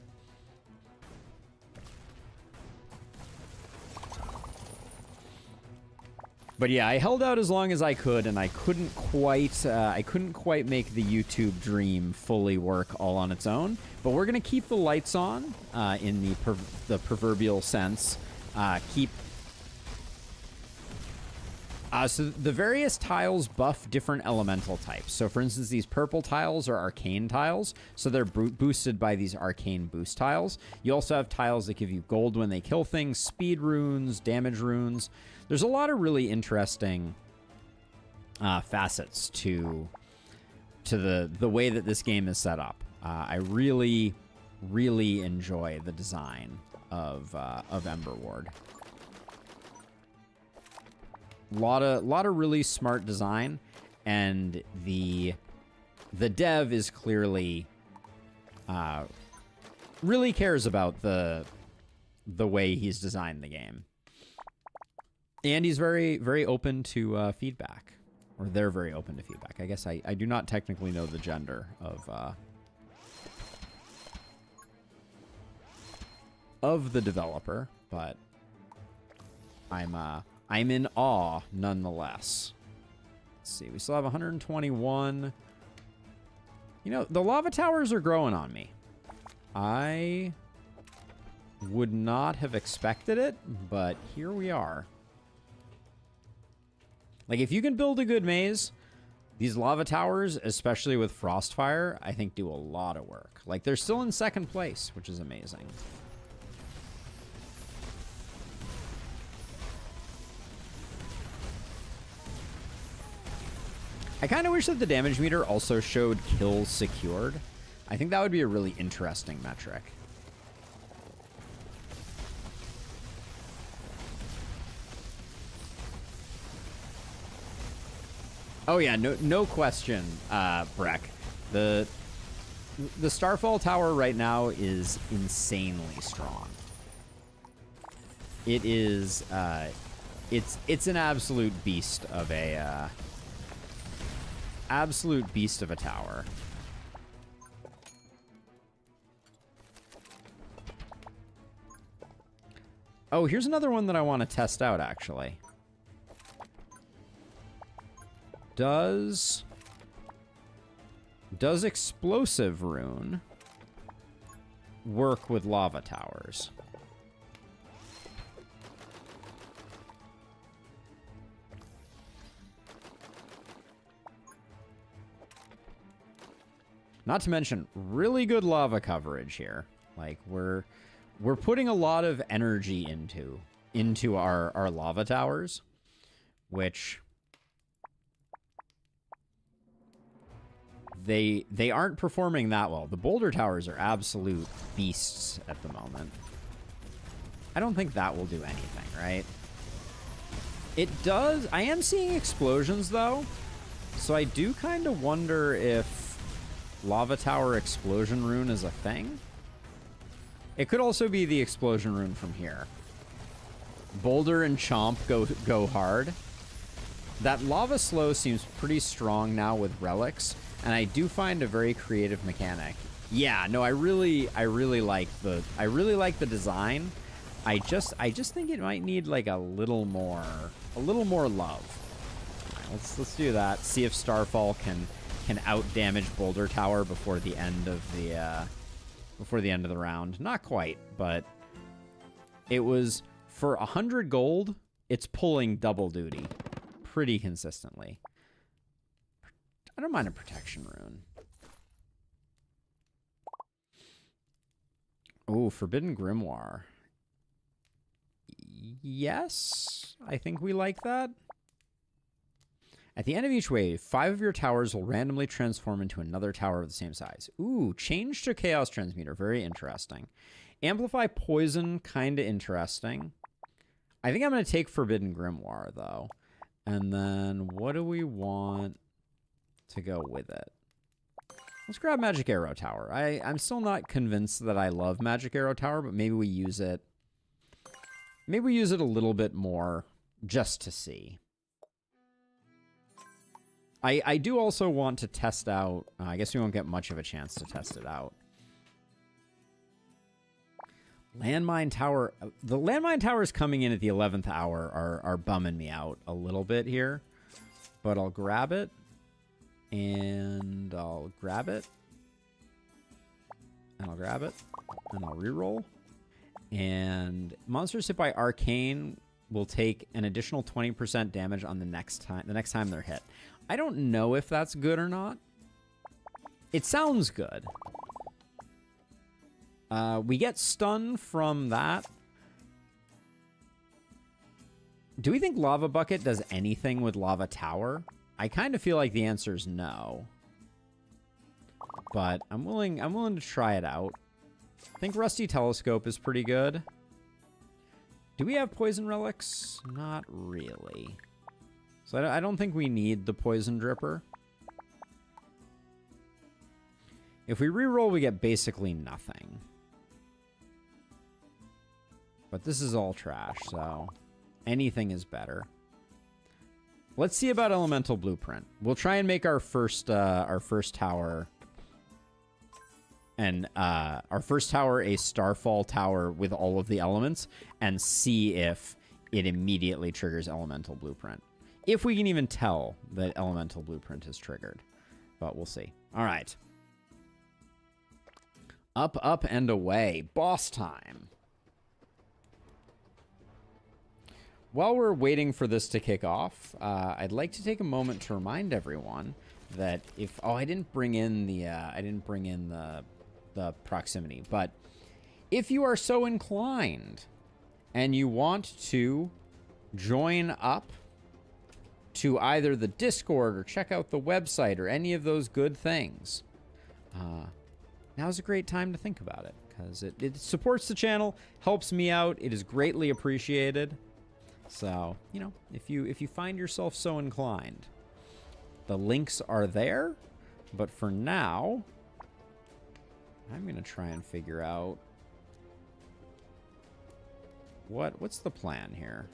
But yeah, I held out as long as I could, and I couldn't quite make the YouTube dream fully work all on its own. But we're gonna keep the lights on in the proverbial sense. So the various tiles buff different elemental types. So for instance, these purple tiles are arcane tiles, so they're boosted by these arcane boost tiles. You also have tiles that give you gold when they kill things, speed runes, damage runes. There's a lot of really interesting facets to the way that this game is set up. I really, really enjoy the design of Emberward. Lot of really smart design, and the dev is clearly really cares about the way he's designed the game, and he's very, very open to feedback, or they're very open to feedback. I guess I do not technically know the gender of the developer, but I'm in awe nonetheless. Let's see. We still have 121. You know, the lava towers are growing on me. I would not have expected it, but here we are. Like, if you can build a good maze, these lava towers, especially with Frostfire, I think do a lot of work. Like, they're still in second place, which is amazing. I kind of wish that the damage meter also showed kills secured. I think that would be a really interesting metric. Oh yeah, no question, Breck. The Starfall Tower right now is insanely strong. It is, it's an absolute beast of a tower. Oh, here's another one that I want to test out, actually. Does Explosive Rune work with lava towers? Not to mention, really good lava coverage here. Like, we're putting a lot of energy into our lava towers, which they aren't performing that well. The boulder towers are absolute beasts at the moment. I don't think that will do anything, right? It does. I am seeing explosions, though, so I do kind of wonder if Lava Tower Explosion Rune is a thing. It could also be the Explosion Rune from here. Boulder and Chomp go hard. That Lava Slow seems pretty strong now with relics, and I do find a very creative mechanic. Yeah, no, I really like the design. I just think it might need like a little more love. All right, let's do that. See if Starfall can out damage Boulder Tower before the end of the round. Not quite, but it was for 100 gold. It's pulling double duty pretty consistently. I don't mind a protection rune. Oh, Forbidden Grimoire. Yes, I think we like that. At the end of each wave, 5 of your towers will randomly transform into another tower of the same size. Ooh, change to Chaos Transmuter. Very interesting. Amplify Poison, kind of interesting. I think I'm going to take Forbidden Grimoire, though. And then what do we want to go with it? Let's grab Magic Arrow Tower. I'm still not convinced that I love Magic Arrow Tower, but maybe we use it. Maybe we use it a little bit more just to see. I do also want to test out... I guess we won't get much of a chance to test it out. Landmine Tower... The Landmine Towers coming in at the 11th hour are bumming me out a little bit here. But I'll grab it. And I'll grab it. And I'll grab it. And I'll reroll. And monsters hit by Arcane will take an additional 20% damage on the next time they're hit. I don't know if that's good or not. It sounds good. We get stun from that. Do we think Lava Bucket does anything with Lava Tower? I kind of feel like the answer is no. But I'm willing to try it out. I think Rusty Telescope is pretty good. Do we have Poison Relics? Not really. So I don't think we need the Poison Dripper. If we reroll, we get basically nothing. But this is all trash, so anything is better. Let's see about Elemental Blueprint. We'll try and make our first tower... And our first tower a Starfall Tower with all of the elements, and see if it immediately triggers Elemental Blueprint. If we can even tell that Elemental Blueprint is triggered. But we'll see. All right. Up, up, and away. Boss time. While we're waiting for this to kick off, I'd like to take a moment to remind everyone that if... Oh, I didn't bring in the proximity, but if you are so inclined and you want to join up to either the Discord or check out the website or any of those good things, now's a great time to think about it, because it supports the channel, helps me out. It is greatly appreciated. So, you know, if you find yourself so inclined, the links are there. But for now, I'm going to try and figure out what's the plan here.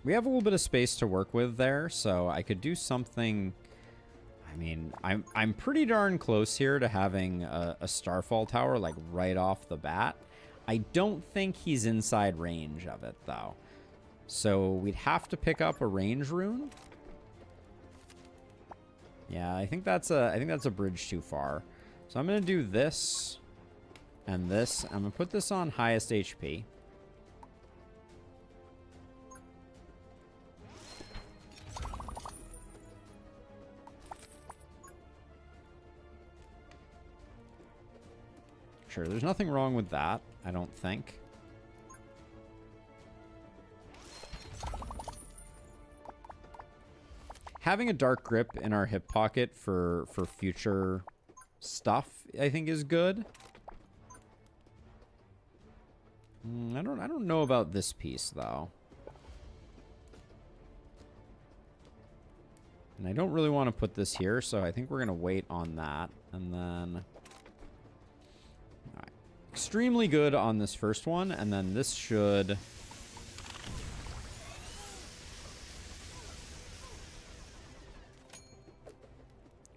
We have a little bit of space to work with there, so I could do something. I mean, I'm pretty darn close here to having a Starfall Tower, like, right off the bat. I don't think he's inside range of it, though. So we'd have to pick up a range rune. Yeah, I think that's a bridge too far. So I'm gonna do this and this. I'm gonna put this on highest HP. Sure, there's nothing wrong with that, I don't think. Having a dark grip in our hip pocket for future stuff, I think, is good. I don't know about this piece, though. And I don't really want to put this here, so I think we're going to wait on that. And then... Alright. Extremely good on this first one, and then this should...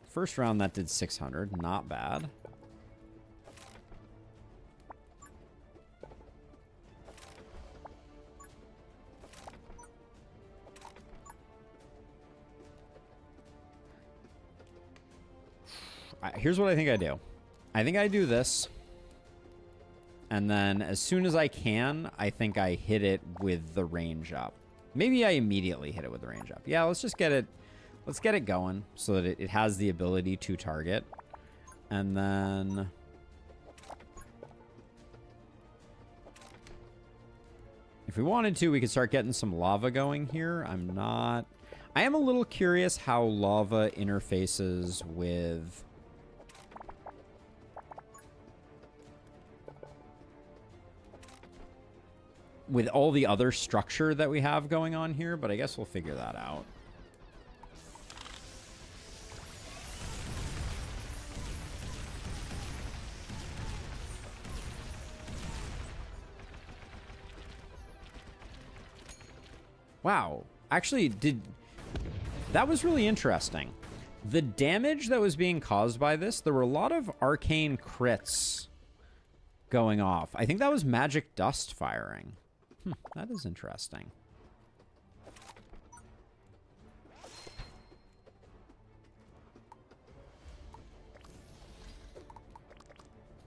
First round, that did 600. Not bad. Here's what I think I do. I think I do this. And then as soon as I can, I think I hit it with the range up. Maybe I immediately hit it with the range up. Yeah, let's just get it... Let's get it going so that it has the ability to target. And then... If we wanted to, we could start getting some lava going here. I am a little curious how lava interfaces with... all the other structure that we have going on here, but I guess we'll figure that out. Wow. Actually, that was really interesting. The damage that was being caused by this, there were a lot of arcane crits going off. I think that was magic dust firing. That is interesting.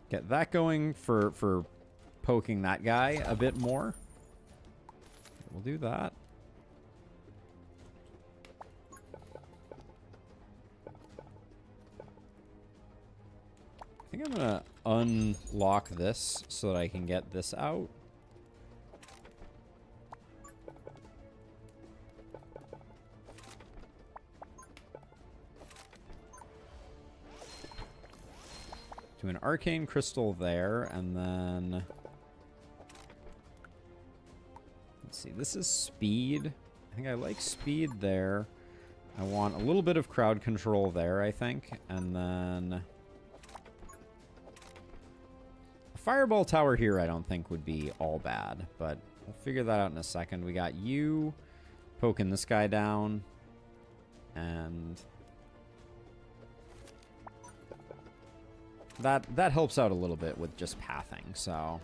Get that going for poking that guy a bit more. We'll do that. I think I'm gonna unlock this so that I can get this out. Do an arcane crystal there, and then let's see, this is speed. I think I like speed there. I want a little bit of crowd control there, I think, and then a fireball tower here I don't think would be all bad, but we'll figure that out in a second. We got you poking this guy down, and that helps out a little bit with just pathing, so.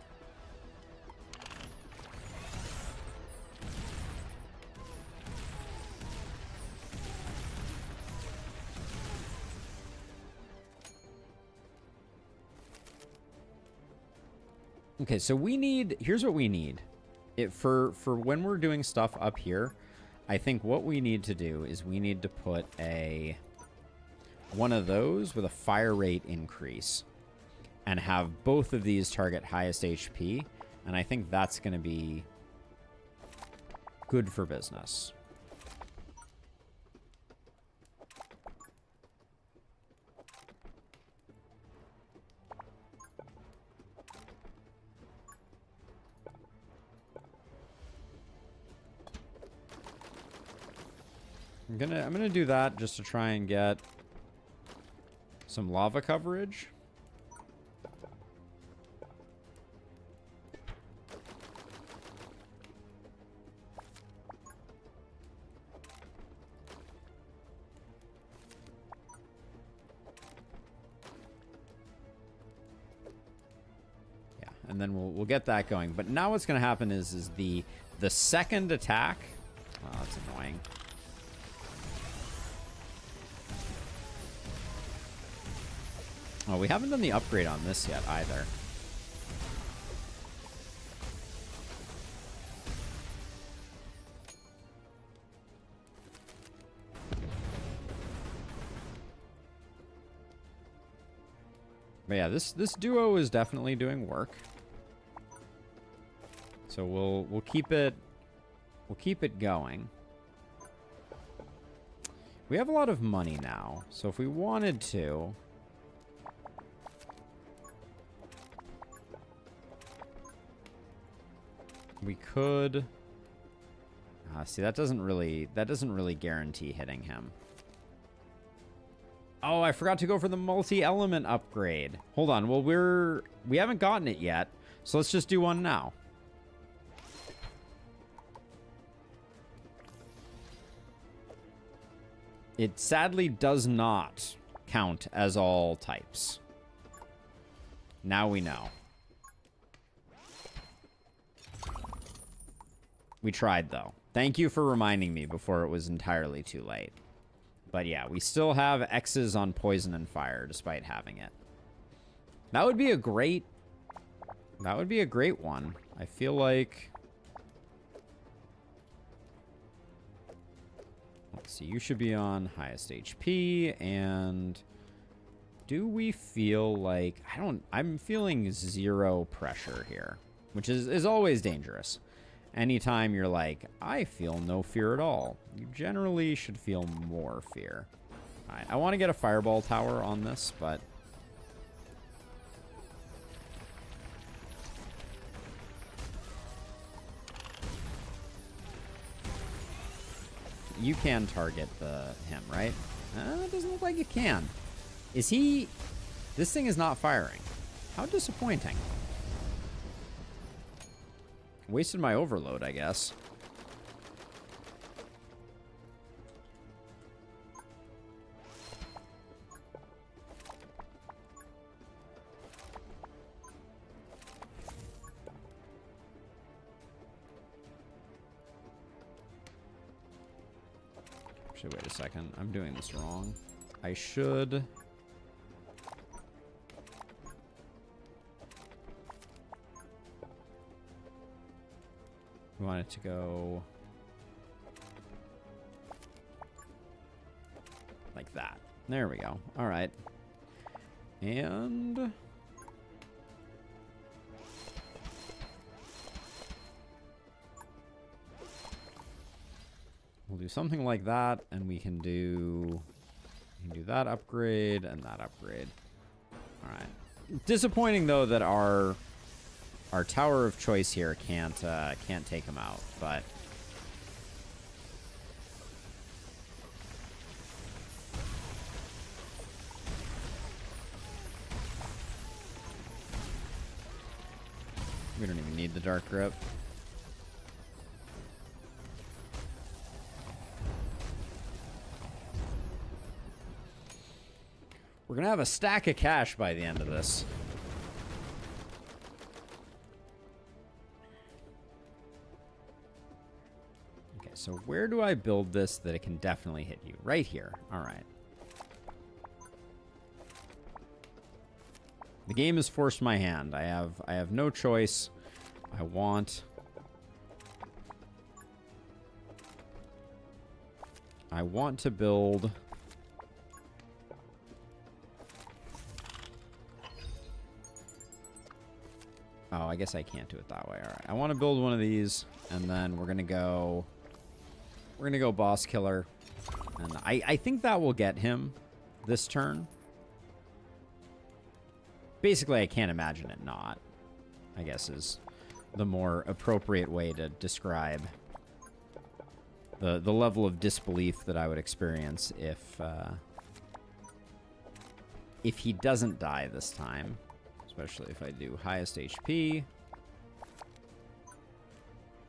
Okay, so we need, here's what we need. For when we're doing stuff up here, I think what we need to do is we need to put one of those with a fire rate increase and have both of these target highest HP, and I think that's going to be good for business. I'm gonna do that just to try and get some lava coverage. Yeah, and then we'll get that going. But now what's gonna happen is the second attack. Oh, that's annoying. Oh, we haven't done the upgrade on this yet either. But yeah, this duo is definitely doing work. So we'll keep it going. We have a lot of money now, so if we wanted to, we could. See, that doesn't really guarantee hitting him. Oh, I forgot to go for the multi-element upgrade. Hold on. Well, we haven't gotten it yet, so let's just do one now. It sadly does not count as all types. Now we know. We tried, though. Thank you for reminding me before it was entirely too late. But yeah, we still have X's on poison and fire despite having it. That would be a great one. I feel like, let's see, you should be on highest HP, and do we feel like, I'm feeling 0 pressure here, which is always dangerous. Anytime you're like, I feel no fear at all, you generally should feel more fear. All right, I want to get a fireball tower on this, but you can target him, right? It doesn't look like you can. Is he? This thing is not firing. How disappointing. Wasted my overload, I guess. Actually, wait a second. I'm doing this wrong. I should... We want it to go like that. There we go. All right. And we'll do something like that, and we can do that upgrade and that upgrade. All right. Disappointing though that our tower of choice here can't take him out, but we don't even need the dark grip. We're gonna have a stack of cash by the end of this. So where do I build this that it can definitely hit you? Right here. All right. The game has forced my hand. I have no choice. I want I want to build... Oh, I guess I can't do it that way. All right. I want to build one of these, and then we're going to go... We're going to go boss killer. And I think that will get him this turn. Basically, I can't imagine it not, I guess is the more appropriate way to describe the level of disbelief that I would experience if he doesn't die this time. Especially if I do highest HP.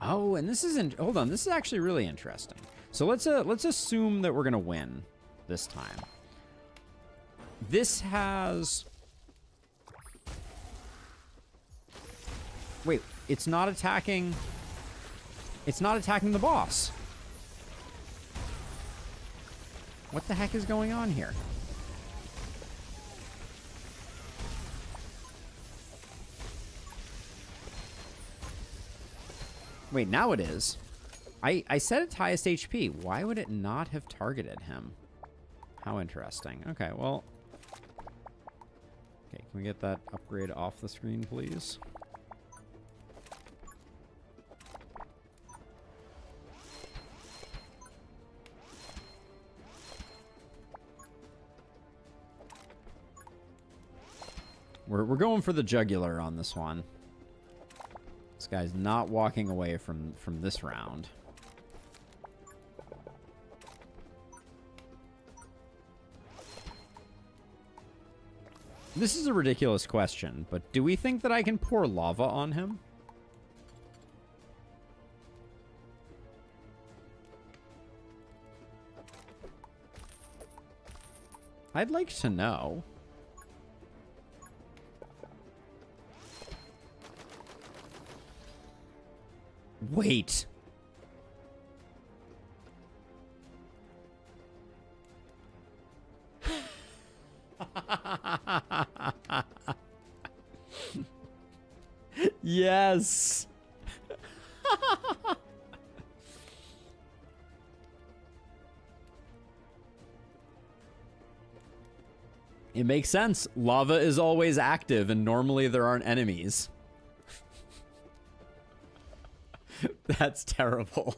Oh, and this isn't... Hold on, this is actually really interesting. So let's assume that we're going to win this time. This has... Wait, it's not attacking... It's not attacking the boss. What the heck is going on here? Wait, now it is. I set its highest HP. Why would it not have targeted him? How interesting. Okay, well... Okay, can we get that upgrade off the screen, please? We're going for the jugular on this one. This guy's not walking away from this round. This is a ridiculous question, but do we think that I can pour lava on him? I'd like to know. Wait. Yes. It makes sense. Lava is always active, and normally there aren't enemies. That's terrible.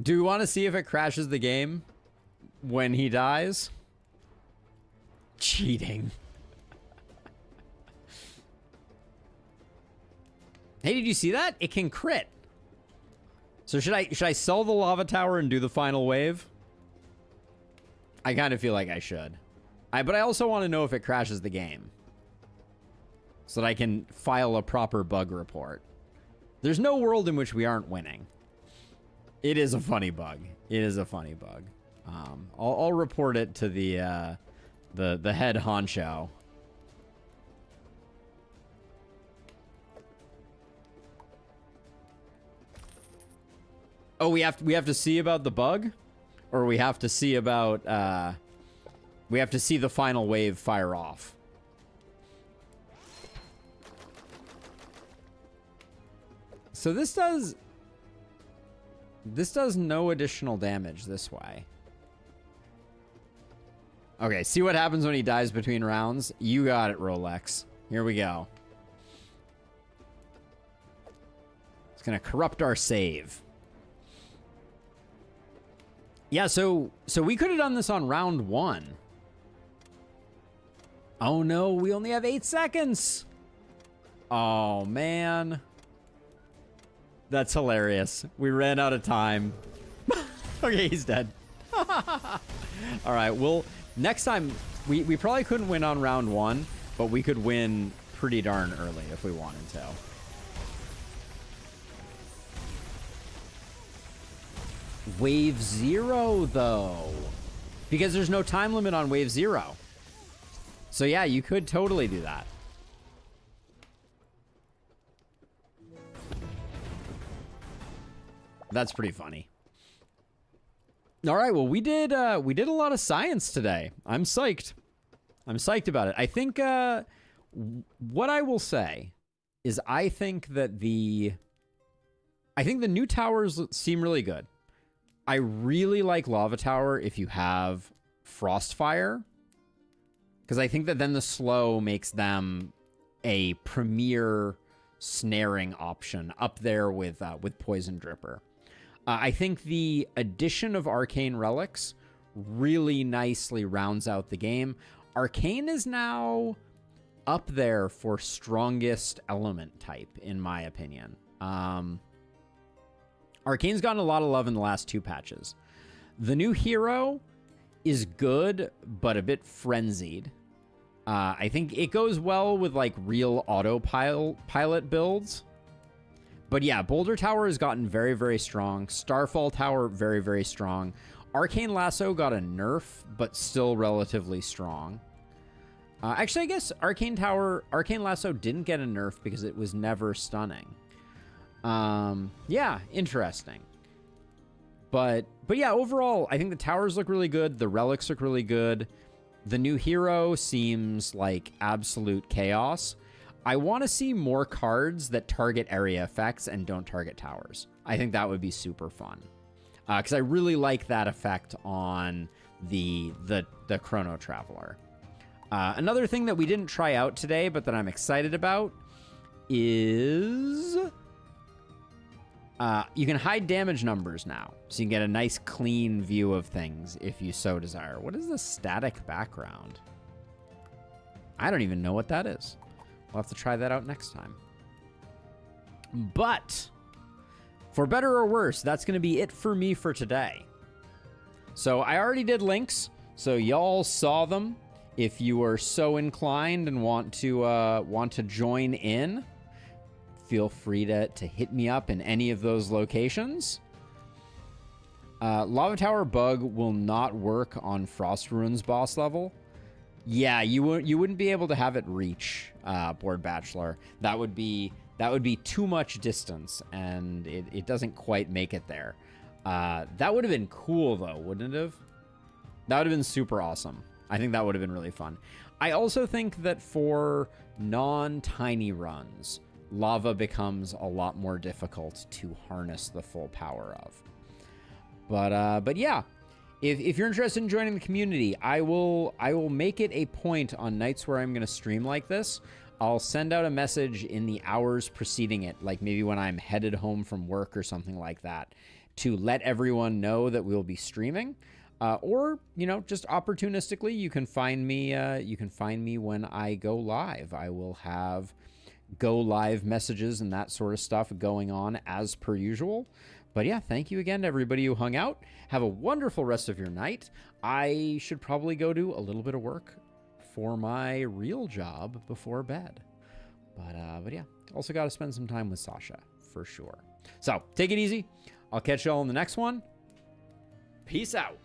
Do we want to see if it crashes the game when he dies? Cheating. Hey, did you see that? It can crit. So should I sell the lava tower and do the final wave? I kind of feel like I should. But I also want to know if it crashes the game, so that I can file a proper bug report. There's no world in which we aren't winning. It is a funny bug. It is a funny bug. I'll report it to the head honcho. Oh, we have to see about the bug, or we have to see about we have to see the final wave fire off. So this does no additional damage this way. Okay, see what happens when he dies between rounds? You got it, Rolex. Here we go. It's gonna corrupt our save. Yeah, so we could have done this on round 1. Oh no, we only have 8 seconds. Oh man. That's hilarious. We ran out of time. Okay, he's dead. All right, well, next time, we probably couldn't win on round 1, but we could win pretty darn early if we wanted to. Wave 0, though. Because there's no time limit on wave 0. So yeah, you could totally do that. That's pretty funny. All right, well, we did a lot of science today. I'm psyched. I'm psyched about it. I think what I will say is I think that the I think the new towers seem really good. I really like Lava Tower if you have Frostfire, because I think that then the slow makes them a premier snaring option up there with Poison Dripper. I think the addition of Arcane Relics really nicely rounds out the game. Arcane is now up there for strongest element type, in my opinion. Arcane's gotten a lot of love in the last 2 patches. The new hero is good, but a bit frenzied. I think it goes well with like real autopilot builds. But yeah, Boulder Tower has gotten very, very strong. Starfall Tower, very, very strong. Arcane Lasso got a nerf, but still relatively strong. Actually, I guess Arcane Lasso didn't get a nerf because it was never stunning. Yeah, interesting. But yeah, overall, I think the towers look really good. The relics look really good. The new hero seems like absolute chaos. I want to see more cards that target area effects and don't target towers. I think that would be super fun. Because I really like that effect on the Chrono Traveler. Another thing that we didn't try out today, but that I'm excited about, is you can hide damage numbers now. So you can get a nice clean view of things if you so desire. What is the static background? I don't even know what that is. We'll have to try that out next time. But for better or worse, that's going to be it for me for today. So I already did links, so y'all saw them. If you are so inclined and want to join in, feel free to hit me up in any of those locations. Lava Tower Bug will not work on Frost Ruins boss level. Yeah, you wouldn't be able to have it reach Board Bachelor. That would be too much distance, and it doesn't quite make it there. That would have been cool though, wouldn't it have? That would have been super awesome. I think that would have been really fun. I also think that for non-tiny runs, lava becomes a lot more difficult to harness the full power of. But yeah, if you're interested in joining the community, I will make it a point on nights where I'm going to stream like this. I'll send out a message in the hours preceding it, like maybe when I'm headed home from work or something like that, to let everyone know that we'll be streaming. Or, you know, just opportunistically, you can find me when I go live. I will have go live messages and that sort of stuff going on as per usual. But yeah, thank you again to everybody who hung out. Have a wonderful rest of your night. I should probably go do a little bit of work for my real job before bed. But yeah, also got to spend some time with Sasha for sure. So take it easy. I'll catch y'all in the next one. Peace out.